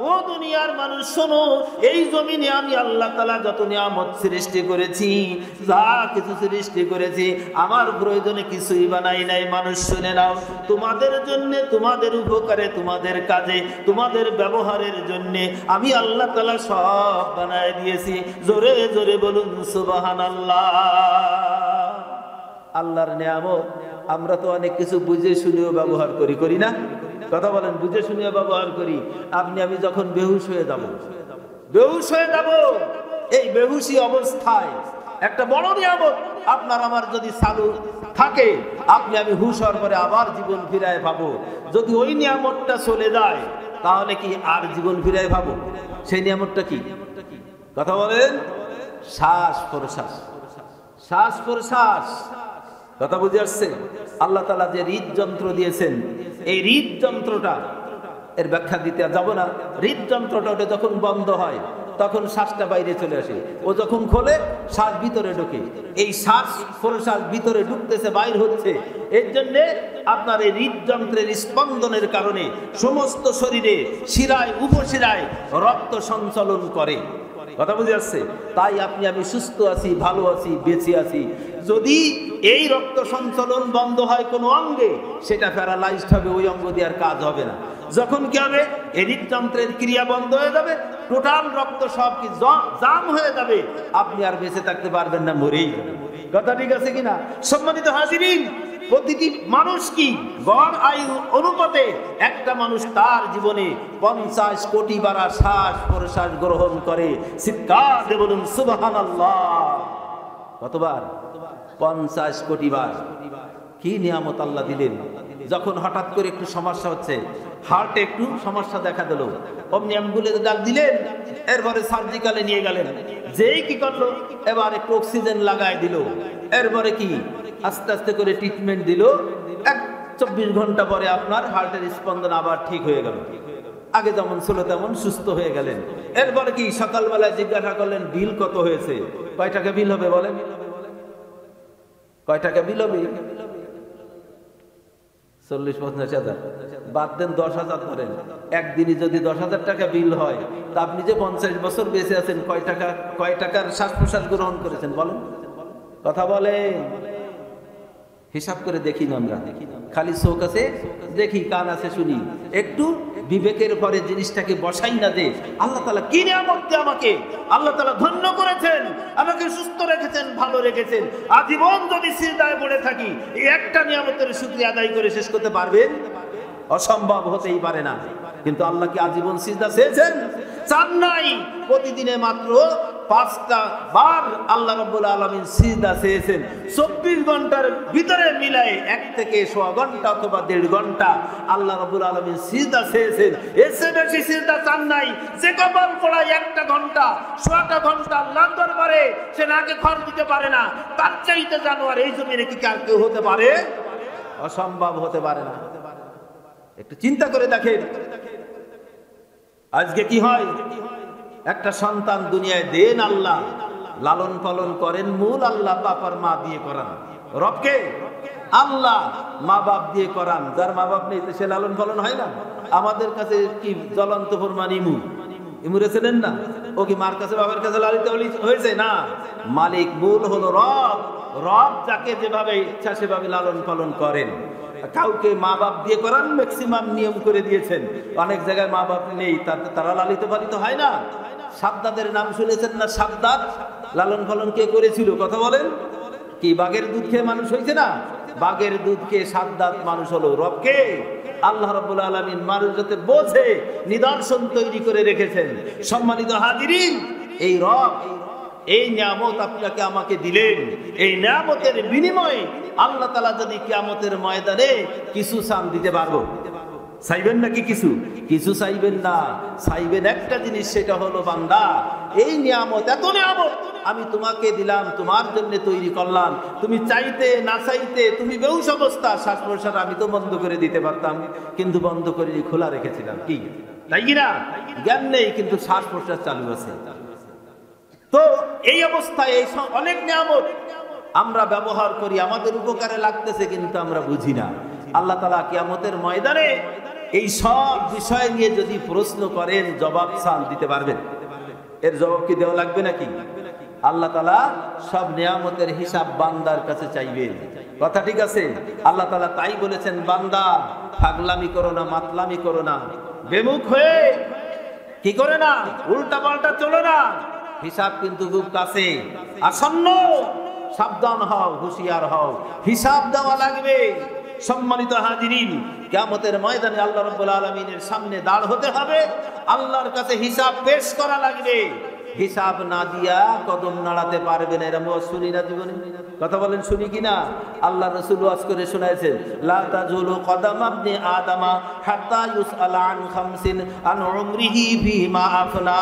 ও দুনিয়ার মানুষ শোনো, এই জমিনে আমি আল্লাহ তাআলা যত নিয়ামত সৃষ্টি করেছি, যা কিছু সৃষ্টি করেছি, আমার প্রয়োজনে কিছুই বানাই নাই। মানুষ শুনে নাও, তোমাদের জন্য, তোমাদের উপকারে, তোমাদের কাজে, তোমাদের ব্যবহারের জন্য আমি আল্লাহ তাআলা সব বানায় দিয়েছি। জোরে জোরে বলুন সুবহানাল্লাহ। আল্লাহর নিয়ামত আমরা তো অনেক কিছু বুঝে শুনেও ব্যবহার করি না? কথা বলেন, বুঝে শুনে ব্যবহার করি। আপনি আমি যখন বেহুশ হয়ে যাব, এই বেহুশি অবস্থায় একটা বড় নিয়ামত আপনার আমার যদি চালু থাকে, আপনি আমি হুশ হওয়ার পরে আবার জীবন ফিরায় পাবো। যদি ওই নিয়ামতটা চলে যায়, তাহলে কি আর জীবন ফিরায় পাবো? সেই নিয়ামতটা কি? কথা বলেন, শ্বাস প্রশ্বাস। শ্বাস প্রশ্বাস, কথা বুঝে আসছে? আল্লাহ তাআলা যে হৃদযন্ত্র দিয়েছেন, এই হৃদযন্ত্রটা, এর ব্যাখ্যা দিতে যাব না। হৃদযন্ত্রটা ওটা যখন বন্ধ হয় তখন শ্বাসটা বাইরে চলে আসে, ও যখন খোলে শ্বাস ভিতরে ঢোকে। এই শ্বাস প্রশ্বাস ভিতরে ঢুকতেছে, বাইর হচ্ছে। এর জন্যে আপনার এই হৃদযন্ত্রের স্পন্দনের কারণে সমস্ত শরীরে শিরায় উপশিরায় রক্ত সঞ্চালন করে। কথা বুঝে আসছে? তাই আপনি আমি সুস্থ আছি, ভালো আছি, বেঁচে আছি। যদি এই রক্ত সঞ্চালন বন্ধ হয় কোনো অঙ্গে, সেটা প্যারালাইজড হবে, ওই অঙ্গ দিয়ে আর কাজ হবে না। যখন কি হবে, এই হৃদযন্ত্রের ক্রিয়া বন্ধ হয়ে যাবে, টোটাল রক্ত সব কি জাম হয়ে যাবে, আপনি আর বেঁচে থাকতে পারবেন না, মরেই যাবেন। কথা ঠিক আছে কিনা? সম্মানিত হাজিরিন, প্রতিটি মানুষ কি গড় আয়ু অনুপাতে একটা মানুষ তার জীবনে 50 কোটি বার শ্বাস প্রশ্বাস গ্রহণ করে। চিৎকার দিয়ে বলুন সুবহানাল্লাহ। কতবার? 50 কোটি বার। কি নিয়ামত আল্লাহ দিলেন! যখন হঠাৎ করে একটু সমস্যা হচ্ছে, হার্টে একটু সমস্যা দেখা দিল, অমনি অ্যাম্বুলেন্সে ডাক দিলেন, এরপরে সার্জিক্যালে নিয়ে গেলেন। যেই কি করলো, এবার একটু অক্সিজেন লাগায় দিল, এরপরে কি আস্তে আস্তে করে ট্রিটমেন্ট দিল। 24 ঘন্টা পরে আপনার হার্টের স্পন্দন আবার ঠিক হয়ে গেল, আগে যেমন ছিল তেমন সুস্থ হয়ে গেলেন। এরপরে কি সকালবেলা জিজ্ঞাসা করলেন, বিল কত হয়েছে? কয় টাকা বিল হবে বলেন? কয় টাকা বিল হবে? 40-50,000। বাদ দেন 10,000 ধরেন। একদিনই যদি 10,000 টাকা বিল হয়, তা আপনি যে 50 বছর বেঁচে আছেন, কয় টাকার শ্বাস প্রশ্বাস গ্রহণ করেছেন বলেন? কথা বলেন। হিসাব করে দেখি না আমরা, খালি চোখ আছে দেখি, কান আছে শুনি, একটু বিবেকের পরে জিনিসটাকে বসাই না যে আল্লাহ তাআলা কি নিয়ামত দিয়ে আমাকে আল্লাহ তাআলা ধন্য করেছেন, আমাকে সুস্থ রেখেছেন, ভালো রেখেছেন। আজীবন যদি সিজদায় পড়ে থাকি, এই একটা নিয়ামতের শুকরিয়া আদায় করে শেষ করতে পারবেন? অসম্ভব, হতেই পারে না। কিন্তু আল্লাহ কি আজীবন সিজদা চেয়েছেন? চান নাই। প্রতিদিনে মাত্র 5টা বার আল্লাহ রাব্বুল আলামিন সিজদা চেয়েছেন। 24 ঘন্টার ভিতরে মিলাই 1 থেকে 1.5 ঘন্টা অথবা 1.5 ঘন্টা আল্লাহ রাব্বুল আলামিন সিজদা চেয়েছেন। এর চেয়ে বেশি সিজদা চান নাই। যে কপাল পড়ায় 1টা ঘন্টা 1.5 ঘন্টা আল্লাহর দরবারে সে নাকে খড় দিতে পারে না, তার চাইতে জানোয়ার এই জমিনে কি আর কেউ হতে পারে? অসম্ভব, হতে পারে না। একটু চিন্তা করে দেখেন, আজকে কি হয়, একটা সন্তান দুনিয়ায় দেন আল্লাহ, লালন পালন করেন মূল আল্লাহ, বাপ আর মা দিয়ে করান। রবকে আল্লাহ মা বাপ দিয়ে করান, যার মা বাপ নেই সে লালন পালন হয় না। আমাদের কাছে কি জ্বলন্ত প্রমাণ ইমুরে চেনেন না? ও কি মার কাছে বাবার কাছে লালিত হয়েছে না? মালিক মূল হলো রব। রব যাকে যেভাবে ইচ্ছা সেভাবে লালন পালন করেন। কাউকে মা বাপ দিয়ে করান ম্যাক্সিমাম নিয়ম করে দিয়েছেন। অনেক জায়গায় মা বাপ নেই, তারা লালিত পালিত হয় না। সাদ্দাদের নাম শুনেছেন না? সাদ্দাত লালন পালন কে করেছিল কথা বলেন? কি বাঘের দুধ খেয়ে মানুষ হয়েছে না? বাঘের দুধ খেয়ে সাদ্দাত মানুষ হলো। রবকে আল্লাহ রাব্বুল আলামিন মানুষ যাতে বোঝে নিদর্শন তৈরি করে রেখেছেন। সম্মানিত হাজিরিন, এই রব এই নিয়ামত আপনাকে আমাকে দিলেন, এই নিয়ামতের বিনিময়ে আল্লাহ তাআলা যদি কিয়ামতের ময়দানে কিছু চান দিতে পারবো। চাইবেন নাকি কিছু? কিছু চাইবেন না, চাইবেন একটা জিনিস, সেটা হলো বান্দা এই নিয়ামত, এত নিয়ামত আমি তোমাকে দিলাম, তোমার জন্য তৈরি করলাম। তুমি চাইতে না চাইতে তুমি বেহুশ অবস্থা, শ্বাস প্রশ্বাস আমি তো বন্ধ করে দিতে পারতাম, কিন্তু বন্ধ করে খোলা রেখেছিলাম। কি তাই কিনা? জ্ঞান নেই কিন্তু শ্বাস প্রশ্বাস চালু আছে। তো এই অবস্থায় এই অনেক নিয়ামত আমরা ব্যবহার করি, আমাদের উপকারে লাগতেছে, কিন্তু আমরা বুঝি না। আল্লাহ তাআলা কিয়ামতের ময়দানে এই সব বিষয় নিয়ে যদি প্রশ্ন করেন, জবাব চান, দিতে পারবেন? এর জবাব কি দেওয়া লাগবে নাকি? আল্লাহ তাআলা সব নিয়ামতের হিসাব বান্দার কাছে চাইবেন। কথা ঠিক আছে? আল্লাহ তাআলা তাই বলেছেন, বান্দা পাগলামি করো না, মাতলামি করো না, বেমুখ হয়ে কি করে না, উল্টা পাল্টা চলো না। হিসাব কিন্তু খুব কাছে, আসন্ন। সাবধান হও, হুঁশিয়ার হও, হিসাব দেওয়া লাগবে। সম্মানিত হাজিরিন, কিয়ামতের ময়দানে আল্লাহ রাব্বুল আলামিনের সামনে দাঁড় হতে হবে, আল্লাহর কাছে হিসাব পেশ করা লাগবে। হিসাব না দিয়া কদম নাড়াতে পারবে না। এরকম শুনি না জীবনে? কথা বলেন, শুনি কিনা? আল্লাহ রাসূল ওয়াজ করে শোনাইছেন, লা তাজুলু কদাম ইবনি আদামা হাত্তা ইউসআলা আন খামসিন, আন উমরিহি ফিমা আফনা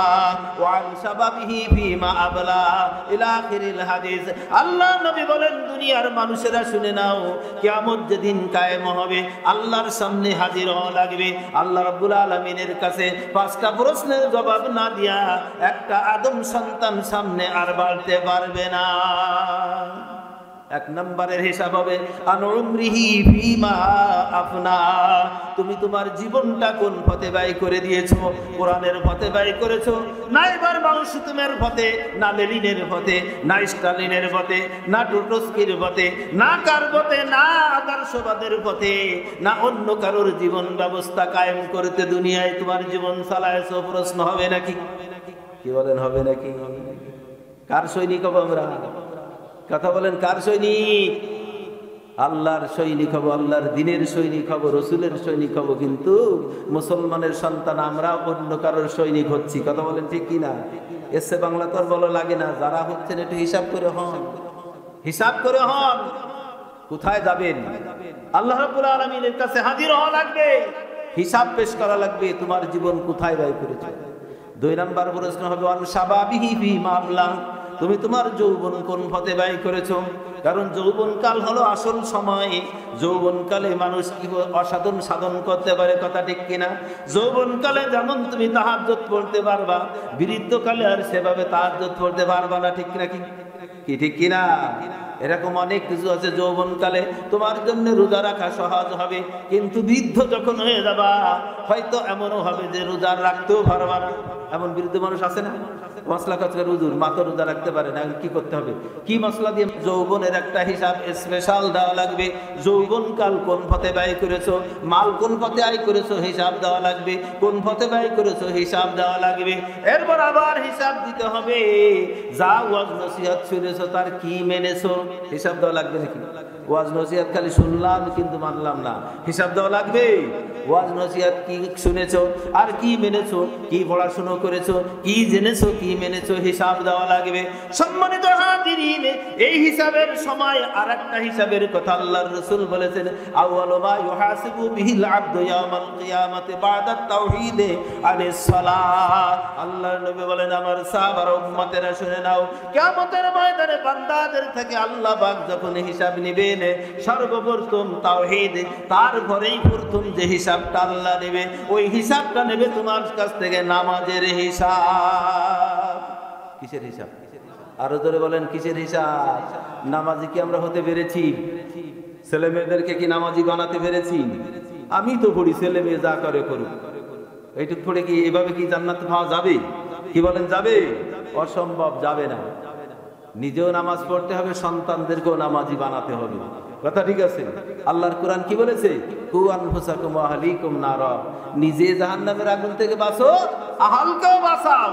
ওয়া আন শাবাবিহি ফিমা আবলা, ইলা আখিরিল হাদিস। আল্লাহ নবী বলেন, দুনিয়ার মানুষেরা শুনে নাও, কিয়ামত যেদিন কায়েম হবে, আল্লাহর সামনে হাজির হওয়া লাগবে। আল্লাহ রাব্বুল আলামিনের কাছে পাঁচটা প্রশ্নের জবাব না দিয়া একটা আদম সন্তান সামনে আর বাড়তে পারবে না। এক নম্বরের হিসাব হবে আন উমরিহি ফিমা আফনা, তুমি তোমার জীবনটা কোন পথে ব্যয় করে দিয়েছো? কোরআনের পথে ব্যয় করেছো, না এবার মাউসুমের পথে, না লেনিনের পথে, না স্টালিনের পথে, না টোটস্কির পথে, না কার পথে, না আদর্শবাদের পথে, না অন্য কারোর জীবন ব্যবস্থা কায়েম করতে দুনিয়ায় তোমার জীবন চালায়ছো? প্রশ্ন হবে নাকি? কি বলেন, হবে নাকি? কার সৈনিক হবো আমরা? কথা বলেন, কার সৈনিক? আল্লাহর সৈনিক হব, আল্লাহর দ্বীনের সৈনিক হব, রসুলের সৈনিক হব। কিন্তু মুসলমানের সন্তান আমরা অন্য কারোর সৈনিক হচ্ছি। কথা বলেন ঠিক কিনা? এসে বাংলা তো আর বলা লাগে না। যারা হচ্ছেন একটু হিসাব করে হন, হিসাব করে হন। কোথায় যাবেন? আল্লাহ রাব্বুল আলামিনের কাছে হাজির হওয়া লাগবে, হিসাব পেশ করা লাগবে, তোমার জীবন কোথায় ব্যয় করেছো। দুই নাম্বার প্রশ্ন হবে আন শাবাবিহি ফিমা আবলা, তুমি তোমার যৌবন কোন পথে ব্যয় করেছো? কারণ যৌবনকাল হলো আসল সময়। যৌবনকালে মানুষ কি অসাধন সাধন করতে পারে, কথা ঠিক কিনা? যৌবনকালে যেমন তুমি তাহাজ্জুদ পড়তে পারবা, বৃদ্ধকালে আর সেভাবে তাহাজ্জুদ পড়তে পারবা না, ঠিক কিনা? কি ঠিক কিনা? এরকম অনেক কিছু আছে। যৌবনকালে তোমার জন্য রোজা রাখা সহজ হবে, কিন্তু বৃদ্ধ যখন হয়ে যাবা হয়তো এমনও হবে যে রোজা রাখতেও পারবা না। এমন বৃদ্ধ মানুষ আছে না? মশলা কাজ করে হুজুর মা তো রোজা রাখতে পারে না, কি করতে হবে? কি মশলা দিয়ে? যৌবনের একটা হিসাব স্পেশাল দেওয়া লাগবে। যৌবনকাল কোন পথে ব্যয় করেছো, মাল কোন পথে আয় করেছো, হিসাব দেওয়া লাগবে। কোন পথে ব্যয় করেছো, হিসাব দেওয়া লাগবে। এরপর আবার হিসাব দিতে হবে, যা ওয়াজ নসিহত শুনেছো তার কি মেনেছো, হিসাব দেওয়া লাগবে নাকি? ওয়াজ নসিহত খালি শুনলাম কিন্তু মানলাম না, হিসাব দেওয়া লাগবে। ওয়াজ নসিহত কি শুনেছো আর কি মেনেছো, কি পড়াশোনা করেছো, কি জেনেছো, কি মেনেছো, হিসাব দেওয়া লাগবে। সম্মানিত হাজিরিন, এই হিসাবের সময় আরেকটা হিসাবের কথা আল্লাহর রাসূল বলেছেন, আউয়ালু মা ইউহাসিবু বিহিল আবদু ইয়াউমাল কিয়ামাতি বা'দা তাওহীদ আনিস সালাত। আল্লাহর নবী বলেন, আমার সাহাবারা উম্মতেরা শুনে নাও, কিয়ামতের ময়দানে বান্দাদের থেকে আল্লাহ পাক যখন হিসাব নেবেন, সর্বপ্রথম তাওহীদ, তারপরেই প্রথম যে হিসাবটা আল্লাহ নেবে, ওই হিসাবটা নেবে তোমার কাছ থেকে নামাজের হিসাব। কিসের হিসাব? আরো জোরে বলেন, কিসের হিসাব? নামাজি কি আমরা হতে পেরেছি? ছেলে মেয়েদেরকে কি নামাজি বানাতে পেরেছি? আমি তো পড়ি, ছেলে মেয়ে যা করে করুক। এইটুক পড়ে কি এভাবে কি জান্নাত পাওয়া যাবে? কি বলেন যাবে? অসম্ভব, যাবে না। নিজেও নামাজ পড়তে হবে, সন্তানদেরকেও নামাজি বানাতে হবে। কথা ঠিক আছে? আল্লাহর কোরআন কি বলেছে? কু আনফুসাকুম ওয়া আহলিকুম নারা, নিজে জাহান্নামের আগুন থেকে বাঁচো, আহলকেও বাঁচাও।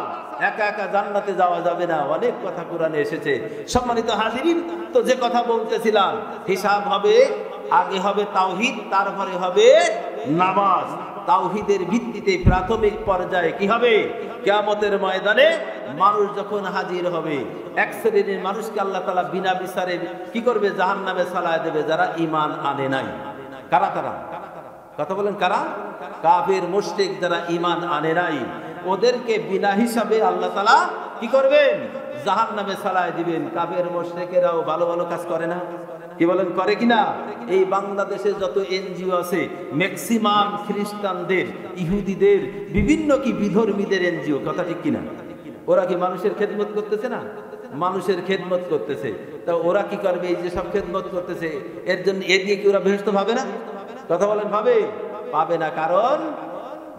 একা একা জান্নাতে যাওয়া যাবে না, অনেক কথা কোরআনে এসেছে। সম্মানিত হাজিরিন, তো যে কথা বলতেছিলাম, হিসাব হবে, আগে হবে তাওহীদ, তারপরে হবে নামাজ। তাওহীদের ভিত্তিতে প্রাথমিক পর্যায়ে কি হবে? কিয়ামতের ময়দানে মানুষ যখন হাজির হবে, এক শ্রেণীর মানুষকে আল্লাহ তাআলা বিনা বিচারে কি করবে? জাহান্নামে চালায় দেবে, যারা ঈমান আনে নাই। কারা তারা? কথা বলেন কারা? কাফির মুশরিক, যারা ঈমান আনে নাই, ওদেরকে বিনা হিসাবে আল্লাহ তাআলা কি করবেন? জাহান্নামে চালায় দিবেন। কাফির মুশরিকেরাও ভালো ভালো কাজ করে না? কি বলেন, করে কিনা? এই বাংলাদেশে যত এনজিও আছে, ম্যাক্সিমাম খ্রিস্টানদের, ইহুদিদের, বিভিন্ন কি বিধর্মীদের এনজিও। কথা ঠিক কিনা? ওরা কি মানুষের খেদমত করতেছে না? মানুষের খেদমত করতেছে। তা ওরা কি করবে? এই যে সব খেদমত করতেছে, এর জন্য এ দিয়ে কি ওরা বেহেশত পাবে না? কথা বলেন, পাবে? পাবে না। কারণ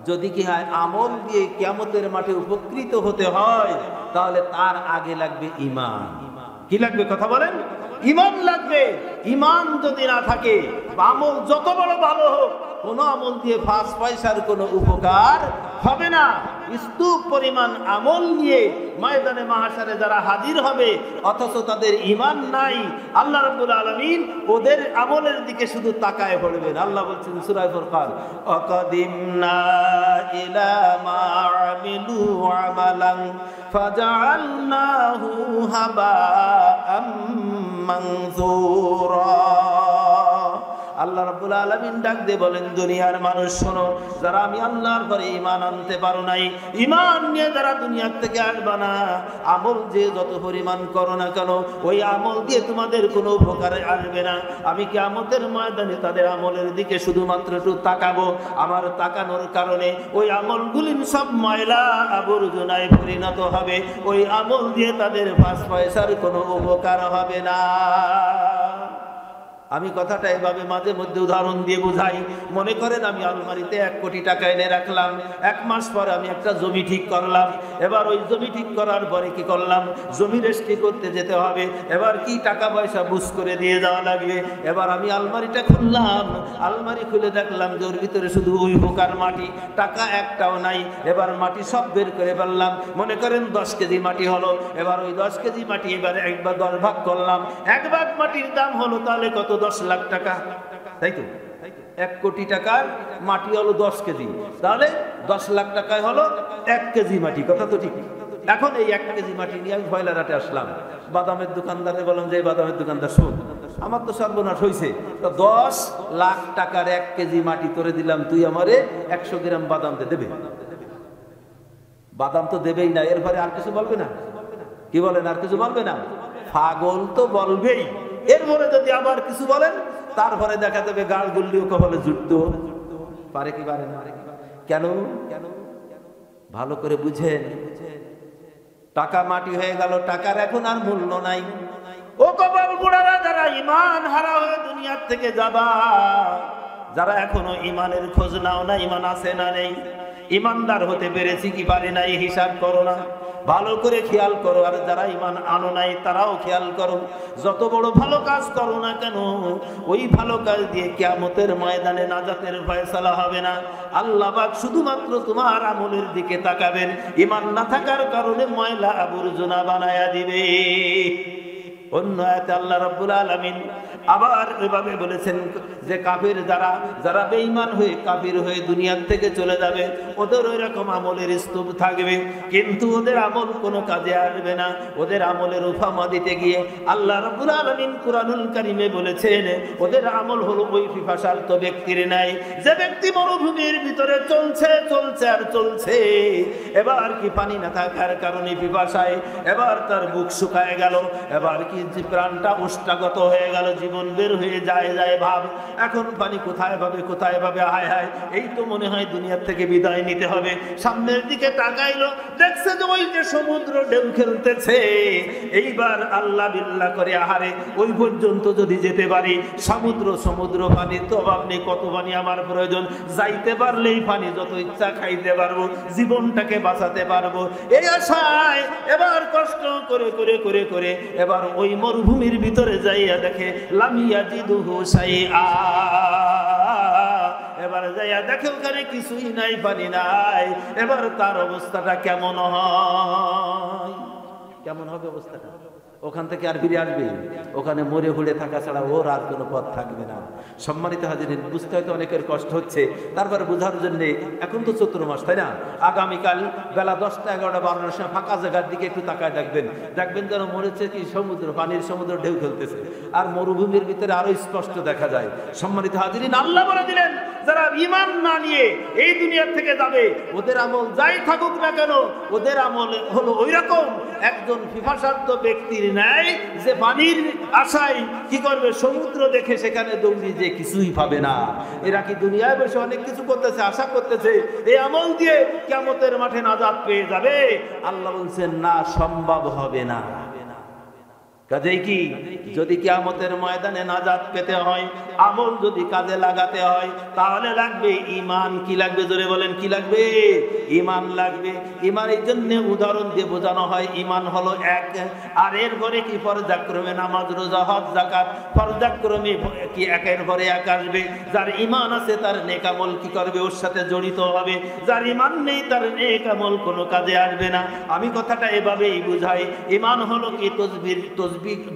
যদি কি হয়, আমল দিয়ে কিয়ামতের মাঠে উপকৃত হতে হয়, তাহলে তার আগে লাগবে ঈমান। কি লাগবে? কথা বলেন, ঈমান লাগবে। ঈমান যদি না থাকে, আমল যত বড় ভালো হোক, কোন আমল দিয়ে 5 পয়সার কোনো উপকার হবে না। স্তূপ পরিমাণ আমল নিয়ে ময়দানে মাহশারে যারা হাজির হবে, অথচ তাদের ঈমান নাই, আল্লাহ রাব্বুল আলামিন ওদের আমলের দিকে শুধু তাকায় পড়বেন। আল্লাহ বলছেন সূরা ফুরকান, আকাদিমনা ইলা মা আমিলু আমালান ফাজআলনাহু হাবাআম মানযুরা। আল্লাহ রাব্বুল আলামিন ডাক দিয়ে বলেন, দুনিয়ার মানুষ শোনো, যারা আমি আল্লাহর পরে ঈমান আনতে পারো নাই, ঈমান নিয়ে যারা দুনিয়ার থেকে আসবা না, আমল যে যত পরিমাণ করো না কেন, ওই আমল দিয়ে তোমাদের কোনো উপকারে আসবে না। আমি কিয়ামতের ময়দানে তাদের আমলের দিকে শুধুমাত্র একটু তাকাবো। আমার তাকানোর কারণে ওই আমলগুলি সব ময়লা আবর্জনায় পরিণত হবে। ওই আমল দিয়ে তাদের 5 পয়সার কোনো উপকার হবে না। আমি কথাটা এভাবে মাঝে মধ্যে উদাহরণ দিয়ে বুঝাই। মনে করেন আমি আলমারিতে 1 কোটি টাকা এনে রাখলাম, 1 মাস পরে আমি একটা জমি ঠিক করলাম। এবার ওই জমি ঠিক করার পরে কি করলাম? জমি রেজিস্ট্রি করতে যেতে হবে। এবার কি টাকা পয়সা বুঝ করে দিয়ে যাওয়া লাগবে। এবার আমি আলমারিটা খুললাম, আলমারি খুলে দেখলাম যে ওর ভিতরে শুধু ওই প্রকার মাটি, টাকা একটাও নাই। এবার মাটি সব বের করে ফেললাম। মনে করেন 10 কেজি মাটি হলো। এবার ওই 10 কেজি মাটি এবার একবার 10 ভাগ করলাম। 1 ভাগ মাটির দাম হলো তাহলে কত? 10 লাখ টাকা, তাই তো? 1 কোটি টাকার মাটি হলো 10 কেজি, তাহলে 10 লাখ টাকায় হলো 1 কেজি মাটি। কথা তো ঠিক? এখন এই 1 কেজি মাটি নিয়ে আমি ফয়লারাটে আসলাম। বাদামের দোকানদারে বললাম যে বাদামের দোকানদার শোন, আমার তো সর্বনাশ হয়েছে, তো 10 লাখ টাকার 1 কেজি মাটি তোরে দিলাম, তুই আমারে 100 গ্রাম বাদাম দেবে? বাদাম তো দেবেই না, এরপরে আর কিছু বলবে না? কি বলেন, আর কিছু বলবে না? পাগল তো বলবেই। এরপরে যদি আবার কিছু বলেন, তারপরে দেখা যাবে গাল গুল্লিও কপালে জুটতো পারে কি পারে না। কেন? ভালো করে বুঝেন, টাকা মাটি হয়ে গেল, টাকার এখন আর মূল্য নাই। ও কপাল পোড়ারা, যারা ঈমান হারা হয়ে দুনিয়ার থেকে যাবা, যারা এখনো ঈমানের খোঁজ নাও না, ঈমান আছে না নেই, ঈমানদার হতে পেরেছি কি পারি নাই, হিসাব করো না, ভালো করে খেয়াল করো। আর যারা ঈমান আনো নাই, তারাও খেয়াল করো। যত বড় ভালো কাজ করো না কেন, ওই ভালো কাজ দিয়ে কিয়ামতের ময়দানে নাজাতের ফয়সালা হবে না। আল্লাহ পাক শুধুমাত্র তোমার আমলের দিকে তাকাবেন। ঈমান না থাকার কারণে ময়লা আবর্জনা বানায়া দিবে। অন্য আয়াতে আল্লাহ রাব্বুল আলামিন আবার এভাবে বলেছেন যে কাফির যারা বেঈমান হয়ে কাফির হয়ে দুনিয়ার থেকে চলে যাবে, ওদের ওই রকম আমলের স্তূপ থাকবে, কিন্তু ওদের আমল কোনো কাজে আসবে না। ওদের আমলের উপমা দিতে গিয়ে আল্লাহ রাব্বুল আলামিন কুরআনুল কারীমে বলেছেন, ওদের আমল হলো ওই পিপাসার্ত ব্যক্তির নাই, যে ব্যক্তি মরুভূমির ভিতরে চলছে আর চলছে। এবার কি পানি না থাকার কারণে পিপাসায় এবার তার বুক শুকায় গেল, এবার কি যে প্রাণটা উষ্টাগত হয়ে গেল, জীবন বের হয়ে যায় যায় ভাব, এখন পানি কোথায় পাবে কোথায় পাবে, হায় হায়, এই তো মনে হয় দুনিয়ার থেকে বিদায় নিতে হবে। সামনের দিকে তাকাইলো, দেখছে যে ওই যে সমুদ্র ঢেউ খেলতেছে। এইবার আল্লাহ বিল্লাহ করে, আহারে ওই পর্যন্ত যদি যেতে পারি, সমুদ্র পানির তো অভাব নেই, কত পানি আমার প্রয়োজন, যাইতে পারলেই পানি যত ইচ্ছা খাইতে পারবো, জীবনটাকে বাঁচাতে পারবো। এই আশায় এবার কষ্ট করে করে করে করে এবার ওই মরুভূমির ভিতরে যাইয়া দেখে লামিয়া জিদুহু শাইআ। এবার যাইয়া দেখে ওখানে কিছুই নাই, পানি নাই। এবার তার অবস্থাটা কেমন হয়, কেমন হবে অবস্থাটা? ওখান থেকে আর ফিরে আসবে? ওখানে মরে হুড়ে থাকা ছাড়া ওর আর কোনো পথ থাকবে না। সম্মানিত হাজিরিন, বুঝতে হয়তো অনেকের কষ্ট হচ্ছে, তারপরে বোঝার জন্যে, এখন তো চৈত্র মাস, তাই না? আগামীকাল বেলা 10টা 11টা 12টার সময় ফাঁকা জায়গার দিকে একটু তাকায় দেখবেন, দেখবেন যেন মরেছে কি সমুদ্র, পানির সমুদ্র ঢেউ খেলতেছে, আর মরুভূমির ভিতরে আরো স্পষ্ট দেখা যায়। সম্মানিত হাজিরিন, আল্লাহ বলে দিলেন, যারা ঈমান না নিয়ে এই দুনিয়া থেকে যাবে, ওদের আমল যাই থাকুক না কেন, ওদের আমল হলো ওই রকম একজন পিপাসার্ত ব্যক্তির ন্যায়, যে পানির আশায় কি করবে, সমুদ্র দেখে সেখানে দৌড়ি যে কিছুই পাবে না। এরা কি দুনিয়ায় বসে অনেক কিছু করতেছে, আশা করতেছে এই আমল দিয়ে কিয়ামতের মাঠে নাজাত পেয়ে যাবে? আল্লাহ বলছেন না, সম্ভব হবে না। কাজেই কি, যদি কিয়ামতের ময়দানে নাজাত পেতে হয়, আমল যদি কাজে লাগাতে হয়, তাহলে লাগবে ঈমান। কি লাগবে? জোরে বলেন, কি লাগবে? ঈমান লাগবে। ঈমান এই জন্য উদাহরণ দিয়ে বোঝানো হয়, ঈমান হলো এক, আর এর পরে কি পর্যায়ক্রমে নামাজ, রোজা, হজ, যাকাত পর্যায়ক্রমে কি একের পরে এক আসবে। যার ঈমান আছে তার নেক আমল কি করবে, ওর সাথে জড়িত হবে। যার ঈমান নেই তার নেক আমল কোনো কাজে আসবে না। আমি কথাটা এভাবেই বুঝাই, ঈমান হলো কি, তসবির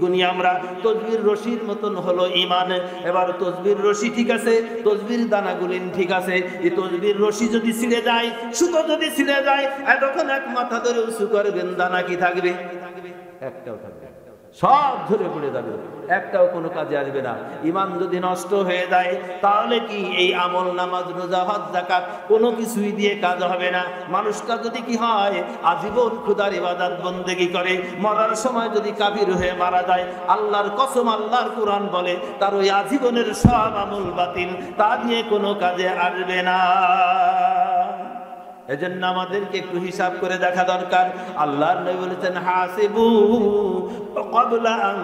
গুনি আমরা, তসবির রশির মতন হলো ঈমান। এবার তসবির রশি ঠিক আছে, তসবির দানাগুলিন ঠিক আছে, এই তসবির রশি যদি ছিঁড়ে যায়, সুতো যদি ছিঁড়ে যায়, তখন এক মাথা ধরে উঁচু করবেন, দানা কি থাকবে? একটাও থাকবে, সব ধরে পড়ে যাবে, একটাও কোনো কাজে আসবে না। ঈমান যদি নষ্ট হয়ে যায়, তাহলে কি এই আমল, নামাজ, রোজা, হজ, যাকাত কোনো কিছুই দিয়ে কাজ হবে না। মানুষটা যদি কি হয়, আজীবন খোদার ইবাদত বন্দেগী করে, মরার সময় যদি কাফির হয়ে মারা যায়, আল্লাহর কসম, আল্লাহর কোরআন বলে তার ওই আজীবনের সব আমল বাতিল, তা দিয়ে কোনো কাজে আসবে না। এজন্য আমাদেরকে একটু হিসাব করে দেখা দরকার। আল্লাহর নবী বলেছেন, হাসিবু ক্বাবলা আন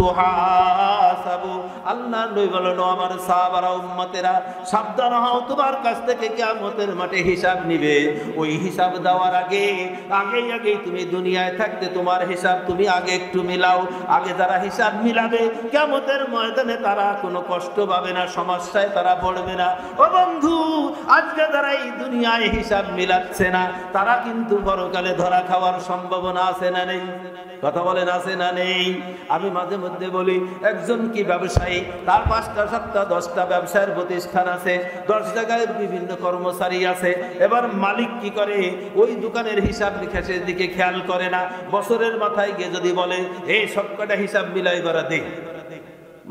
তুহাসাবু। আল্লাহর নবী বলেন, আমার সাহাবারা, উম্মতেরা, সাবধান হও, তোমার কাছ থেকে কিয়ামতের মাঠে হিসাব নিবে। ওই হিসাব দেওয়ার আগেই তুমি দুনিয়ায় থাকতে তোমার হিসাব তুমি আগে একটু মিলাও। আগে যারা হিসাব মিলাবে, কিয়ামতের ময়দানে তারা কোনো কষ্ট পাবে না, সমস্যায় তারা পড়বে না। ও বন্ধু, আজকে যারা এই দুনিয়ায় হিসাব মিলাচ্ছে না, তারা কিন্তু পরকালে ধরা খাওয়ার সম্ভাবনা আছে না নেই? কথা বলেন, আছে না নেই? আমি মাঝে মধ্যে বলি, একজন কি ব্যবসায়ী, তার 5টা 7টা 10টা ব্যবসায়ের প্রতিষ্ঠান আছে, 10 জায়গায় বিভিন্ন কর্মচারী আছে। এবার মালিক কি করে, ওই দোকানের হিসাব নিকাশের দিকে খেয়াল করে না। বছরের মাথায় গিয়ে যদি বলে, এই সবকটা হিসাব মিলাই করা দে,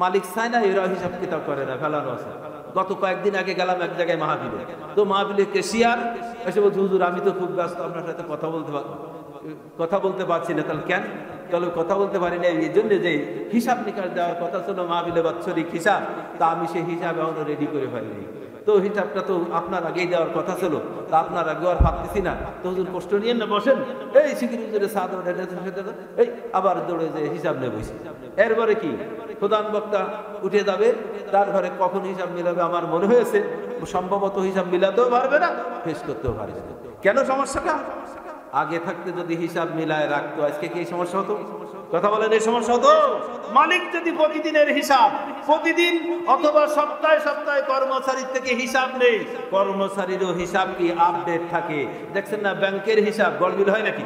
মালিক চায় না, এরা হিসাব কিতাব করে না, ফেলানো আছে। গত কয়েকদিন আগে গেলাম এক জায়গায় মাহফিলে, তো মাহফিলে কেশিয়ার এসে বলছে, হুজুর আমি তো খুব ব্যস্ত, আপনার সাথে কথা বলতে পারছি না। তাহলে কেন? তাহলে কথা বলতে পারি না এই জন্য যে হিসাব নিকাশ দেওয়ার কথা ছিল মাহফিলে, বাৎসরিক হিসাব, তা আমি সেই হিসাব এখনো রেডি করে ফেলিনি। তো হিসাবটা তো আপনার আগেই দেওয়ার কথা ছিল, তা আপনার আগে আর পারতেছি না। তো হুজুর কষ্ট নিয়ে না, বসেন, এই শিখির হুজুরের সাদর, এই আবার দৌড়ে যে হিসাব নেব। এরপরে কি প্রধান বক্তা উঠে যাবে, তার ঘরে কখন হিসাব মিলাবে আমার মনে হয়েছে সম্ভবত হিসাব মিলাতেও পারবে না, ফেস করতেও পারবে না। কেন সমস্যাটা? আগে থাকতে যদি হিসাব মিলায় রাখতো, আজকে কি সমস্যা হতো? কথা বলেন, এই সমস্যা হতো? মালিক যদি প্রতিদিনের হিসাব, প্রতিদিন অথবা সপ্তাহে সপ্তাহে কর্মচারীর থেকে হিসাব নেই, কর্মচারীরও হিসাব কি আপডেট থাকে। দেখছেন না, ব্যাংকের হিসাব গড়বিল হয় নাকি?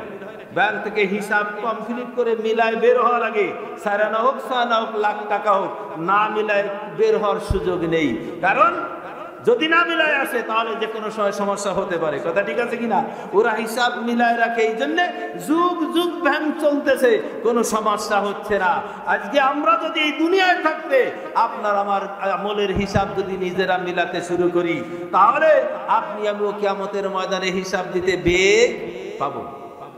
ব্যাংক থেকে হিসাব কমপ্লিট করে মিলায় বের হওয়ার আগে, সারানা হোক, সানা হোক, লাখ টাকা হোক, না মিলায় বের হওয়ার সুযোগ নেই। কারণ যদি না মিলায় আসে, তাহলে যে কোনো সময় সমস্যা হতে পারে। কথা ঠিক আছে কিনা? ওরা হিসাব মিলায় রাখে, এই জন্য যুগ যুগ ব্যাংক চলতেছে, কোনো সমস্যা হচ্ছে না। আজকে আমরা যদি এই দুনিয়ায় থাকতে আপনার আমার আমলের হিসাব যদি নিজেরা মিলাতে শুরু করি, তাহলে আপনি আমিও কিয়ামতের ময়দানে হিসাব দিতে বেগ পাবো।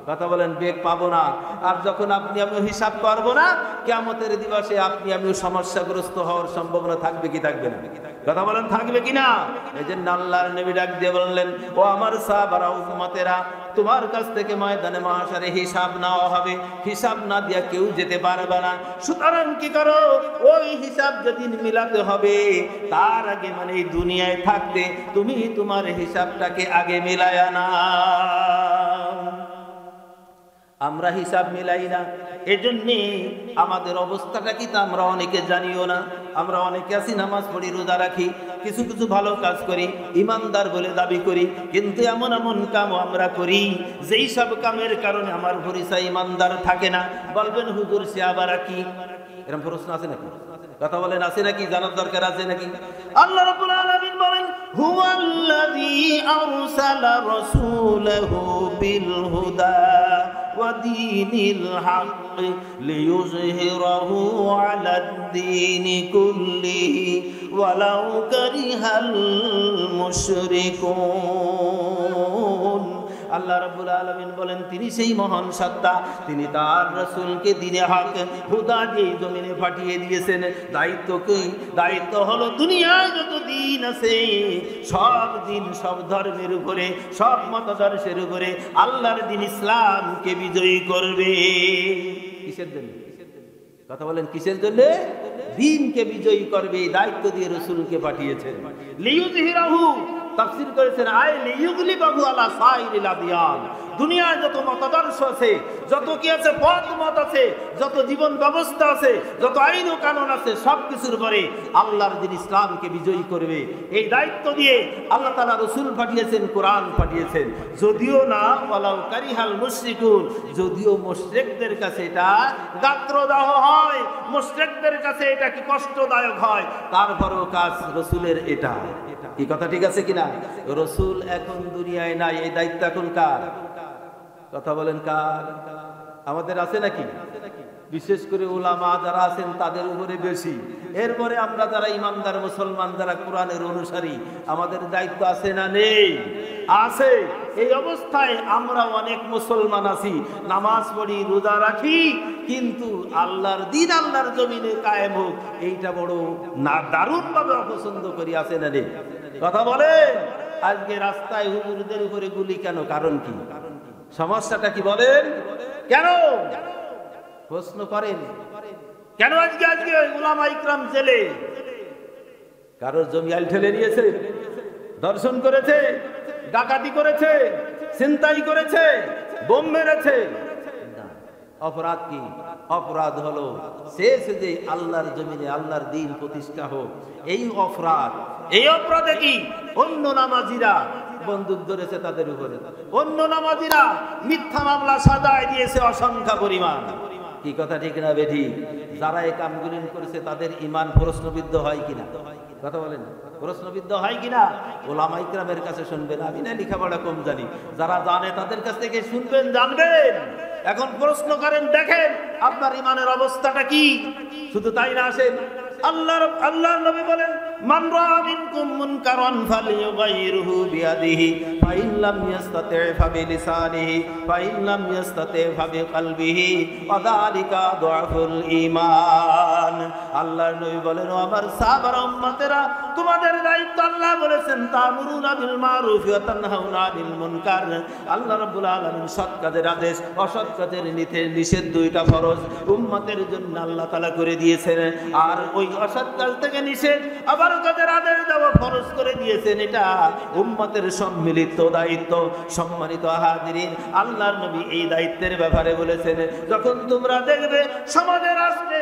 কথা বলেন, বেগ পাবো না। আর যখন আপনি আমি হিসাব করবো না, কিয়ামতের দিবসে আপনি আমিও সমস্যাগ্রস্ত হওয়ার সম্ভাবনা থাকবে কি থাকবে না? কথা বলেন, থাকবে কিনা? এই জন্য আল্লাহর নবী ডাক দিয়ে বললেন, ও আমার সাহাবারা, উম্মতেরা, তোমার কাছ থেকে ময়দানে মাহশারে হিসাব নেওয়া হবে, হিসাব না দিয়া কেউ যেতে পারবে না। সুতরাং কি করো, ওই হিসাব যেদিন মিলাতে হবে তার আগে মানে এই দুনিয়ায় থাকতে তুমি তোমার হিসাবটাকে আগে মিলায়া না। আমরা হিসাব মিলাই না, এজন্যে আমাদের অবস্থাটা কি তা আমরা অনেকে জানিও না। আমরা অনেকে আছি নামাজ পড়ি, রোজা রাখি, কিছু কিছু ভালো কাজ করি, ইমানদার বলে দাবি করি, কিন্তু এমন এমন কামও আমরা করি যেই সব কামের কারণে আমার পরিচয় ইমানদার থাকে না। বলবেন হুজুর সে আবার কি? এরকম প্রশ্ন আছে নাকি? কথা বলেন, আছে নাকি? জানার দরকার আছে নাকি? আল্লাহ রাব্বুল আলামিন বলেন, হুয়াল্লাযী আরসালা রাসূলাহু বিল হুদা ওয়া দীনিল হক লিইয়ুযহিরাহু আলাদ দীনি কুল্লিহি ওয়ালাউ কারিহাল মুশরিকুন। আল্লাহ রাব্বুল আলামিন বলেন, তিনি সেই মহান সত্তা, তিনি তার রাসূলকে দ্বীনে হক হুদা দিয়ে জমিনে পাঠিয়ে দিয়েছেন। দায়িত্ব হলো দুনিয়ায় যত দিন আছে সব দিন, সব ধর্মের উপরে, সব মতাদর্শের উপরে আল্লাহর দ্বীন ইসলামকে বিজয়ী করবে। কিসের জন্য? কথা বলেন, কিসের জন্য? দ্বীনকে বিজয়ী করবে, দায়িত্ব দিয়ে রাসূলকে পাঠিয়েছেন। লিইয়ুযহিরাহু তাফসীর করেছেন আয় লিইয়ুগলিবাহু আলা সাইরিল আদিয়ান। দুনিয়ায় যত মতাদর্শ আছে, যত কি আছে, পথ মত আছে, যত জীবন ব্যবস্থা আছে, যত আইন ও কানুন আছে, সব কিছুর পরে আল্লাহর দ্বীন ইসলামকে বিজয়ী করবে। এই দায়িত্ব দিয়ে আল্লাহ তাআলা রাসূল পাঠিয়েছেন, কোরআন পাঠিয়েছেন। যদিও না ওয়ালাউ কারিহাল মুশরিকুন, যদিও মুশরিকদের কাছে এটা গাত্রদাহ হয়, মুশরিকদের কাছে এটা কি কষ্টদায়ক হয়, তারপরেও কাজ রাসূলের এটা। কি কথা ঠিক আছে কিনা? রাসূল এখন দুনিয়ায় নাই, এই দায়িত্ব এখন কার? কথা বলেন, কার? আমাদের আছে নাকি? বিশেষ করে উলামা যারা আছেন তাদের উপরে বেশি। এরপরে আমরা যারা ইমানদার মুসলমান, যারা কোরআনের অনুসারী, আমাদের দায়িত্ব আছে না নেই? আছে। এই অবস্থায় আমরা অনেক মুসলমান আছি, নামাজ পড়ি, রোজা রাখি, কিন্তু আল্লাহর দ্বীন আল্লাহর জমিনে কায়েম হোক এইটা বড় না দারুণ ভাবে অপছন্দ করি, আছে না নেই? কথা বলেন, আজকে রাস্তায় হুজুরদের উপরে গুলি কেন? কারণ কি? সমস্যাটা কি বলেন? কেন প্রশ্ন করেন? কেন আজকে উলামা ইকরাম জেলে? কারোর জমি আইল ঠেলে নিয়েছে, দর্শন করেছে, ডাকাতি করেছে, ছিনতাই করেছে, বোম মেরেছে? অপরাধ কি? অপরাধ হলো শেষ যে আল্লাহর জমিনে আল্লাহর দ্বীন প্রতিষ্ঠা হোক, এই অপরাধ। এই অপরাধে কি অন্য নামাজিরা বন্দুক ধরেছে তাদের উপরে, অন্য নামাজিরা মিথ্যা মামলা সাজায় দিয়েছে অসংখ্য পরিমাণ। কি কথা ঠিক না বেঠি? যারা এই কামগুলি করেছে তাদের ঈমান প্রশ্নবিদ্ধ হয় কিনা? কথা বলেন, প্রশ্নবিদ্ধ হয় কিনা? ওলামা ইকরামের কাছে শুনবেন, আমি না লেখাপড়া কম জানি, যারা জানে তাদের কাছ থেকে শুনবেন, জানবেন। এখন প্রশ্ন করেন, দেখেন আপনার ঈমানের অবস্থাটা কি। শুধু তাই না, আসেন আল্লাহর নবী বলেন, মান রাআ মিনকুম মুনকারান ফালিয়ুগাইরহু বিয়াদিহি ফাইন লাম ইয়াস্তাতি ফাবিলিসানিহি ফাইন লাম ইয়াস্তাতি ফাবিকলবিহি ওয়া যালিকা দুআফুল ঈমান। আল্লাহর নবী বলেন, ও আমার সাহাবারা, উম্মতেরা, তোমাদের দায়িত্ব আল্লাহ বলেছেন তা'মুরুনা বিল মারুফ ওয়া তানহাউনা আনিল মুনকার। আল্লাহ রাব্বুল আলামিন সৎ কাজের আদেশ, অসৎ কাজের নিষেধ দুইটা ফরজ উম্মতের জন্য আল্লাহ তাআলা করে দিয়েছেন। আর ওই অসৎ কাজ থেকে নিষেধ, আবার কাজের আদেশ দেওয়া ফরজ করে দিয়েছেন। এটা উম্মতের সম্মিলিত দায়িত্ব। সম্মানিত হাজিরিন, আল্লাহর নবী এই দায়িত্বের ব্যাপারে বলেছেন, যখন তোমরা দেখবে সমাজের রাষ্ট্রে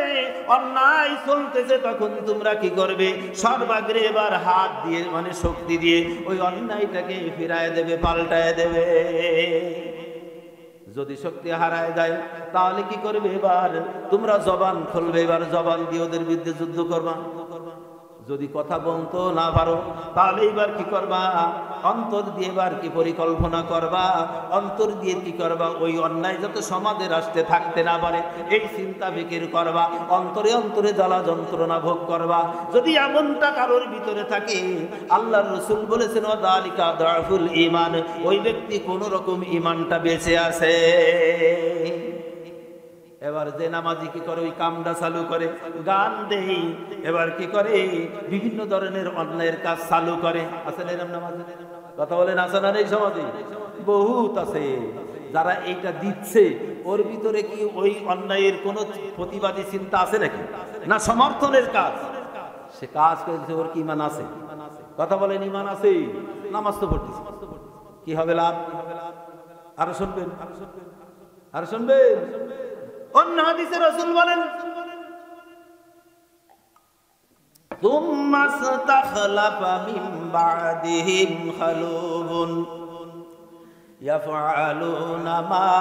অন্যায় চলতেছে, তখন তোমরা কি করবে? সর্বাগ্রে এবার হাত দিয়ে, মানে শক্তি দিয়ে ওই অন্যায়টাকে ফিরায় দেবে, পাল্টায় দেবে। যদি শক্তি হারায় যায় তাহলে কি করবে? এবার তোমরা জবান খুলবে, এবার জবান দিয়ে ওদের বিরুদ্ধে যুদ্ধ করবা। যদি কথা বলতো না পারো তাহলে এবার কি করবা? অন্তর দিয়ে এবার কি পরিকল্পনা করবা? অন্তর দিয়ে কি করবা? ওই অন্যায় যত সমাজে রাষ্ট্রে থাকতে না পারে এই চিন্তা ফিকির করবা, অন্তরে অন্তরে জ্বালা যন্ত্রণা ভোগ করবা। যদি এমনটা কারোর ভিতরে থাকে, আল্লাহর রাসূল বলেছেন ওয়াদালিকা দাফুল ঈমান, ওই ব্যক্তি কোন রকম ঈমানটা বেঁচে আছে। এবার যে নামাজি কি করে? ওই কামটা চালু করে, গান দেই, এবার কি করে? বিভিন্ন ধরনের অন্যায়ের কাজ চালু করে। আছে না এরকম নামাজি? কথা বলেন, আছে না? এই সমাজে বহুত আছে যারা এইটা দিচ্ছে, ওর ভিতরে কি ওই অন্যায়ের কোন প্রতিবাদী চিন্তা আছে নাকি? না সমর্থনের কাজ সে কাজ করেছে, ওর কি ঈমান আছে? কথা বলেন, ঈমান আছে? নামাজ তো পড়তেছে, কি হবে লাভ? আরো শুনবেন, আরো শুনবেন। অন্য হাদিসে রাসূল বলেন তুম্মা ইসতাখলাফা মিন বাদিহিম খালুবুন ইয়াফআলুনা মা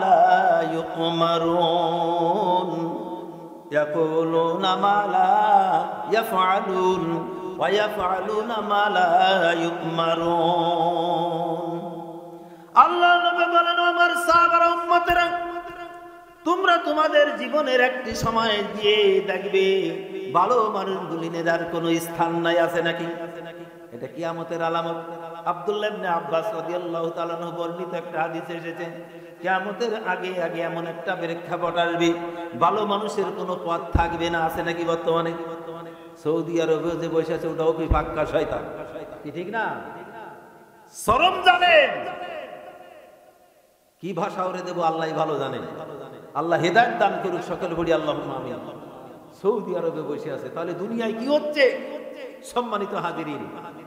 লা ইউমারুন ইয়াকুলুনা মা লা ইয়াফআলুন ওয়া ইয়াফআলুনা মা লা ইউমারুন। আল্লাহ নবী বলেন, আমার সাহাবারা, উম্মতেরা, তোমরা তোমাদের জীবনের একটি সময় দিয়ে দেখবে ভালো মানুষগুলিনের আর কোনো স্থান নাই, আছে নাকি? এটা কিয়ামতের আলামত। আব্দুল্লাহ ইবনে আব্বাস রাদিয়াল্লাহু তাআলা আনহু বর্ণিত একটা হাদিসে এসেছে, কিয়ামতের আগে আগে এমন একটা প্রেক্ষাপট আসবে, ভালো মানুষের কোনো পথ থাকবে না, আছে নাকি? বর্তমানে সৌদি আরবে যে বসে আছে ওটাও কি পাক্কা শয়তান, কি ঠিক না? শরম জানেন কি ভাষা ওরে দেব আল্লাহই ভালো জানেন। আল্লাহ হেদায়েত দান করুক সকল বলি আল্লাহুম্মা আমিন। সৌদি আরবে বসে আছে, তাহলে দুনিয়ায় কি হচ্ছে? সম্মানিত হাজিরিন,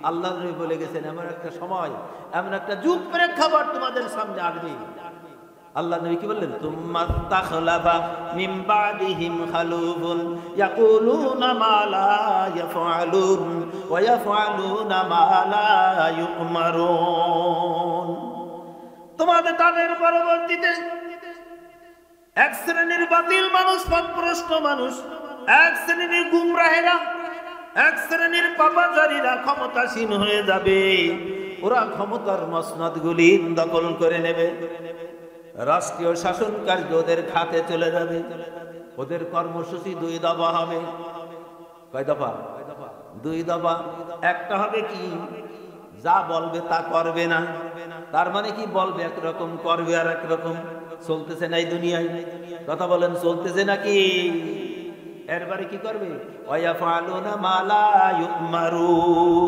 আল্লাহ নবী বলে গেছেন এমন একটা সময়, এমন একটা যুগ প্রেক্ষাপট তোমাদের সামনে আসবে। আল্লাহ নবী কি বললেন? তুম্মা ইসতাখলাফা মিন বাদিহিম খালুফুন ইয়াকুলুনা মা লা ইয়াফআলুন ওয়া ইয়াফআলুনা মা লা ইউমারুন। তোমাদের তাদের পরবর্তীতে এক শ্রেণীর বাতিল মানুষ, পথভ্রষ্ট মানুষ, এক শ্রেণীর গুমরাহেরা, এক শ্রেণীর পাপাচারীরা ক্ষমতাসীন হয়ে যাবে। ওরা ক্ষমতার মসনদগুলি দখল করে নেবে, রাষ্ট্রীয় শাসন কার্য ওদের খাতে চলে যাবে। ওদের কর্মসূচি দুই দফা হবে। কয় দফা? দুই দফা। একটা হবে কি? যা বলবে তা করবে না। তার মানে কি? বলবে একরকম, করবে আর একরকম। চলতেছে না এই দুনিয়ায়? কথা বলেন, চলতেছে নাকি? এরবারে কি করবে? ওয়ায়াফআলুনা মা লা ইউমারুন।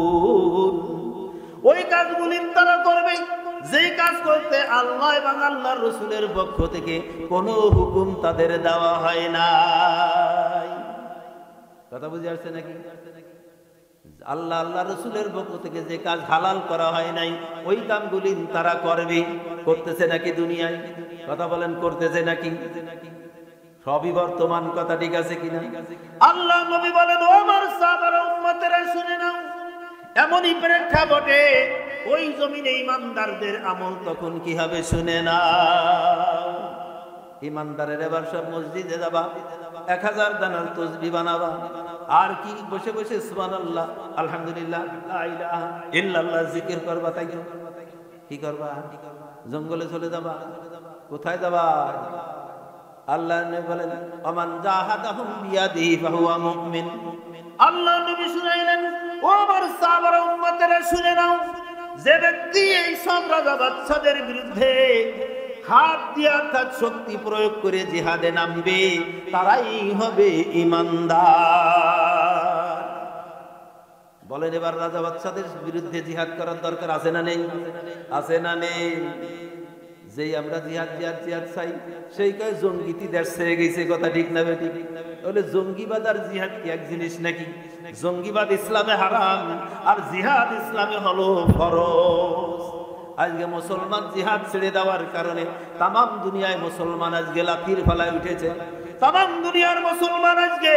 ওই কাজগুলি তারা করবে যেই কাজ করতে আল্লাহ এবং আল্লাহর রাসূলের পক্ষ থেকে কোনো হুকুম তাদের দেওয়া হয় না। কথা বুঝে আসছে নাকি? আল্লাহ আল্লাহর রাসূলের পক্ষ থেকে যে কাজ হালাল করা হয় নাই ওই কাজগুলি তারা করবে। করতেছে নাকি দুনিয়ায়? কথা বলেন, করতেছে নাকি? সবই বর্তমান কথা, ঠিক আছে কিনা? আল্লাহ নবী বলেন, ও আমার সাহাবারা, উম্মতেরা, শুনে নাও, এমনই প্রেক্ষাপটে ওই জমিনে ইমানদারদের আমল তখন কি হবে শুনে নাও। ইমানদারের এবার সব মসজিদে যাবা, 1000 দানার তসবিহ বানাবা, আর কি বসে বসে সুবহানাল্লাহ, আলহামদুলিল্লাহ, লা ইলাহা ইল্লাল্লাহ জিকির করবা। তাই কি করবা? জঙ্গলে চলে যাবা? কোথায় যাবা? আল্লাহ নবী বলেন, ওমান জাহাদাহুম বিয়াদিহি ফাহুয়া মুমিন। আল্লাহ নবী শুনাইলেন, ও আমার সাহাবারা, উম্মতেরা, শুনে নাও, যে ব্যক্তি এই সব রাজা বাদশাদের বিরুদ্ধে হাত দিয়ে অর্থাৎ শক্তি প্রয়োগ করে জিহাদে নামবে তারাই হবে ঈমানদার। বলেন, এবার রাজা বাদশাদের বিরুদ্ধে জিহাদ করার দরকার আছে না নেই? আছে না নেই? যেই আমরা জিহাদ জিহাদ জিহাদ চাই সেই কয় জঙ্গিতি দেশ ছেড়ে গেছে। কথা ঠিক না বেঠিক? তাহলে জঙ্গিবাদ আর জিহাদ কি এক জিনিস নাকি? জঙ্গিবাদ ইসলামে হারাম আর জিহাদ ইসলামে হলো ফরজ। আজকে মুসলমান জিহাদ ছেড়ে দেওয়ার কারণে তামাম দুনিয়ায় মুসলমান আজকে লাফির ফালায় উঠেছে। তামাম দুনিয়ার মুসলমান আজকে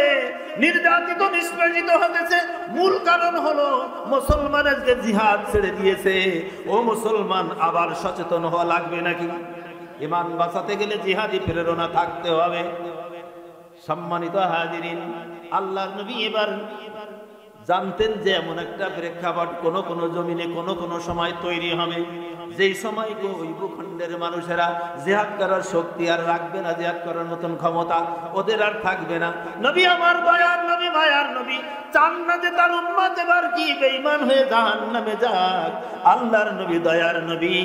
নির্যাতিত, নিষ্পেষিত হতেছে। মূল কারণ হলো মুসলমান আজকে জিহাদ ছেড়ে দিয়েছে। ও মুসলমান, আবার সচেতন হওয়া লাগবে নাকি? ঈমান বাঁচাতে গেলে জিহাদি প্রেরণা থাকতে হবে। সম্মানিত হাজিরিন, আল্লাহর নবী এবার জানতেন যে এমন একটা প্রেক্ষাপট কোন কোন জমিনে কোন কোন সময় তৈরি হবে, যেই সময় ওই ভূখণ্ডের মানুষেরা জিহাদ করার শক্তি আর রাখবে না, জিহাদ করার মতন ক্ষমতা ওদের আর থাকবে না। নবী আমার দয়ার নবী, মায়ার নবী চান না যে তার উম্মত এবার কি বেঈমান হয়ে জাহান্নামে যাক। আল্লাহর নবী, দয়ার নবী,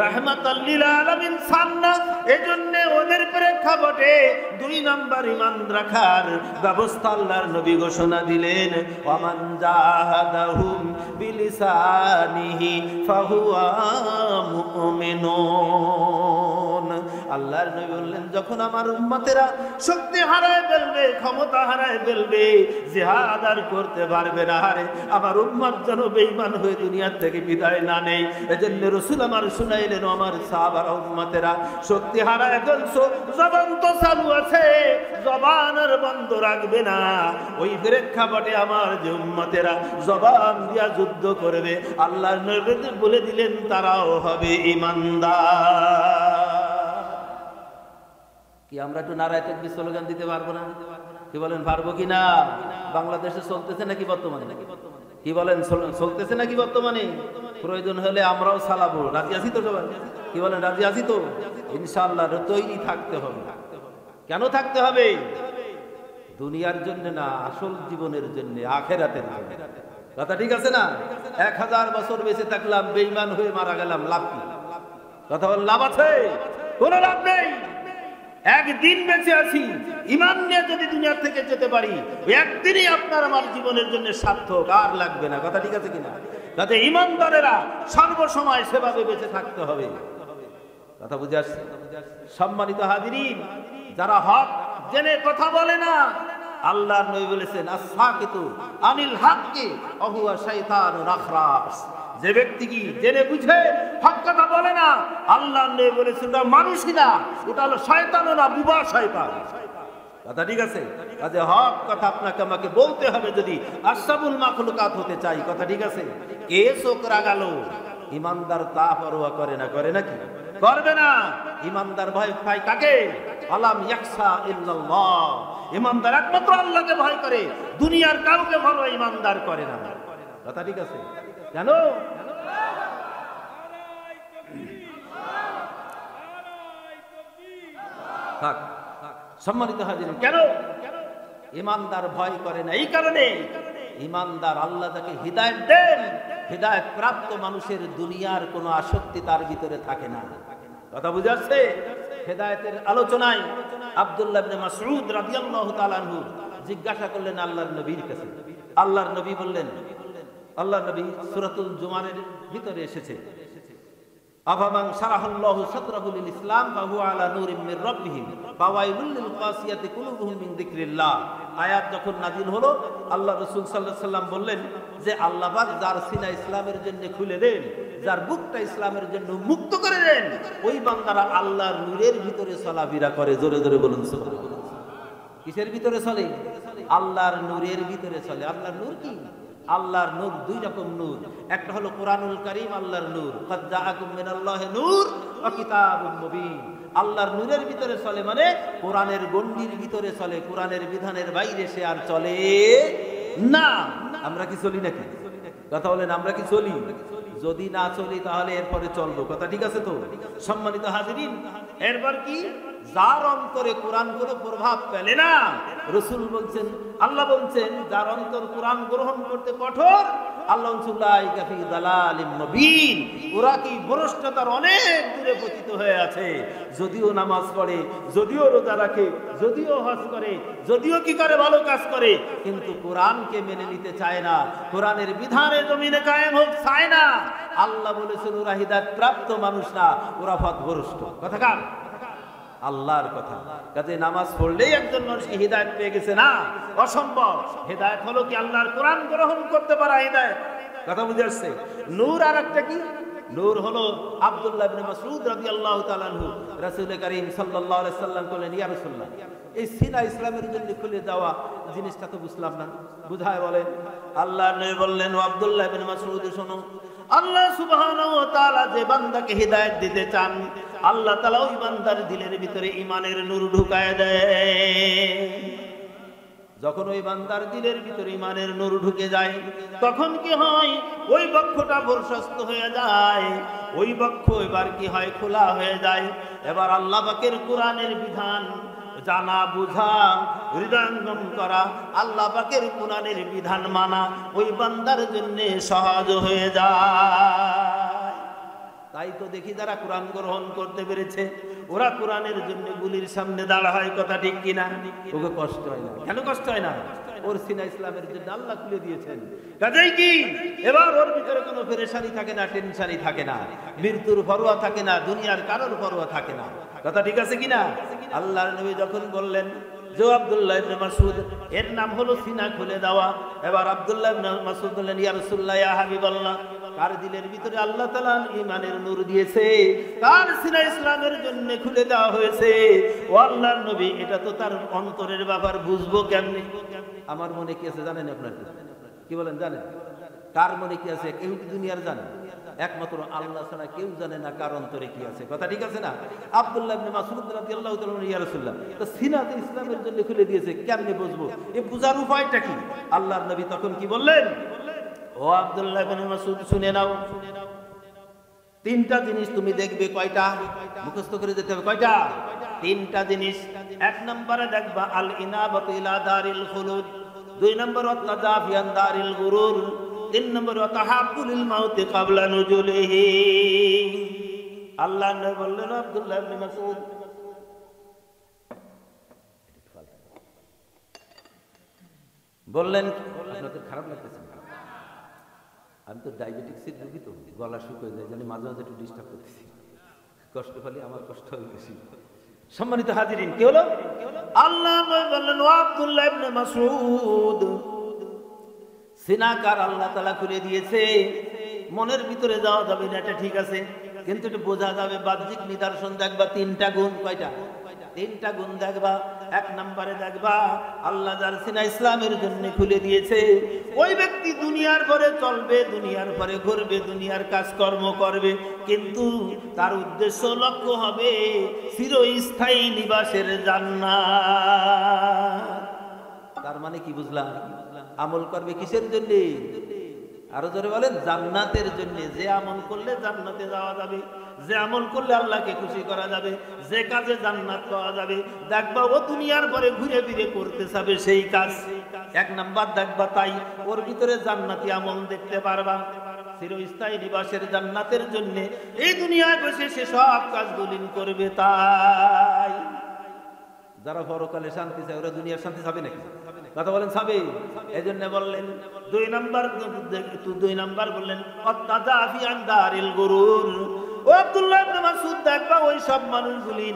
রাহমাতাল লিল আলামিন চান না, এজন্য ওদের প্রেক্ষাপটে 2 নাম্বার ঈমান রাখার ব্যবস্থা আল্লাহর নবী ঘোষণা দিলেন, ওয়ামান জাহাদাহুম বিলিসানিহি ফাহুয়া মুমিনুন। আল্লাহর নবী বললেন, যখন আমার উম্মতেরা শক্তি হারায় ফেলবে, ক্ষমতা হারায় ফেলবে, জিহাদ আর করতে পারবে না, হারে আমার উম্মত যেন বেঈমান হয়ে দুনিয়ার থেকে বিদায় না নেই। এজন্য রাসূল আমার শুনাইলেন, আমার সাহাবারা, উম্মতেরা শক্তি হারায় ফেলছো, জবান তো চালু আছে, জবান আর বন্ধ রাখবে না। ওই প্রেক্ষাপটে আমার যে উম্মতেরা জবান দিয়া যুদ্ধ করবে, আল্লাহর নবী বলে দিলেন তারাও হবে ঈমানদার। কি আমরা একটু নারায়ে তাকবীর স্লোগান দিতে পারবো না? কি বলেন, পারবো কি না? বাংলাদেশে চলতেছে নাকি বর্তমানে? কি বলেন, চলতেছে নাকি বর্তমানে? প্রয়োজন হলে আমরাও চালাবো। রাজি আছি তো সবাই? কি বলেন, রাজি আছি তো? ইনশাআল্লাহ তৈরি থাকতে হবে। কেন থাকতে হবে? দুনিয়ার জন্য না, আসল জীবনের জন্য, আখিরাতের জন্য। কথা ঠিক আছে না? 1000 বছর বেঁচে থাকলাম, বেঈমান হয়ে মারা গেলাম, লাভ কি? কথা বল, লাভ আছে? কোনো লাভ নেই। একদিন বেঁচে আছি, ঈমান নিয়ে যদি দুনিয়া থেকে যেতে পারি, একদিনই আপনার আমার জীবনের জন্য সার্থক, আর লাগবে না। কথা ঠিক আছে কিনা? যাতে ঈমানদারেরা সর্বসময় সেভাবে বেঁচে থাকতে হবে। কথা বুঝে আসছে? সম্মানিত হাজিরিন, যারা হক জেনে কথা বলে না, আল্লাহর নবী বলেছেন, আস-সাকিতু আনিল হাক্কি ওয়া শাইতানুন আখরাস। যে ব্যক্তি কি জেনে বুঝে হক কথা বলে না, আল্লাহর নবী বলেছেন ওটা মানুষই না, ওটা হলো শয়তানও না, বুবা শয়তান। কথা ঠিক আছে? কাজে হক কথা আপনাকে আমাকে বলতে হবে যদি আশরাফুল মাখলুকাত হতে চাই। কথা ঠিক আছে? কে চোখ রাগালো? ঈমানদার তা পরোয়া করে না, করে নাকি? করবে না। ঈমানদার ভয় পায় কাকে? আলাম ইয়াখশা ইল্লাল্লাহ। ঈমানদার একমাত্র আল্লাহকে ভয় করে, দুনিয়ার কাউকে ভয় ঈমানদার করে না। কথা ঠিক আছে? কেন? থাক, সম্মানিত হাজিরিন, কেন ঈমানদার ভয় করে না? এই কারণে, ঈমানদার আল্লাহ তাকে হিদায়াত দেন, হিদায়াত প্রাপ্ত মানুষের দুনিয়ার কোনো আসক্তি তার ভিতরে থাকে না। কথা বুঝে আসছে? হিদায়াতের আলোচনায় আব্দুল্লাহ ইবনে মাসউদ রাদিয়াল্লাহু তাআলা আনহু জিজ্ঞাসা করলেন আল্লাহর নবীর কাছে। আল্লাহর নবী বললেন, আল্লাহর নবী সূরাতুল জুমারের ভিতরে এসেছে, আফামান শারাহাল্লাহু সাদরাহু লিল ইসলাম ফাহুয়া আলা নূরিম মির রাব্বিহি ফাওয়াইলুল লিল কাসিয়াতি কুলুবুহুম মিন যিকরিল্লাহ। আয়াত যখন নাযিল হলো, আল্লাহ রাসূল সাল্লাল্লাহু আলাইহি সাল্লাম বললেন যে আল্লাহ পাক যার সিনা ইসলামের জন্য খুলে দেন, যার বুকটা ইসলামের জন্য মুক্ত করে দেন, ওই বান্দারা আল্লাহর নূরের ভিতরে চলাফেরা করে। জোরে জোরে বলুন সুবহানাল্লাহ। কিসের ভিতরে চলে? আল্লাহর নূরের ভিতরে চলে। আল্লাহর নূর কি? আল্লাহর নূর 2 রকম নূর। একটা হলো কোরআনুল কারীম, আল্লাহর নূর, ক্বাদ জাআকুম মিনাল্লাহি নূর ওয়া কিতাবুম মুবিন। আল্লাহর নূরের ভিতরে চলে মানে কোরআনের গণ্ডির ভিতরে চলে, কোরআনের বিধানের বাইরে সে আর চলে না। আমরা কি চলি নাকি? কথা বলেন, আমরা কি চলি? যদি না চলি তাহলে এরপরে চলবো। কথা ঠিক আছে তো? সম্মানিত হাজিরিন, এরপর কি? যার অন্তরে কোরআন কোনো প্রভাব পেলে না, রাসূল বলছেন, আল্লাহ বলছেন, যার অন্তর কোরআন গ্রহণ করতে কঠোর, আল্লাহ উলাইকা ফি দালালিম মুবিন, ওরা কি ভ্রষ্টতার অনেক দূরে পতিত হয়ে আছে। যদিও নামাজ পড়ে, যদিও রোজা রাখে, যদিও হজ করে, যদিও কি করে, ভালো কাজ করে, কিন্তু কোরআনকে মেনে নিতে চায় না, কোরআনের বিধানে জমিনে কায়েম হোক চায় না। আল্লাহ বলেছেন ওরা হিদায়াত প্রাপ্ত মানুষ না, ওরা পথভ্রষ্ট। কথা কার? আল্লাহর কথা। কাজে নামাজ পড়লেই একজন মানুষ কি হিদায়াত পেয়ে গেছে? না, অসম্ভব। হিদায়াত হলো কি? আল্লাহর কোরআন গ্রহণ করতে পারা হিদায়াত। কথা বুঝে আসছে? নূর আর একটা কি? নূর হলো আব্দুল্লাহ ইবনে মাসউদ রাদিয়াল্লাহু তাআলা আনহু রাসূল কারীম সাল্লাল্লাহু আলাইহি সাল্লাম বলেন, ইয়া রাসূলুল্লাহ, এই সিনা ইসলামের জন্য খুলে যাওয়া জিনিসটা তো বুঝলাম না, বুঝায় বলেন। আল্লাহর নবী বললেন, ও আব্দুল্লাহ ইবনে মাসউদ, শোনো, আল্লাহ সুবহানাহু ওয়া তাআলা যে বান্দাকে হিদায়াত দিতে চান, আল্লাহ তাআলা ওই বান্দার দিলের ভিতরে ঈমানের নূর ঢুকায় দেয়। যখন ওই বান্দার দিলের ভিতরে ঈমানের নূর ঢুকে যায় তখন কি হয়, ওই বক্ষটা প্রশস্ত হয়ে যায়, ওই বক্ষ এবার কি হয়, খোলা হয়ে যায়। এবার আল্লাহ পাকের কোরআনের বিধান জানা বুঝা, হৃদয়ঙ্গম করা, আল্লাহ পাকের কোরআনের বিধান মানা ওই বান্দার জন্য সহজ হয়ে যায়। তাই তো দেখি যারা কোরআন গ্রহণ করতে পেরেছে ওরা কোরআনের জন্য গুলির সামনে দাঁড়া হয়, কথা ঠিক কিনা? ওকে কষ্ট হয় না। কেন কষ্ট হয় না? ওর সিনা ইসলামের জন্য আল্লাহ খুলে দিয়েছেন। কাজেই কি এবার ওর ভিতরে কোনো পেরেশানি থাকে না, টেনশানি থাকে না, মৃত্যুর পরোয়া থাকে না, দুনিয়ার কারোর পরোয়া থাকে না, কথা ঠিক আছে কিনা? আল্লাহর নবী যখন বললেন যে আব্দুল্লাহ ইবনে মাসউদ, এর নাম হলো সিনা খুলে দেওয়া। এবার আব্দুল্লাহ ইবনে মাসউদ বললেন, ইয়া রাসূলুল্লাহ, ইয়া হাবিবাল্লাহ, কার দিলের ভিতরে আল্লাহ তাআলা ঈমানের নূর দিয়েছে, কার সিনা ইসলামের জন্য খুলে দেওয়া হয়েছে, ও আল্লাহর নবী, এটা তো তার অন্তরের ব্যাপার, বুঝবো কেমনে? আমার মনে কি আছে জানেন? আপনার কি বলেন জানেন? কার মনে কি আছে কেউ কি দুনিয়ার জানে? একমাত্র আল্লাহ ছাড়া কেউ জানে না কার অন্তরে কি আছে, কথা ঠিক আছে না? আব্দুল্লাহ ইবনে মাসউদ রাদিয়াল্লাহু তাআলা বলেন, ইয়া রাসূলুল্লাহ, তো সিনাতে ইসলামের জন্য খুলে দিয়েছে, কেমনে বুঝবো? এই বুঝার উপায়টা কি? আল্লাহর নবী তখন কি বললেন, ও আব্দুল্লাহ ইবনে মাসউদ, শুনে নাও, তিনটা জিনিস তুমি দেখবে। কয়টা? মুখস্থ করে যেতে হবে। কয়টা? তিনটা জিনিস। এক নম্বরে দেখবা আল ইনাবাতু ইলা দারিল খুলুদ, দুই নম্বর ওয়াতাজাফি আন দারিল গুরুর, তিন নম্বর ওয়াতাহাব্বুলিল মাউতি ক্বাবলা নুজুলিহি। আল্লাহ নবী বললেন, আব্দুল্লাহ ইবনে মাসউদ, বললেন, আপনাদের খারাপ লাগতেছে? আমি তো ডায়াবেটিক্সের রোগী, তো গলা শুকিয়ে যায়, জানি মাঝে মাঝে একটু ডিস্টার্ব করতেছি, কষ্ট পালি আমার কষ্ট হয় বেশি। সম্মানিত হাজিরিন, কি হলো? আল্লাহ বললেন, ও আব্দুল্লাহ ইবনে মাসউদ, সিনাকার আল্লাহ তাআলা খুলে দিয়েছে, মনের ভিতরে যাওয়া যাবে না, এটা ঠিক আছে, কিন্তু এটা বোঝা যাবে। বাহ্যিক নিদর্শন দেখবা তিনটা গুণ। কয়টা? তিনটা গুণ দেখবা। এক নম্বরে দেখবা আল্লাহ যার সিনা ইসলামের জন্য খুলে দিয়েছে, ওই ব্যক্তি দুনিয়ার পরে চলবে, দুনিয়ার পরে ঘুরবে, দুনিয়ার কাজকর্ম করবে, কিন্তু তার উদ্দেশ্য লক্ষ্য হবে চিরস্থায়ী নিবাসের জান্নাত। তার মানে কি বুঝলাম? আমল করবে কিসের জন্য? আরো জোরে বলেন, জান্নাতের জন্য। যে আমল করলে জান্নাতে যাওয়া যাবে, যে আমল করলে আল্লাহকে খুশি করা যাবে, যে কাজে জান্নাত পাওয়া যাবে, দেখবা ও দুনিয়ার পরে ঘুরে ফিরে করতে যাবে সেই কাজ। এক নাম্বার দেখবা তাই ওর ভিতরে জান্নাতি আমল দেখতে পারবা, চিরস্থায়ী নিবাসের জান্নাতের জন্য এই দুনিয়ায় বসে সে সব কাজগুলি করবে। তাই যারা পরকালে শান্তি চায় ওরা দুনিয়ার শান্তি চাবে নাকি? কথা বলেন, চাবে। এই জন্য বললেন দুই নাম্বার বললেন ওয়াতাজাফি আন দারিল গুরুর। ও আব্দুল্লাহ ইবনে মাসউদ, দেখবা ওই সব মানুষগুলি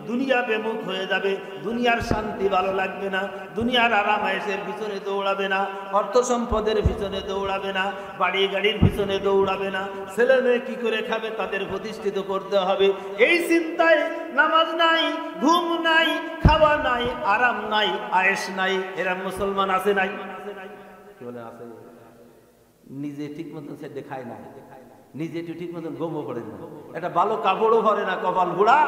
দুনিয়া বিমুখ হয়ে যাবে, দুনিয়ার শান্তি ভালো লাগবে না, দুনিয়ার আরাম আয়েশের পিছনে দৌড়াবে না, অর্থ সম্পদের পিছনে দৌড়াবে না, বাড়ি গাড়ির পিছনে দৌড়াবে না, ছেলে মেয়ে কি করে খাবে তাদের প্রতিষ্ঠিত করতে হবে, এই চিন্তায় নামাজ নাই, ঘুম নাই, খাওয়া নাই, আরাম নাই, আয়েশ নাই। এরা মুসলমান আছে নাই? কি বলে আছে? নিজে ঠিক মতন সেটা খায় না, নিজে একটু ঠিক মতন ঘুমও পড়ে না, একটা ভালো কাপড়ও পরে না, কপাল ঘোড়া,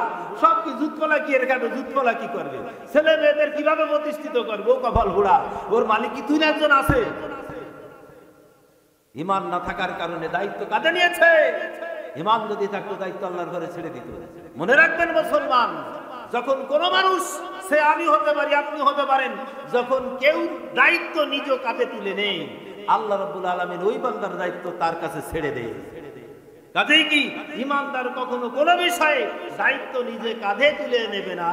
সব কি জুতকলা কি এর খাবে? জুতকলা কি করবে? ছেলে মেয়েদের কিভাবে প্রতিষ্ঠিত করবে? ও কপাল ঘোড়া, ওর মালিক কি তুই একজন আছে? ঈমান না থাকার কারণে দায়িত্ব কাঁধে নিয়েছে। ঈমান যদি থাকতো দায়িত্ব আল্লাহর ঘরে ছেড়ে দিত। মনে রাখবেন মুসলমান, যখন কোন মানুষ, সে আমি হতে পারি, আপনি হতে পারেন, যখন কেউ দায়িত্ব নিজ কাঁধে তুলে নেই, আল্লাহ রাব্বুল আলামিন ওই বান্দার দায়িত্ব তার কাছে ছেড়ে দেয়। কাজেই কি ঈমানদার কখনো কোনো বিষয়ে দায়িত্ব নিজে কাঁধে তুলে নেবে না,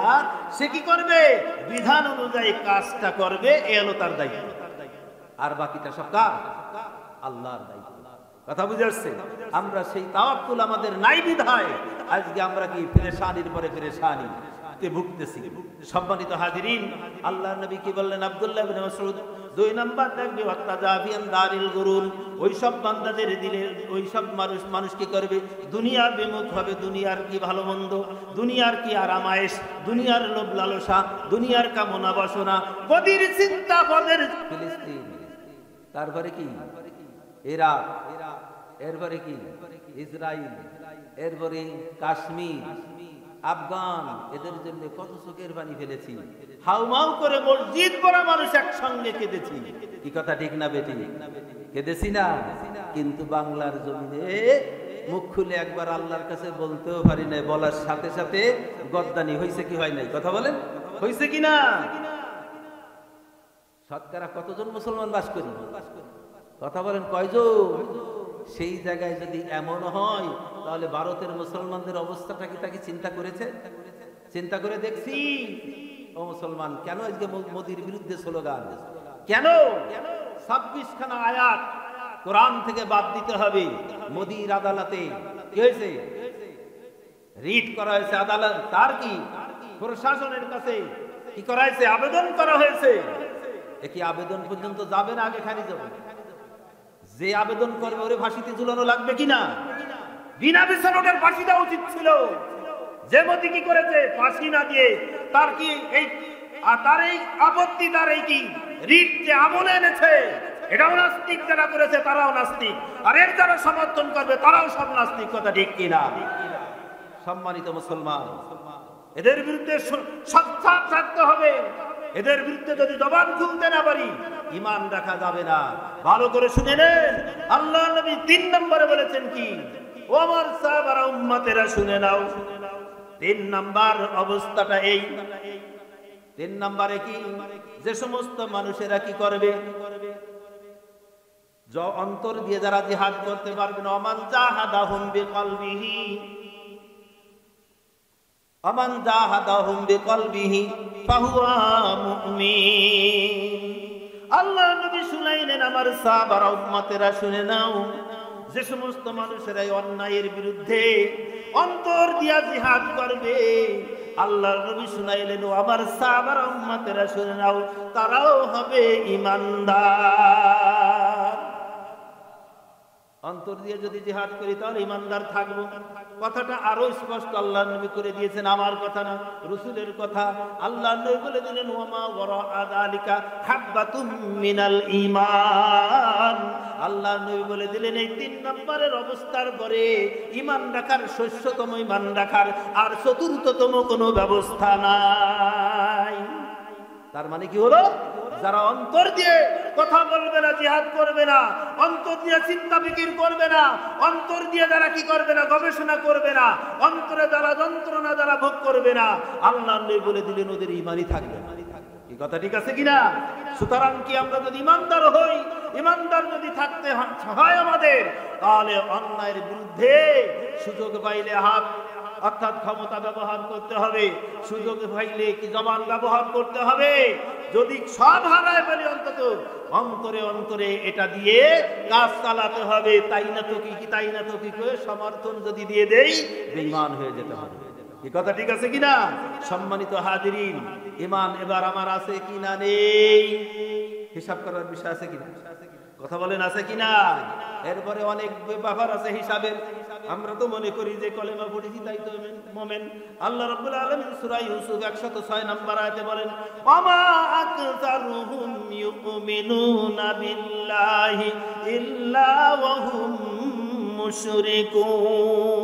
সে কি করবে? বিধান অনুযায়ী কাজটা করবে, এ হলো তার দায়িত্ব। আর বাকিটা সব কার? আল্লাহর দায়িত্ব। কথা বুঝে আসছে? আমরা সেই তাওয়াক্কুল আমাদের নাই বিধায় আজকে আমরা কি পেরেশানির পরে পেরেশানি ভুগতেছি। সম্মানিত হাজিরিন, আল্লাহর নবী কি বললেন? আব্দুল্লাহ ইবনে মাসউদ, দুই নাম্বার দেখবে ওয়াতাজাফি আন দারিল গুরুর, ওই সব বান্দাদের দিলে ওই সব মানুষ কি করবে? দুনিয়া বিমুখ হবে, দুনিয়ার কি ভালো মন্দ, দুনিয়ার কি আরাম আয়েশ, দুনিয়ার লোভ লালসা, দুনিয়ার কামনা বাসনা, পদের চিন্তা, পদের ফিলিস্তিন, তারপরে কি ইরাক, এরপরে কি ইসরায়েল, এরপরে কাশ্মীর, আফগান, এদের জন্য কত চোখের পানি ফেলেছি, হাউমাউ করে মসজিদ ভরা মানুষ একসঙ্গে কেঁদেছি। কি কথা ঠিক না বেটি? কেঁদেছি না? কিন্তু বাংলার জমিনে মুখ খুলে একবার আল্লাহর কাছে বলতেও পারি নাই, বলার সাথে সাথে গদ্দানি হয়েছে কি হয় নাই? কথা বলেন, হয়েছে কিনা? শতকরা কতজন মুসলমান বাস করি? কথা বলেন কয়জন? সেই জায়গায় যদি এমন হয় তাহলে ভারতের মুসলমানদের অবস্থাটা কি তাকে চিন্তা করেছে? চিন্তা করে দেখছি ও মুসলমান, কেন আজকে মোদির বিরুদ্ধে স্লোগান? কেন 26 খানা আয়াত কোরআন থেকে বাদ দিতে হবে? মোদির আদালতে কি হয়েছে? রিট করা হয়েছে আদালত, তার কি প্রশাসনের কাছে কি করা হয়েছে? আবেদন করা হয়েছে। একই আবেদন পর্যন্ত যাবে না, আগে খারিজ হবে। যে আবেদন করবে ওরে ফাঁসিতে ঝুলানো লাগবে কিনা? বিনা বিচারের ফাঁসি দেওয়া উচিত ছিল। যে মোদি কি করেছে ফাঁসি না দিয়ে তার কি এই তার এই আপত্তি, তার এই কি রিট যে আমলে এনেছে, এটাও নাস্তিক। যারা করেছে তারাও নাস্তিক, আর এর যারা সমর্থন করবে তারাও সব নাস্তিক। কথা ঠিক কিনা? সম্মানিত মুসলমান, এদের বিরুদ্ধে সচ্ছাদ থাকতে হবে। এদের বিরুদ্ধে যদি জবান খুলতে না পারি ঈমান রাখা যাবে না। ভালো করে শুনে নেন, আল্লাহর নবী 3 নম্বরে বলেছেন কি? ও আমার সাহাবারা, উম্মতেরা শুনে নাও। 3 নাম্বার অবস্থাটা এই। 3 নম্বরে কি? যে সমস্ত মানুষেরা কি করবে? অন্তর দিয়ে যারা জিহাদ করতে পারবে না, আমান জাহাদাহুম বিকলবিহি, আমান জাহাদাহুম বিকলবিহি ফাহুয়া মুমিন। আল্লাহ নবী শুনাইলেন, আমার সাহাবারা উম্মতেরা শুনে নাও, যে সমস্ত মানুষেরা এই অন্যায়ের বিরুদ্ধে অন্তর দিয়া জিহাদ করবে, আল্লাহর নবী শুনাইলেন, ও আমার সাহাবারা উম্মতেরা শুনে নাও, তারাও হবে ঈমানদার। অন্তর দিয়ে যদি জিহাদ করি তাহলে ঈমানদার থাকবো। কথাটা আরো স্পষ্ট আল্লাহর নবী করে দিয়েছেন, আমার কথা না, রাসূলের কথা। আল্লাহর নবী বলে দিলেন, ওয়ামা ওয়ারা যালিকা হাব্বাতুম মিনাল ঈমান। আল্লাহর নবী বলে দিলেন, এই 3 নম্বরের অবস্থার পরে ঈমান রাখার, শস্যতম ঈমান রাখার আর চতুর্থতম কোনো ব্যবস্থা নাই। তার মানে কি হলো? যারা অন্তর দিয়ে কথা বলবে না, জিহাদ করবে না, অন্তর দিয়ে চিন্তা ফিকির করবে না, অন্তর দিয়ে যারা কি করবে না, গবেষণা করবে না, অন্তরে যারা যন্ত্রণা যারা ভোগ করবে না, আল্লাহর নবী বলে দিলেন ওদের ঈমানই থাকবে না। কি কথা ঠিক আছে কিনা? সুতরাং কি আমরা যদি ঈমানদার হই, ঈমানদার যদি থাকতে হয় আমাদের, তাহলে অন্যায়ের বিরুদ্ধে সুযোগ পাইলে হাত অর্থাৎ ক্ষমতা ব্যবহার করতে হবে, সুযোগ পাইলে কি জবান ব্যবহার করতে হবে। যদি সব হারায় ফেলি অন্তত অন্তরে অন্তরে এটা দিয়ে কাজ চালাতে হবে। তাই না তো কি, তাই না তো কি করে সমর্থন যদি দিয়ে দেই, বেঈমান হয়ে যেতে হবে। এই কথা ঠিক আছে কিনা? সম্মানিত হাজিরিন, ঈমান এবার আমার আছে কিনা নেই, হিসাব করার বিষয় আছে কিনা? কথা বলেন, আছে কিনা? এরপরে অনেক ব্যাপার আছে হিসাবের। আমরা তো মনে করি যে কলেমা পড়েছি তাই তো মুমিন। আল্লাহ রাব্বুল আলামিন সূরা ইউসুফ 106 নম্বর আয়াতে বলেন, ওয়ামা আকতারুহুম ইউমিনুনা বিল্লাহি ইল্লা ওয়া হুম মুশরিকুন।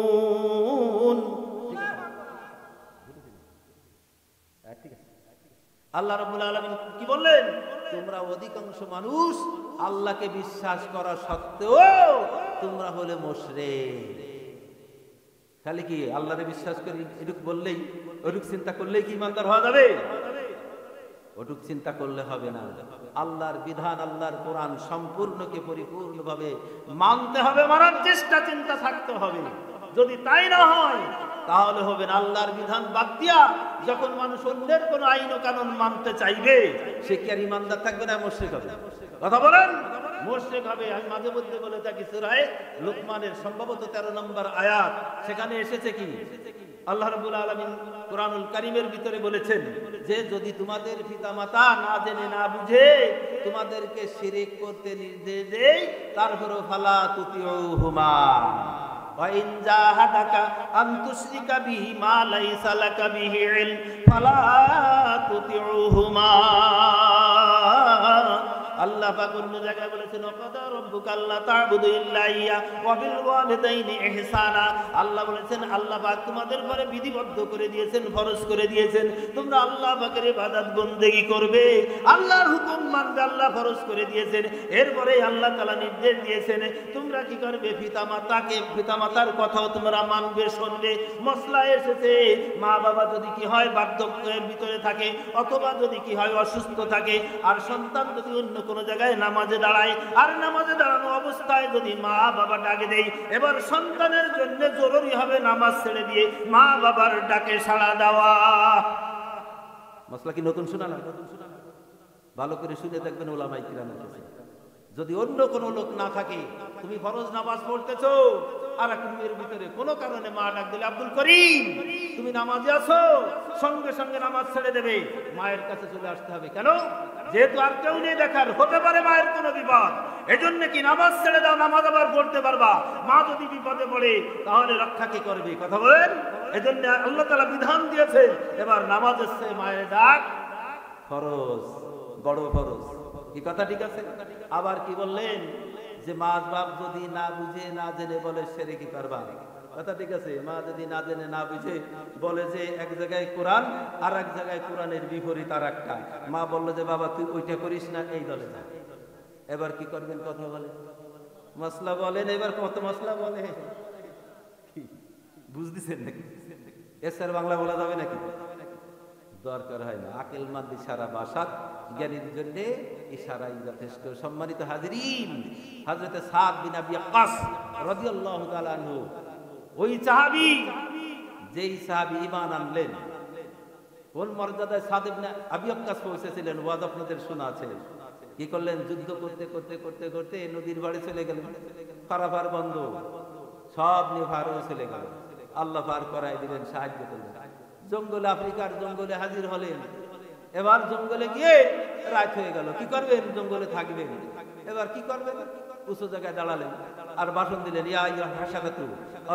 আল্লাহ রাব্বুল আলামিন কি বললেন? তোমরা অধিকাংশ মানুষ আল্লাহকে বিশ্বাস করা সত্ত্বেও তোমরা হলে মুশরিক। খালি কি আল্লাহরে বিশ্বাস করি এটুক বললেই, ওটুক চিন্তা করলেই কি ঈমানদার হওয়া যাবে? ওটুক চিন্তা করলে হবে না। আল্লাহর বিধান, আল্লাহর কোরআন সম্পূর্ণকে পরিপূর্ণভাবে মানতে হবে, মানার চেষ্টা চিন্তা থাকতে হবে। যদি তাই না হয় তাহলে হবে না। আল্লাহর বিধান বাদ দিয়া যখন মানুষ অন্যের কোন আইন ও কানুন মানতে চাইবে, সে কি আর ঈমানদার থাকবে না মুশরিক হবে? কথা বলেন, মুশরিক হবে। আমি মাঝে মধ্যে বলে থাকি, সূরা লুকমানের সম্ভবত 13 নম্বর আয়াত, সেখানে এসেছে কি? আল্লাহ রাব্বুল আলামিন কোরআনুল কারীমের ভিতরে বলেছেন যে যদি তোমাদের পিতামাতা না জেনে না বুঝে তোমাদেরকে শিরক করতে নির্দেশ দেয়, তারপরও ফালা তুতিউহুমা ওয়া ইন জাহাদাকা আন তুশরিকা বিহি মা লাইসা লাকা বিহি ইলম ফালা তুতিউহুমা। আল্লাহ পাক অন্য জায়গায় বলেছেন ওয়াকাদা রাব্বুকা আল্লা তা'বুদু ইল্লা ইয়্যা ওয়া বিল ওয়ালিদাইনি ইহসানা। আল্লাহ বলেছেন আল্লাহ পাক তোমাদের উপরে বিধিবদ্ধ করে দিয়েছেন, ফরজ করে দিয়েছেন, তোমরা আল্লাহ পাকের ইবাদত বন্দেগী করবে, আল্লাহর হুকুম মানবে, আল্লাহ ফরজ করে দিয়েছেন। এরপরে আল্লাহ তাআলা নির্দেশ দিয়েছেন তোমরা কি করবে, পিতামাতার কথাও তোমরা মানবে, শুনবে। মসলা এসেছে মা বাবা যদি কি হয় বার্ধক্যের ভিতরে থাকে, অথবা যদি কি হয় অসুস্থ থাকে, আর সন্তান যদি অন্য কোনো জায়গায় নামাজে দাঁড়ায়, আর নামাজে দাঁড়ানো অবস্থায় যদি মা বাবা ডাকে দেয়, এবার সন্তানের জন্য জরুরি হবে নামাজ ছেড়ে দিয়ে মা বাবার ডাকে সাড়া দেওয়া। মসলা কি নতুন শোনালাম? ভালো করে শুনে দেখবেন ওলামায়ে কিরামের কাছে। যদি অন্য কোনো লোক না থাকে, তুমি ফরজ নামাজ পড়তেছো, আর এক রুমের ভিতরে কোনো কারণে মা ডাক দিলে আব্দুল করিম তুমি নামাজে আছো, সঙ্গে সঙ্গে নামাজ ছেড়ে দেবে, মায়ের কাছে চলে আসতে হবে। কেন? যেহেতু আর কেউ নেই দেখার, হতে পারে মায়ের কোনো বিপদ, এজন্য কি নামাজ ছেড়ে দাও, নামাজ আবার পড়তে পারবা। মা যদি বিপদে পড়ে তাহলে রক্ষা কি করবে? কথা বলেন। এজন্য আল্লাহ তাআলা বিধান দিয়েছে এবার নামাজ এসে মায়ের ডাক ফরজ, বড় ফরজ। কি কথা ঠিক আছে? আবার কি বললেন যে মা বাপ যদি না বুঝে না জেনে বলে সেরে কি করবা? কথা ঠিক আছে। মা যদি না জেনে না বুঝে বলে যে এক জায়গায় কোরআন আর এক জায়গায় কোরআনের বিপরীত আর একটা, মা বললো যে বাবা তুই ওইটা করিস না, এই দলে যা, এবার কি করবেন? কথা বলে মশলা বলেন। এবার কত মশলা বলে বুঝতেছেন নাকি? এসআর বাংলা বলা যাবে নাকি? দরকার হয় না, আকেল মাদ ইশারা বাসাত, জ্ঞানীর জন্য ইশারাই যথেষ্ট। সম্মানিত হাজিরিন, হযরত সাদ বিন আবি ওয়াক্কাস রাদিয়াল্লাহু তাআলা আনহু, ওই সাহাবী যেই সাহাবী ঈমান আনলেন, কোন মর্যাদায় সাদ ইবনে আবি ওয়াক্কাস পৌঁছেছিলেন ওয়াজ আপনাদের শোনা আছে। কি করলেন? যুদ্ধ করতে করতে করতে করতে নদীর বাড়ি চলে গেলেন, পারাপার বন্ধ, সব নিয়ে পারও চলে গেল। আল্লাহ পার করাই দিলেন, সাহায্য করলেন। জঙ্গলে, আফ্রিকার জঙ্গলে হাজির হলেন। এবার জঙ্গলে গিয়ে রাত হয়ে গেল। কি করবেন? জঙ্গলে থাকবেন। এবার কি করবেন? উঁচু জায়গায় দাঁড়ালেন আর ভাষণ দিলেন, ইয়া আইয়ুহা হাশারাতু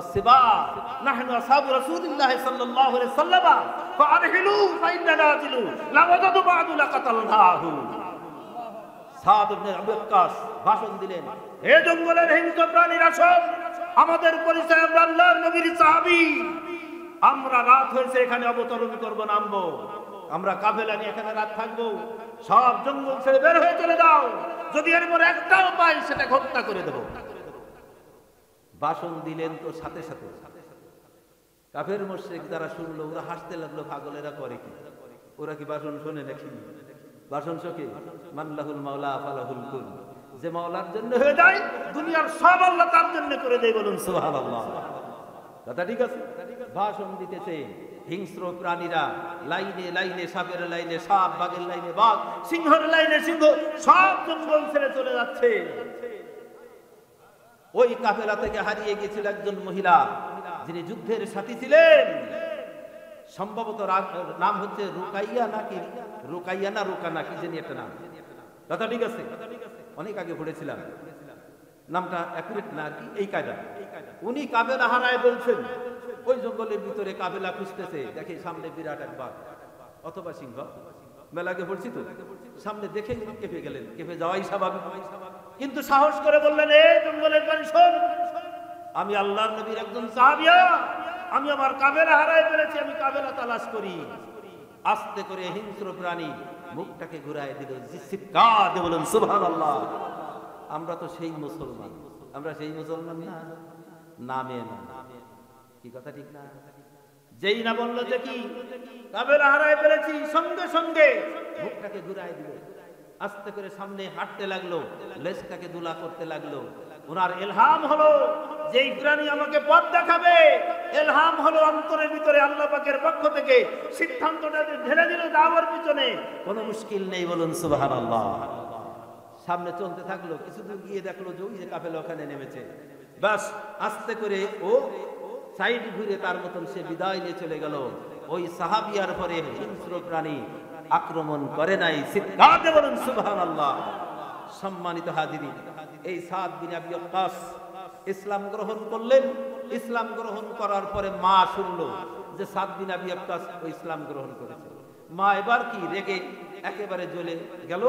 আসসিবা নাহনু আসহাবু রাসূলিল্লাহি সাল্লাল্লাহু আলাইহি ওয়াসাল্লাম ফাআরহিলু ফাইন্না নাজিলু লাওয়াদাদু বাদু লাকাতালনাহু। সাদ ইবনে আবি ওয়াক্কাস ভাষণ দিলেন, হে জঙ্গলের হিংস্র প্রাণীরা সব, আমাদের পরিচয় আমরা আল্লাহর নবীর সাহাবী, আমরা রাত হয়েছে এখানে অবতরণ করব, নামবো, আমরা কাফেলা নিয়ে এখানে রাত থাকবো, সব জঙ্গল ছেড়ে বের হয়ে চলে যাও, যদি এর পর একটাও পাই সেটা হত্যা করে দেব। ভাষণ দিলেন তো সাথে সাথে কাফের মুশরিক যারা শুনলো ওরা হাসতে লাগলো, পাগলেরা করে কি? ওরা কি ভাষণ শোনে নাকি? ভাষণ শোকে? মানলাহুল মাওলা ফালাহুল কুল, যে মাওলার জন্য হয়ে যায় দুনিয়ার সব আল্লাহ তার জন্য করে দেয়। বলুন সুবহানাল্লাহ। কথা ঠিক আছে? ভাষণ দিতেছে হিংস্র প্রাণীরা, লাইনে লাইনে, সাপের লাইনে সাপ, বাঘের লাইনে বাঘ, সিংহের লাইনে সিংহ, সব জঙ্গল ছেড়ে চলে যাচ্ছে। ওই কাফেলা থেকে হারিয়ে গেছিল একজন মহিলা, যিনি যুদ্ধের সাথী ছিলেন, সম্ভবত নাম হচ্ছে রুকাইয়া, নাকি রুকাইয়া না রুকানা কি জানি একটা নাম। কথা ঠিক আছে? অনেক আগে পড়েছিলাম, নামটা অ্যাকুরেট না কি এই কায়দা। উনি কাফেলা হারায় বলছেন, ওই জঙ্গলের ভিতরে কাফেলা খুঁজতেছে, দেখে সামনে বিরাট এক বাঘ অথবা সিংহ, মেলাকে পড়ছি তো, সামনে দেখে কেঁপে গেলেন, কেঁপে যাওয়াই স্বাভাবিক। কিন্তু সাহস করে বললেন, এই জঙ্গলের প্রাণী শোন, আমি আল্লাহর নবীর একজন সাহাবিয়া, আমি আমার কাফেলা হারায় ফেলেছি, আমি কাফেলা তালাশ করি। আস্তে করে হিংস্র প্রাণী মুখটাকে ঘুরায় দিল, চিৎকার দিয়ে বলুন সুবহানাল্লাহ। আমরা তো সেই মুসলমান, আমরা সেই মুসলমান না, নামে না। কি কথা ঠিক না? যেই না বললো যে কি কাফেলা হারায় ফেলেছি, সঙ্গে সঙ্গে মুখটাকে ঘুরায় দিল, আস্তে করে সামনে হাঁটতে লাগলো, লেজটাকে দুলা করতে লাগলো। ওনার ইলহাম হলো যেই প্রাণী আমাকে পথ দেখাবে, ইলহাম হলো অন্তরের ভিতরে আল্লাহ পাকের পক্ষ থেকে সিদ্ধান্তটা ঢেলে দিল যাওয়ার পিছনে কোনো মুশকিল নেই। বলুন সুবহানাল্লাহ। সামনে চলতে থাকলো, কিছুদূর গিয়ে দেখলো যে ওই যে কাফেলা ওখানে নেমেছে। বাস আস্তে করে ও সাইড ঘুরে তার মতন সে বিদায় নিয়ে চলে গেল। ওই সাহাবিয়ার পরে হিংস্র প্রাণী আক্রমণ করে নাই। চিৎকার দিয়ে বলুন সুবহানাল্লাহ। সম্মানিত হাজিরিন, এই সাদ বিন আবি ওয়াক্কাস ইসলাম গ্রহণ করলেন। ইসলাম গ্রহণ করার পরে মা শুনলো যে সাদ বিন আবি ওয়াক্কাস ইসলাম গ্রহণ করেছে। মা এবার কি রেগে একেবারে জ্বলে গেল,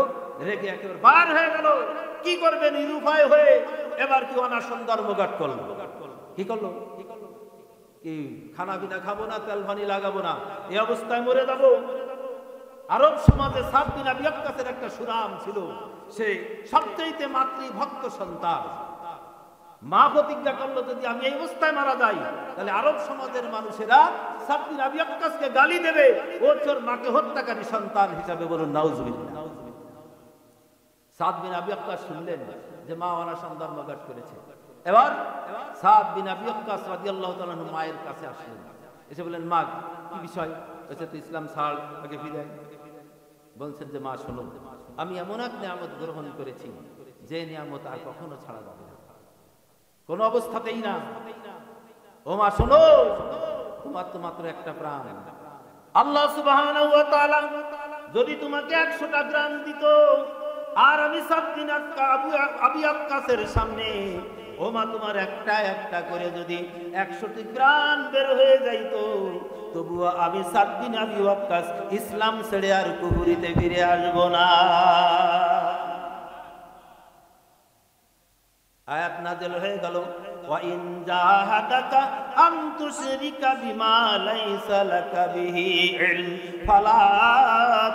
রেগে একেবারে বার হয়ে গেল। কি করবে নিরুপায় হয়ে এবার কি অনাশন ধর্মঘট করলো। কি করলো? কি খানা পিনা খাবো না, তেল পানি লাগাবো না, এই অবস্থায় মরে যাবো। আরব সমাজে সাদ বিন আবি ওয়াক্কাসের একটা সুনাম ছিল, সে সবচেয়ে মাতৃভক্ত সন্তান। মা প্রতিজ্ঞা করলো যদি আমি এই অবস্থায় মারা যাই তাহলে আরব সমাজের মানুষেরা সাদ বিন আবি ওয়াক্কাসকে গালি দেবে, ওর তোর মাকে হত্যাকারী সন্তান হিসাবে। বলুন নাউজুবিল্লাহ। সাদ বিন আবি ওয়াক্কাস শুনলেন যে মা অনাশন ধর্মঘট করেছে। এবার সাদ বিন আবি ওয়াক্কাস রাদিয়াল্লাহু তাআলা আনহু মায়ের কাছে আসলেন, এসে বললেন মা কি বিষয়? বলছে তুই ইসলাম ছাড়, আগে ফিরে আয়। বলছেন যে মা শোনো, আমি এমন এক নিয়ামত গ্রহণ করেছি যে নিয়ামত আর কখনো ছাড়া যাবে না, কোন অবস্থাতেই না। ও মা শোনো, তোমার তো মাত্র একটা প্রাণ। আল্লাহ সুবহানাহু ওয়া তাআলা যদি তোমাকে 100টা প্রাণ দিত আর আমি সাদ বিন আবি ওয়াক্কাসের সামনে ও মা তোমার একটা একটা করে যদি 100টি প্রাণ বের হয়ে যাইতো, তবুও আমি সাদ বিন আবি ওয়াক্কাস ইসলাম ছেড়ে আর কুফরিতে ফিরে আসবো না। আয়াত নাযিল হয়ে গেল, ওয়া ইন জাহাদাকা আন তুশরিকা বিমা লাইসা লাকা বিহি ইলম ফালা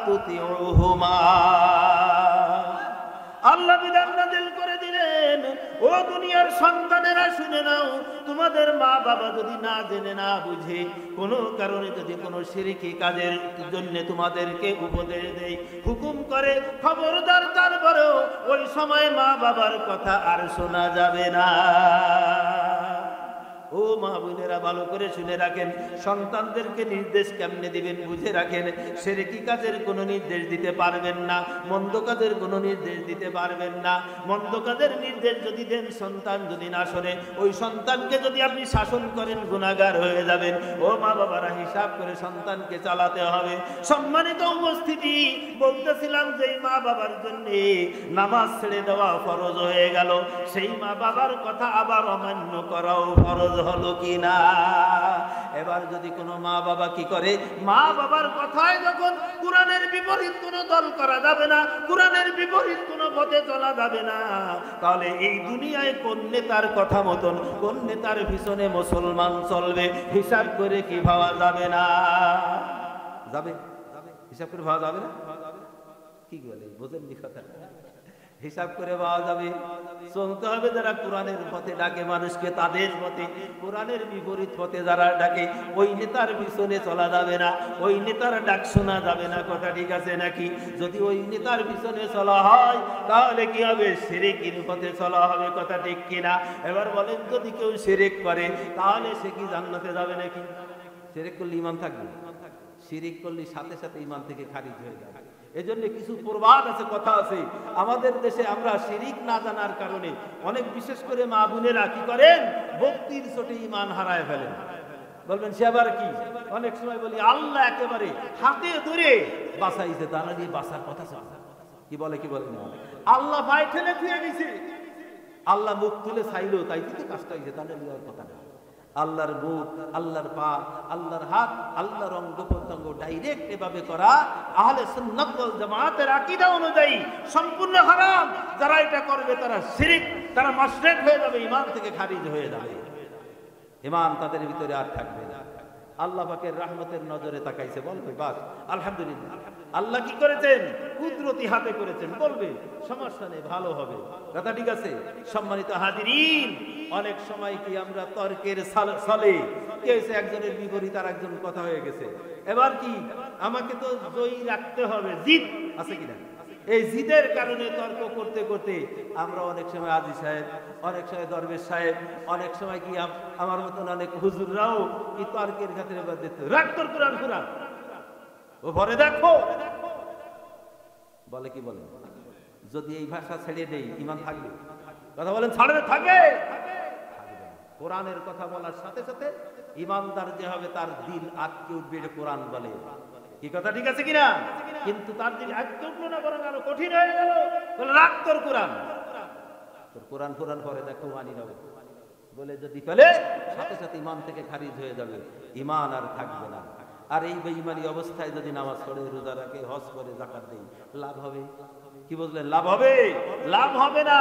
তুতিউহুমা। আল্লাহ বিধান নাযিল করে দিলেন, ও দুনিয়ার সন্তানেরা শুনে নাও, তোমাদের মা বাবা যদি না জেনে না বুঝে কোনো কারণে যদি কোনো শিরকি কাজের জন্য তোমাদেরকে উপদেশ দেয়, হুকুম করে, খবরদার তারপরেও ওই সময় মা বাবার কথা আর শোনা যাবে না। ও মা বোনেরা ভালো করে শুনে রাখেন, সন্তানদেরকে নির্দেশ কেমনে দিবেন বুঝে রাখেন। শিরকি কাজের কোনো নির্দেশ দিতে পারবেন না, মন্দ কাজের কোনো নির্দেশ দিতে পারবেন না। মন্দ কাজের নির্দেশ যদি দেন, সন্তান যদি না শোনে, ওই সন্তানকে যদি আপনি শাসন করেন গুনাহগার হয়ে যাবেন। ও মা বাবারা হিসাব করে সন্তানকে চালাতে হবে। সম্মানিত উপস্থিতি, বলতেছিলাম যে মা বাবার জন্য নামাজ ছেড়ে দেওয়া ফরজ হয়ে গেল, সেই মা বাবার কথা আবার অমান্য করাও ফরজ হলো কিনা? এবার যদি কোনো মা বাবা কি করে, মা বাবার কথায় যখন কোরআনের বিপরীত কোনো দল করা যাবে না, কোরআনের বিপরীত কোনো পথে চলা যাবে না, তাহলে এই দুনিয়ায় কোন নেতার কথা মতন, কোন নেতার পিছনে মুসলমান চলবে হিসাব করে কি ভাবা যাবে না? যাবে? হিসাব করে ভাবা যাবে না? কি বলে বোঝেননি কথা? হিসাব করে পাওয়া যাবে। চলতে হবে যারা কোরআনের পথে ডাকে মানুষকে, তাদের পথে। কোরআনের বিপরীত পথে যারা ডাকে, ওই নেতার পিছনে চলা যাবে না, ওই নেতার ডাক শোনা যাবে না। কথা ঠিক আছে নাকি? যদি ওই নেতার পিছনে চলা হয় তাহলে কি হবে? শিরকির পথে চলা হবে। কথা ঠিক কিনা? এবার বলেন, যদি কেউ শিরক করে তাহলে সে কি জান্নাতে যাবে নাকি? শিরক করলে ঈমান থাকবে? শিরক করলে সাথে সাথে ঈমান থেকে খারিজ হয়ে যাবে। এজন্য কিছু প্রবাদ আছে, কথা আছে। আমাদের দেশে আমরা শিরিক না জানার কারণে অনেক, বিশেষ করে মা বোনেরা কি করেন, ভক্তির চোটে ঈমান হারায় ফেলেন। বলবেন সে আবার কি? অনেক সময় বলি আল্লাহ একেবারে হাতে ধরে বাঁচাইছে, তা না দিয়ে বাঁচার কথা ছিল। কি বলে কি বলে না, আল্লাহ ভাই ঠেলে ধুয়ে গেছে, আল্লাহ মুখ তুলে চাইলো তাই দিতে কাজটা হয়েছে, তা না দেওয়ার কথা না। আল্লাহর মুখ, আল্লাহর পা, আল্লাহর হাত, আল্লাহর অঙ্গ প্রত্যঙ্গ ডাইরেক্ট এভাবে করা আহলে সুন্নাত ওয়াল জামাতের আকীদা অনুযায়ী সম্পূর্ণ হারাম। যারা এটা করবে তারা শিরক, তারা মুশরিক হয়ে যাবে, ঈমান থেকে খারিজ হয়ে যাবে, ঈমান তাদের ভিতরে আর থাকবে না। আল্লাহ পাকের রহমতের নজরে তাকাইছে, বলবে বাস আলহামদুলিল্লাহ। আল্লাহ কি করেছেন? কুদরতি হাতে করেছেন, বলবে সমস্যা নেই, ভালো হবে। কথা ঠিক আছে? সম্মানিত হাজিরিন, অনেক সময় কি আমরা তর্কের ছলে কি হয়েছে, একজনের বিপরীত আর একজন কথা হয়ে গেছে, এবার কি আমাকে তো জয়ী রাখতে হবে, জিদ আছে কিনা? এই জিদের কারণে তর্ক করতে করতে আমরা অনেক সময় আজি সাহেব, অনেক সময় দরবেশ সাহেব, অনেক সময় কি আমার মতন অনেক হুজুররাও কি তর্কের খাতিরে বাদ দিতে, রাগ তোর কোরআন কোরআন ও ভরে দেখো, বলে কি বলে, যদি এই ভাষা ছেড়ে দেই ঈমান থাকবে? কথা বলেন, ছাড়বে? থাকবে? কোরআনের কথা বলার সাথে সাথে ঈমানদার যে হবে তার দিল আটকে উঠবে, কোরআন বলে। কি কথা ঠিক আছে কিনা? কিন্তু তার দিল আটকে উঠলো না, বরং আরো কঠিন হয়ে গেল। বলে রাগ তোর কোরআন, তোর কোরআন কোরআন পরে দেখো মানি নেবে বলে যদি ফেলে, সাথে সাথে ঈমান থেকে খারিজ হয়ে যাবে, ঈমান আর থাকবে না। আর এই বেঈমানি অবস্থায় যদি নামাজ পড়ে, রোজা রাখে, হজ করে, যাকাত দেয়, লাভ হবে? কি বুঝলেন? লাভ হবে? লাভ হবে না।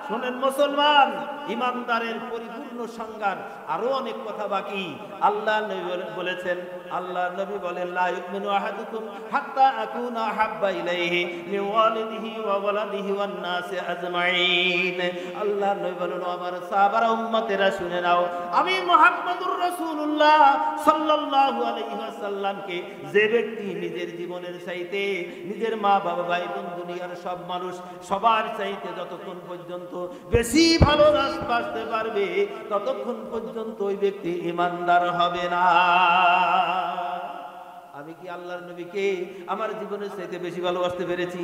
শোনেন মুসলমান, ইমানদারের পরিপূর্ণ সংজ্ঞার আরো অনেক কথা বাকি। আল্লাহ নবী বলেছেন, আল্লাহ নবী বলেন, লা ইউমিনু আহাদুকুম হাত্তা আকুনা হাব্বা ইলাইহি মিন ওয়ালিদিহি ওয়া ওয়ালাদিহি ওয়ান নাসি আজমাইন। আল্লাহ নবী বলেন, আমার সাহাবারা, উম্মতেরা শুনে নাও, আমি মুহাম্মদুর রাসূলুল্লাহ সাল্লাল্লাহু আলাইহি ওয়াসাল্লামকে যে ব্যক্তি নিজের জীবনের চাইতে, নিজের মা বাবা, ভাই বোন, দুনিয়ার সব মানুষ সবার চাইতে যতক্ষণ পর্যন্ত বেশি ভালোবাসতে পারবে, ততক্ষণ পর্যন্ত ওই ব্যক্তি ঈমানদার হবে না। আমি কি আল্লাহর নবীকে আমার জীবনের চাইতে বেশি ভালোবাসতে পেরেছি?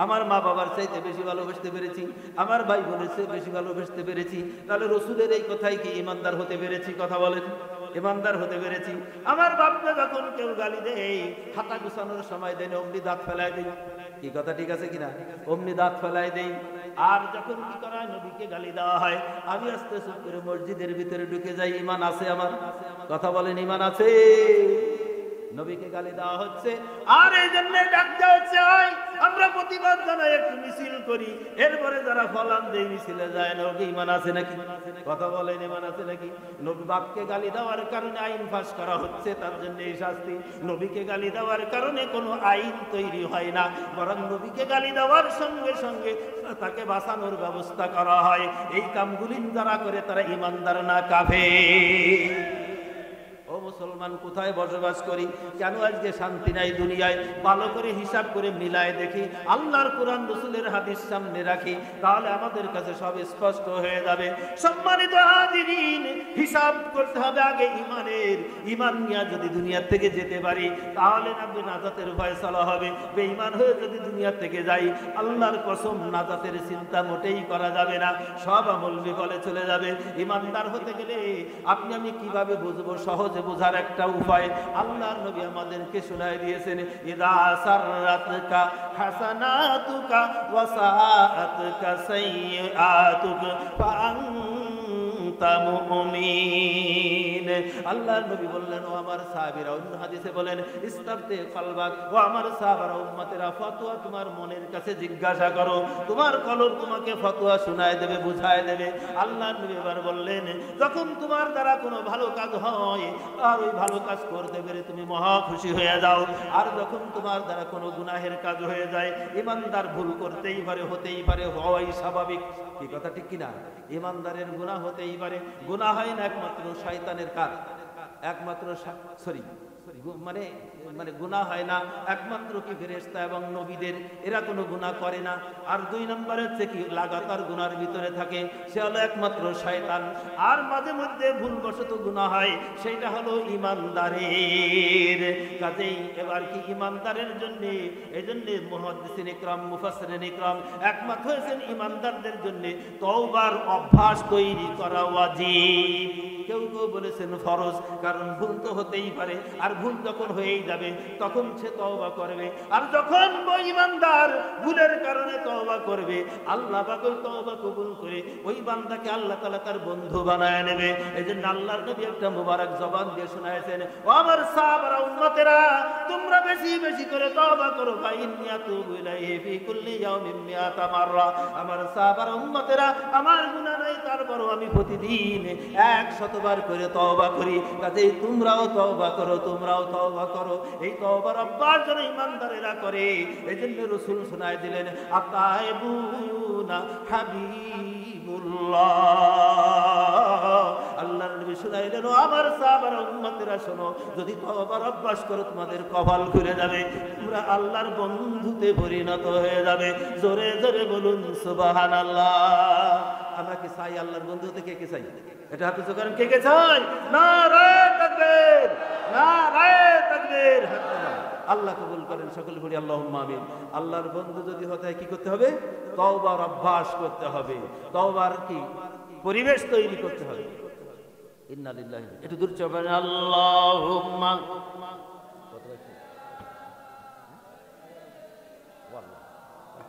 আমার মা বাবার চাইতে বেশি ভালোবাসতে পেরেছি? আমার ভাই বোনের চাইতে বেশি ভালোবাসতে পেরেছি? তাহলে রসুলের এই কথাই কি ঈমানদার হতে পেরেছি? কথা বলেন, ঈমানদার হতে পেরেছি? আমার বাপকে যখন কেউ গালি দেয়, হাতা গুছানোর সময় দেয়, অমনি দাঁত ফেলায় দেয়। কি কথা ঠিক আছে কিনা? অমনি দাঁত ফেলায় দেয়। আর যখন কি করা হয়, নবীকে গালি দেওয়া হয়, আমি আস্তে চুপ করে মসজিদের ভিতরে ঢুকে যাই। ঈমান আছে আমার? কথা বলেন, ঈমান আছে? নবীকে গালি দেওয়া হচ্ছে, আর এই জন্য ডাক দেওয়া হচ্ছে, আমরা প্রতিবাদ জানাই, একটু মিছিল করি। এরপরে যারা ফলান দেয়, মিছিলে যায় না, ওকে ঈমান আছে নাকি? কথা বলেন, ঈমান আছে নাকি? নবী বাপকে গালি দেওয়ার কারণে আইন পাস করা হচ্ছে, তার জন্য এই শাস্তি। নবীকে গালি দেওয়ার কারণে কোনো আইন তৈরি হয় না, বরং নবীকে গালি দেওয়ার সঙ্গে সঙ্গে তাকে বাঁচানোর ব্যবস্থা করা হয়। এই কামগুলি যারা করে, তারা ঈমানদার না কাফের। ও মুসলমান, কোথায় বসবাস করি? কেন আজকে শান্তি নাই দুনিয়ায়? ভালো করে হিসাব করে মিলায় দেখি, আল্লাহর কোরআন রাসূলের হাদিস সামনে রাখি, তাহলে আমাদের কাছে সব স্পষ্ট হয়ে যাবে। সম্মানিত হাজিরিন, হিসাব করতে হবে আগে ঈমানের। ঈমান নিয়ে যদি দুনিয়া থেকে যেতে পারি, তাহলে নাজাতের ফয়সালা হবে। বেঈমান হয়ে যদি দুনিয়া থেকে যাই, আল্লাহর কসম, নাজাতের চিন্তা মোটেই করা যাবে না, সব আমল বিফলে চলে যাবে। ঈমানদার হতে গেলে আপনি আমি কিভাবে বুঝবো? সহজে বোঝার একটা উপায় আল্লাহর নবী আমাদেরকে শোনায় দিয়েছেন। ইযা সাররাতকা হাসানাতুকা ওয়া সাআতুকা সাইয়্যাতুকা ফাআনতা মুমিন। আল্লাহর নবী বললেন, ও আমার সাহাবীরা, অন্য হাদিসে বলেন, ইস্তাফতি কলবাক, ও আমার সাহাবারা, উম্মতেরা, ফতোয়া তোমার মনের কাছে জিজ্ঞাসা করো, তোমার কলব তোমাকে ফতোয়া শোনায় দেবে, বুঝায় দেবে। আল্লাহর নবী এবার বললেন, যখন তোমার দ্বারা কোনো ভালো কাজ হয়, আর ওই ভালো কাজ করতে পেরে তুমি মহা খুশি হয়ে যাও। আর যখন তোমার দ্বারা কোনো গুনাহের কাজ হয়ে যায়, ঈমানদার ভুল করতেই পারে, হতেই পারে, হওয়াই স্বাভাবিক। কি কথা ঠিক কিনা? ঈমানদারের গুনাহ হতেই পারে। গুনাহ হয় না একমাত্র শয়তানের কাজ, একমাত্র মানে গুনাহ হয় না একমাত্র কি ফেরেশতা এবং নবীদের, এরা কোনো গুনাহ করে না। আর দুই নম্বরে হচ্ছে কি, লাগাতার গুনার ভিতরে থাকে, সে হলো একমাত্র শয়তান। আর মাঝে মধ্যে ভুলবশত গুনাহ হয়, সেটা হলো ঈমানদারের। কাজেই এবার কি ঈমানদারের জন্য, এই জন্য মুহাদ্দিসিন ইকরাম, মুফাসসিরিন ইকরাম একমত হয়েছেন, ঈমানদারদের জন্য তওবার অভ্যাস তৈরি করা ওয়াজিব। কেউ কেউ বলেছেন ফরজ, কারণ ভুল তো হতেই পারে, আর ভুল যখন হয়েই যাবে তখন সে তওবা করবে। আর যখন ঈমানদার ভুলের কারণে তওবা করবে, আল্লাহ পাক ওই তওবা কবুল করে ওই বান্দাকে আল্লাহ তাআলা তার বন্ধু বানায় নেবে। এজন্য আল্লাহর নবী একটা মুবারক জবান দিয়ে শোনায়েছেন, ও আমার সাহাবারা, উম্মতেরা, তোমরা বেশি বেশি করে তওবা করো। ফাইন্নী আতুবু ইলাইহি ফি কুল্লি ইয়াউমিন মিআতা মাররা। আমার সাহাবারা, উম্মতেরা, আমার গুনাহ নাই, তারপরও আমি প্রতিদিন 100বার করে তওবা করি। কাজেই তোমরাও তওবা করো, তোমরাও তওবা করো। এই তওবার অভ্যাস যেন ঈমানদারেরা করে, এজন্য রাসূল শোনায় দিলেন, আতাইবুনা হাবিবুল্লাহ। আল্লাহর নবী শোনাইলেন, ও আমার সাহাবারা, উম্মতেরা, শোনো, যদি তওবার অভ্যাস করো, তোমাদের কপাল খুলে যাবে, তোমরা আল্লাহর বন্ধুতে পরিণত হয়ে যাবে। জোরে জোরে বলুন সুবহানাল্লাহ। আমরা কি চাই আল্লাহর বন্ধু হতে? কে কে চাই? এটা হাতে জোর করেন, কে কে চাই? নারায়ে তাকবীর, নারায়ে তাকবীর। আল্লাহ কবুল করেন, সকলে পড়ি আল্লাহুম্মা আমিন। আল্লাহর বন্ধু যদি হতে হয়, কি করতে হবে? তওবার অভ্যাস করতে হবে, তওবার কি পরিবেশ তৈরি করতে হবে। ইন্না লিল্লাহি, একটু দূর চলেন, আল্লাহুম্মা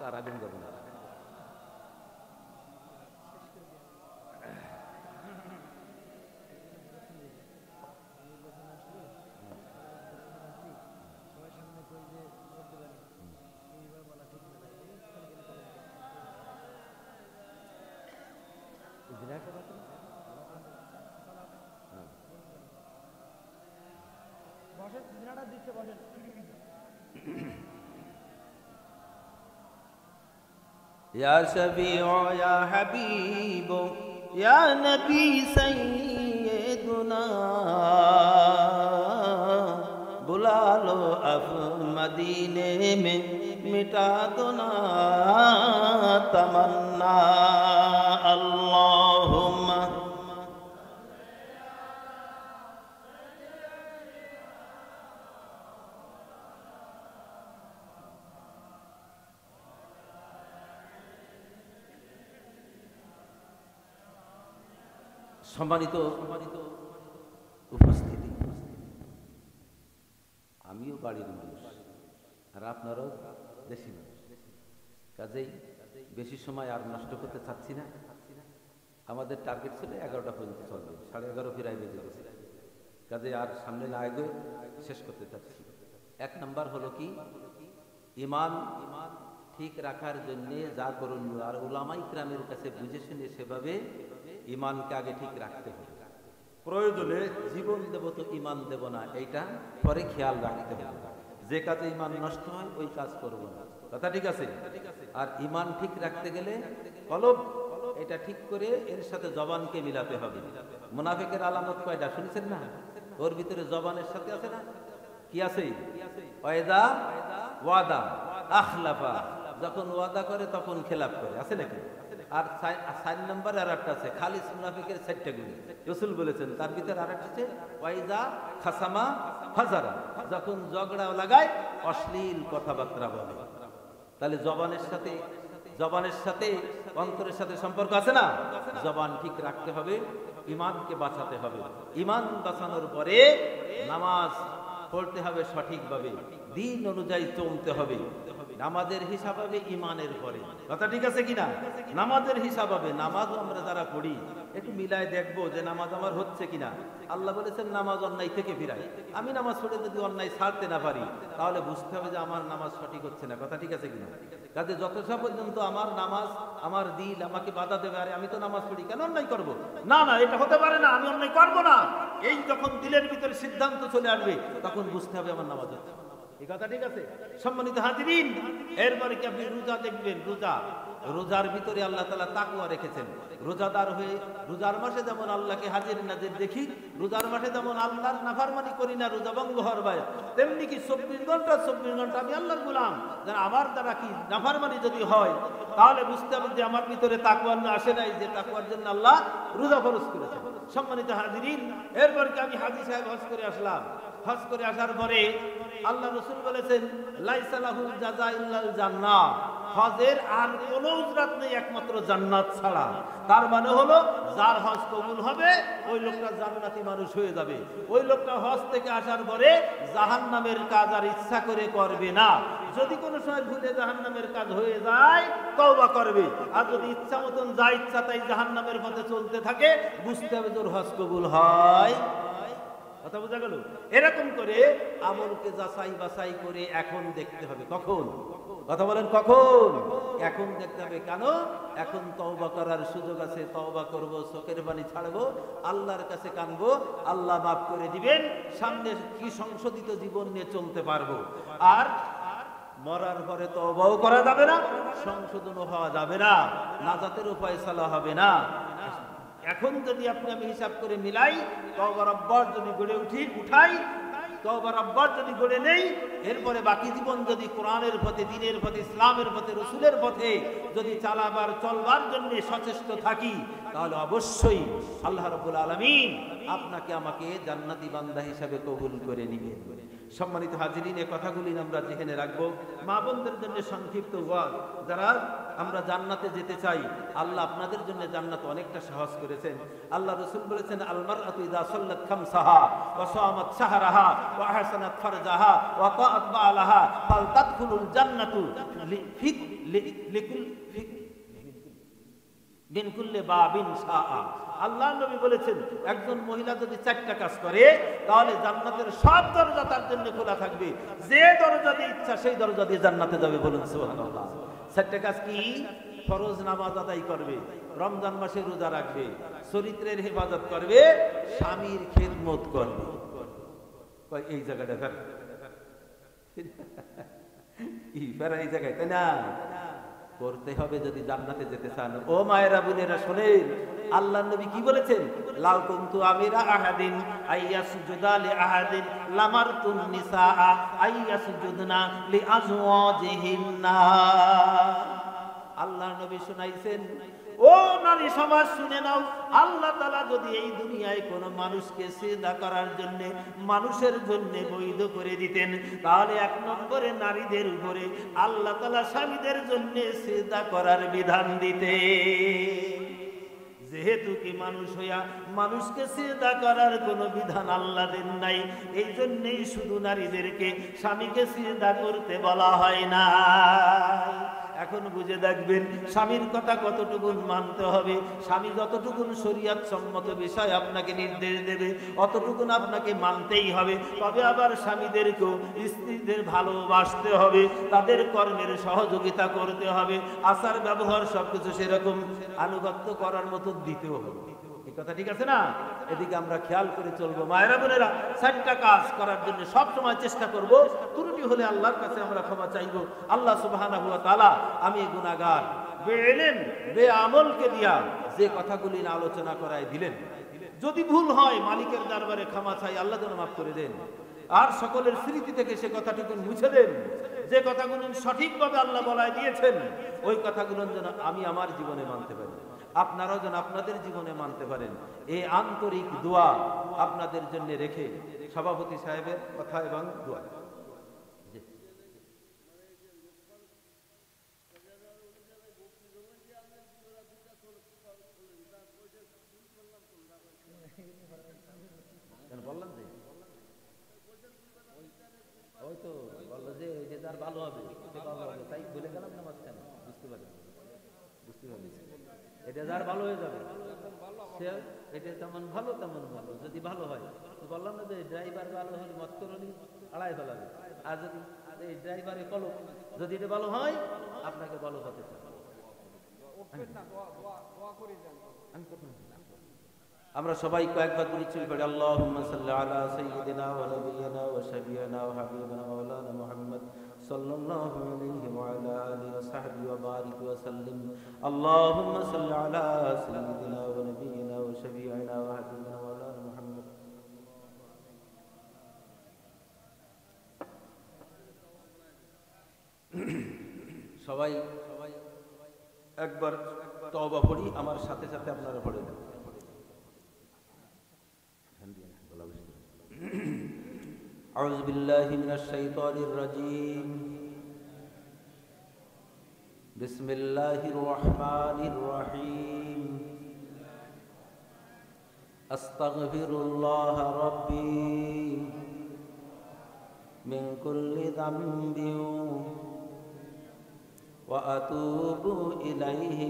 তার আগুন করবেন। या शफीउ या हबीब या नबी सैयदुना बुला लो अब मदीने में मिटा दो ना तमन्ना अल्लाहुम्मा সম্মানিত উপস্থিতি, আমিও বাড়ির মানুষ আর আপনারাও দেশি মানুষ, কাজেই বেশি সময় আর নষ্ট করতে চাচ্ছি না। আমাদের টার্গেট ছিল 11টা পর্যন্ত চলবে, 11:30 ফিরাই বেজে গেছে, কাজেই আর সামনে না এগোয় শেষ করতে চাচ্ছি। 1 নাম্বার হলো কি, ইমান ঠিক রাখার জন্যে যা করণীয় আর উলামায়ে কিরামের কাছে বুঝে শুনে সেভাবে ইমানকে আগে ঠিক রাখতে হবে। প্রয়োজনে জীবন দেব তো ইমান দেব না, এইটা পরে খেয়াল রাখতে হবে। যে কাজে ইমান নষ্ট হয় ওই কাজ করব না, কথা ঠিক আছে? আর ইমান ঠিক রাখতে গেলে কলব এটা ঠিক করে এর সাথে জবানকে মিলাতে হবে। মুনাফিকের আলামত কয়টা শুনেছেন না? ওর ভিতরে জবানের সাথে আছে না, কি আছে? ওয়াদা ওয়াদা আখলাফা, যখন ওয়াদা করে তখন খেলাফ করে, আছে নাকি? আর 4 নম্বর আর একটা আছে, খালিস মুনাফিকের 4টা গুণ রাসূল বলেছেন, তার ভিতরে আর একটা আছে ওয়াইজা খাসামা ফাজারা, যখন ঝগড়া লাগায় অশ্লীল কথাবার্তা বলে। তাহলে জবানের সাথে অন্তরের সাথে সম্পর্ক আছে না? জবান ঠিক রাখতে হবে, ইমানকে বাঁচাতে হবে। ইমান বাঁচানোর পরে নামাজ পড়তে হবে সঠিকভাবে, দিন অনুযায়ী চলতে হবে। নামাজের হিসাব হবে ইমানের পরে, কথা ঠিক আছে কিনা? নামাজের হিসাব হবে, নামাজও আমরা যারা পড়ি একটু মিলায় দেখবো যে নামাজ আমার হচ্ছে কিনা। আল্লাহ বলেছেন নামাজ অন্যায় থেকে ফিরাই। আমি নামাজ পড়ে যদি অন্যায় ছাড়তে না পারি তাহলে বুঝতে হবে যে আমার নামাজ সঠিক হচ্ছে না, কথা ঠিক আছে কিনা? কাজে যতটা পর্যন্ত আমার নামাজ, আমার দিল আমাকে বাধা দেবে, আরে আমি তো নামাজ পড়ি, কেন অন্যায় করবো? না না, এটা হতে পারে না, আমি অন্যায় করবো না। এই যখন দিলের ভিতরে সিদ্ধান্ত চলে আসবে তখন বুঝতে হবে আমার নামাজ হচ্ছে। এই কথা ঠিক আছে? সম্মানিত হাজিরিন, এরপরে কি আপনি রোজা দেখবেন, রোজার ভিতরে আল্লাহ তাআলা তাকওয়া রেখেছেন। রোজাদার হয়ে রোজার মাসে যেমন আল্লাহকে হাজির নাজির দেখি, রোজার মাসে যেমন আল্লাহর নাফরমানি করি না রোজা ভঙ্গ হওয়ার ভয়ে, তেমনি কি 24 ঘন্টা আমি আল্লাহর গোলাম, যেন আমার দ্বারা কি নাফরমানি যদি হয় তাহলে বুঝতে হবে যে আমার ভিতরে তাকওয়া আসে নাই, যে তাকওয়ার জন্য আল্লাহ রোজা ফরজ করেছেন। সম্মানিত হাজিরিন, এরপর কি আমি হাজী সাহেব হজ করে আসলাম। হজ করে আসার পরে আল্লাহ রাসূল বলেছেন লাইসা লাহুল জাযা ইল্লাল জান্নাহ, হজের আর কোনো উজরাত নেই একমাত্র জান্নাত ছাড়া। তার মানে হলো যার হজ কবুল হবে ওই লোকটা জান্নাতি মানুষ হয়ে যাবে। ওই লোকটা হজ থেকে আসার পরে জাহান্নামের কাজ আর ইচ্ছা করে করবে না। যদি কোনো সময় ভুলে জাহান্নামের কাজ হয়ে যায় তওবা করবে, আর যদি ইচ্ছা মতন যা ইচ্ছা তাই জাহান্নামের পথে চলতে থাকে বুঝতে হবে যে ওর হজ কবুল হয়। কথা বোঝা গেল? এরকম করে আমলকে যাচাই বাছাই করে এখন দেখতে হবে। কখন? কথা বলেন কখন? এখন দেখতে হবে। কেন? এখন তওবা করার সুযোগ আছে, তওবা করব, চোখের পানি ছাড়বো, আল্লাহর কাছে কাঁদবো, আল্লাহ মাফ করে দিবেন, সামনে কি সংশোধিত জীবন নিয়ে চলতে পারবো। আর মরার পরে তওবাও করা যাবে না, সংশোধনও হওয়া যাবে না, নাজাতের উপায় চালা হবে না। এখন যদি আমি হিসাব করে মিলাই, তওবার অভ্যাস যদি গড়ে উঠাই, তওবার অভ্যাস যদি গড়ে নেই, এরপরে বাকি জীবন যদি কোরআনের পথে, দ্বীনের পথে, ইসলামের পথে, রাসূলের পথে যদি চলবার জন্য সচেষ্ট থাকি, তাহলে অবশ্যই আল্লাহ রাব্বুল আলামিন আপনাকে আমাকে জান্নাতি বান্দা হিসাবে কবুল করে নেবেন। সম্মানিত হাজিরিন, এই কথাগুলি আমরা যেখানে রাখবো, মা বোনদের জন্য সংক্ষিপ্ত ওয়াজ। যারা আমরা জান্নাতে যেতে চাই, আল্লাহ আপনাদের জন্য জান্নাত অনেকটা সহজ করেছেন। আল্লাহ রাসূল বলেছেন আল মারআতু ইযা সাল্লাত খামসাহা ওয়া সামাত শাহরাহা ওয়া আহসানাত ফারজাহা ওয়া তাআত বালাহা ফালতাদখুলুল জান্নাতু মিন কুল্লি বাবিন শাআ। আল্লাহ নবী বলেছেন একজন মহিলা যদি 4টা কাজ করে তাহলে জান্নাতের সব দরজা তার জন্য খোলা থাকবে। যে দরজা দিয়ে ইচ্ছা সেই দরজা দিয়ে জান্নাতে যাবে। বলুন সুবহানাল্লাহ। 4টা কাজ কি? ফরজ নামাজ আদায় করবে, রমজান মাসে রোজা রাখবে, চরিত্রের হেফাজত করবে, স্বামীর খেদমত করবে। কয় এই জায়গাটা ফের ই ফের এই জায়গায়, তাই না? করতে হবে যদি জান্নাতে যেতে চান। ও মায়েরা বোনেরা শোনেন, আল্লাহর নবী কি বলেছেন? লাউ কুনতু আমিরা আহাদিন আইয়াসজুদা লি আহাদিন লামারতুন নিসাআ আইয়াসজুদনা লি আজওয়াজিহিন্না। আল্লাহর নবী শুনাইছেন, ও নারী সমাজ শুনে নাও, আল্লাহ তাআলা যদি এই দুনিয়ায় কোন মানুষকে সিজদা করার জন্য মানুষের জন্য বৈধ করে দিতেন, তাহলে এক নম্বরে নারীদের উপরে আল্লাহ তাআলা স্বামীদের জন্য সিজদা করার বিধান দিতেন। যেহেতু কি মানুষ হইয়া মানুষকে সিজদা করার কোনো বিধান আল্লাহ দেন নাই, এই জন্যই শুধু নারীদেরকে স্বামীকে সিজদা করতে বলা হয় না। এখন বুঝে দেখবেন স্বামীর কথা কতটুকুন মানতে হবে। স্বামী যতটুকুন শরীয়ত সম্মত বিষয় আপনাকে নির্দেশ দেবে অতটুকুন আপনাকে মানতেই হবে। তবে আবার স্বামীদেরকেও স্ত্রীদের ভালোবাসতে হবে, তাদের কর্মের সহযোগিতা করতে হবে, আচার ব্যবহার সবকিছু সেরকম আনুগত্য করার মতো দিতেও হবে। এই কথা ঠিক আছে না? এদিকে আমরা খেয়াল করে চলবো। মায়েরা বোনেরা, 4টা কাজ করার জন্য সব সময় চেষ্টা করব। ত্রুটি হলে আল্লাহর কাছে আমরা ক্ষমা চাইবো। আল্লাহ সুবহানাহু ওয়া তাআলা, আমি গুনাহগার, বেইলম বেআমলকে দিয়া যে কথাগুলি না আলোচনা করায় দিলেন, যদি ভুল হয় মালিকের দরবারে ক্ষমা চাই, আল্লাহ যেন মাফ করে দেন। আর সকলের স্মৃতি থেকে সে কথাটুকু মুছে দেন। যে কথাগুলো সঠিকভাবে আল্লাহ বলায় দিয়েছেন, ওই কথাগুলো যেন আমি আমার জীবনে মানতে পারি, আপনারাও যেন আপনাদের জীবনে মানতে পারেন। এই আন্তরিক দোয়া আপনাদের জন্য রেখে সভাপতি সাহেবের কথা এবং দোয়া। বললাম যে ওই তো বললো যে ওই যে যার ভালো হবে তাই বলে গেলাম না মাঝখানে, বুঝতে পারি এটা যার ভালো হয়ে যাবে সে এটা তেমন ভালো তেমন ভালো, যদি ভালো হয় বললাম না যে ড্রাইভার ভালো হলে মত করলি আড়াই ফেলাবে, আর যদি এই ড্রাইভারে কলক যদি এটা ভালো হয় আপনাকে ভালো হতে চান। আমরা সবাই কয়েকবার করে চুল পড়ে আল্লাহুম্মা সাল্লি আলা সাইয়্যিদিনা ওয়া নাবিয়িনা ওয়া শাফিয়িনা ওয়া হাবিবিনা মাওলানা মুহাম্মদ সাল্লাল্লাহু আলাইহি ওয়া আলা আলিহি ওয়া সাহবিহি ওয়া বারিক ওয়া সাল্লিম। আল্লাহুম্মা সাল্লি আলা সাইয়্যিদিনা ওয়া নাবিয়িনা ওয়া শাফিয়িনা ওয়া হাবিবিনা মাওলানা মুহাম্মদ। সবাই একবার তওবা পড়ি, আমার সাথে সাথে আপনারা পড়ে দেন। أعوذ بالله من الشيطان الرجيم. بسم الله الرحمن الرحيم. أستغفر الله ربي من كل ذنب وأتوب إليه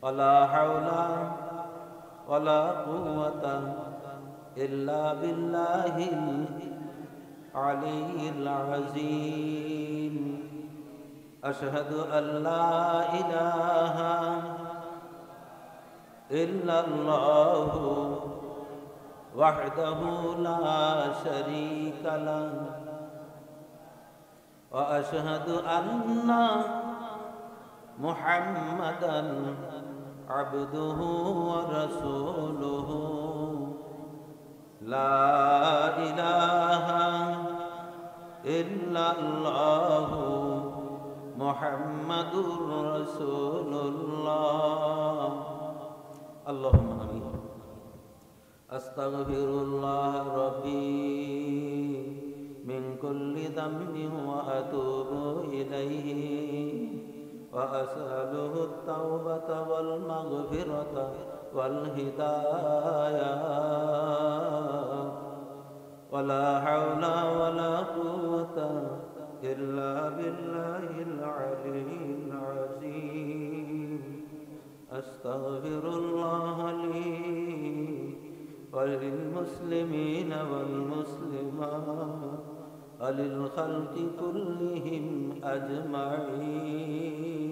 ولا حول ولا قوة إلا بالله العلي العظيم. أشهد أن لا إله إلا الله وحده لا شريك له وأشهد أن محمدا عبده ورسوله. لا إله إلا الله محمد رسول الله. اللهم آمين. أستغفر الله ربي من كل ذنب وأتوب إليه وأسأله التوبة والمغفرة والهداية ولا حول ولا قوة إلا بالله العلي العظيم. أستغفر الله لي وللمسلمين والمسلمات وللخلق كلهم أجمعين.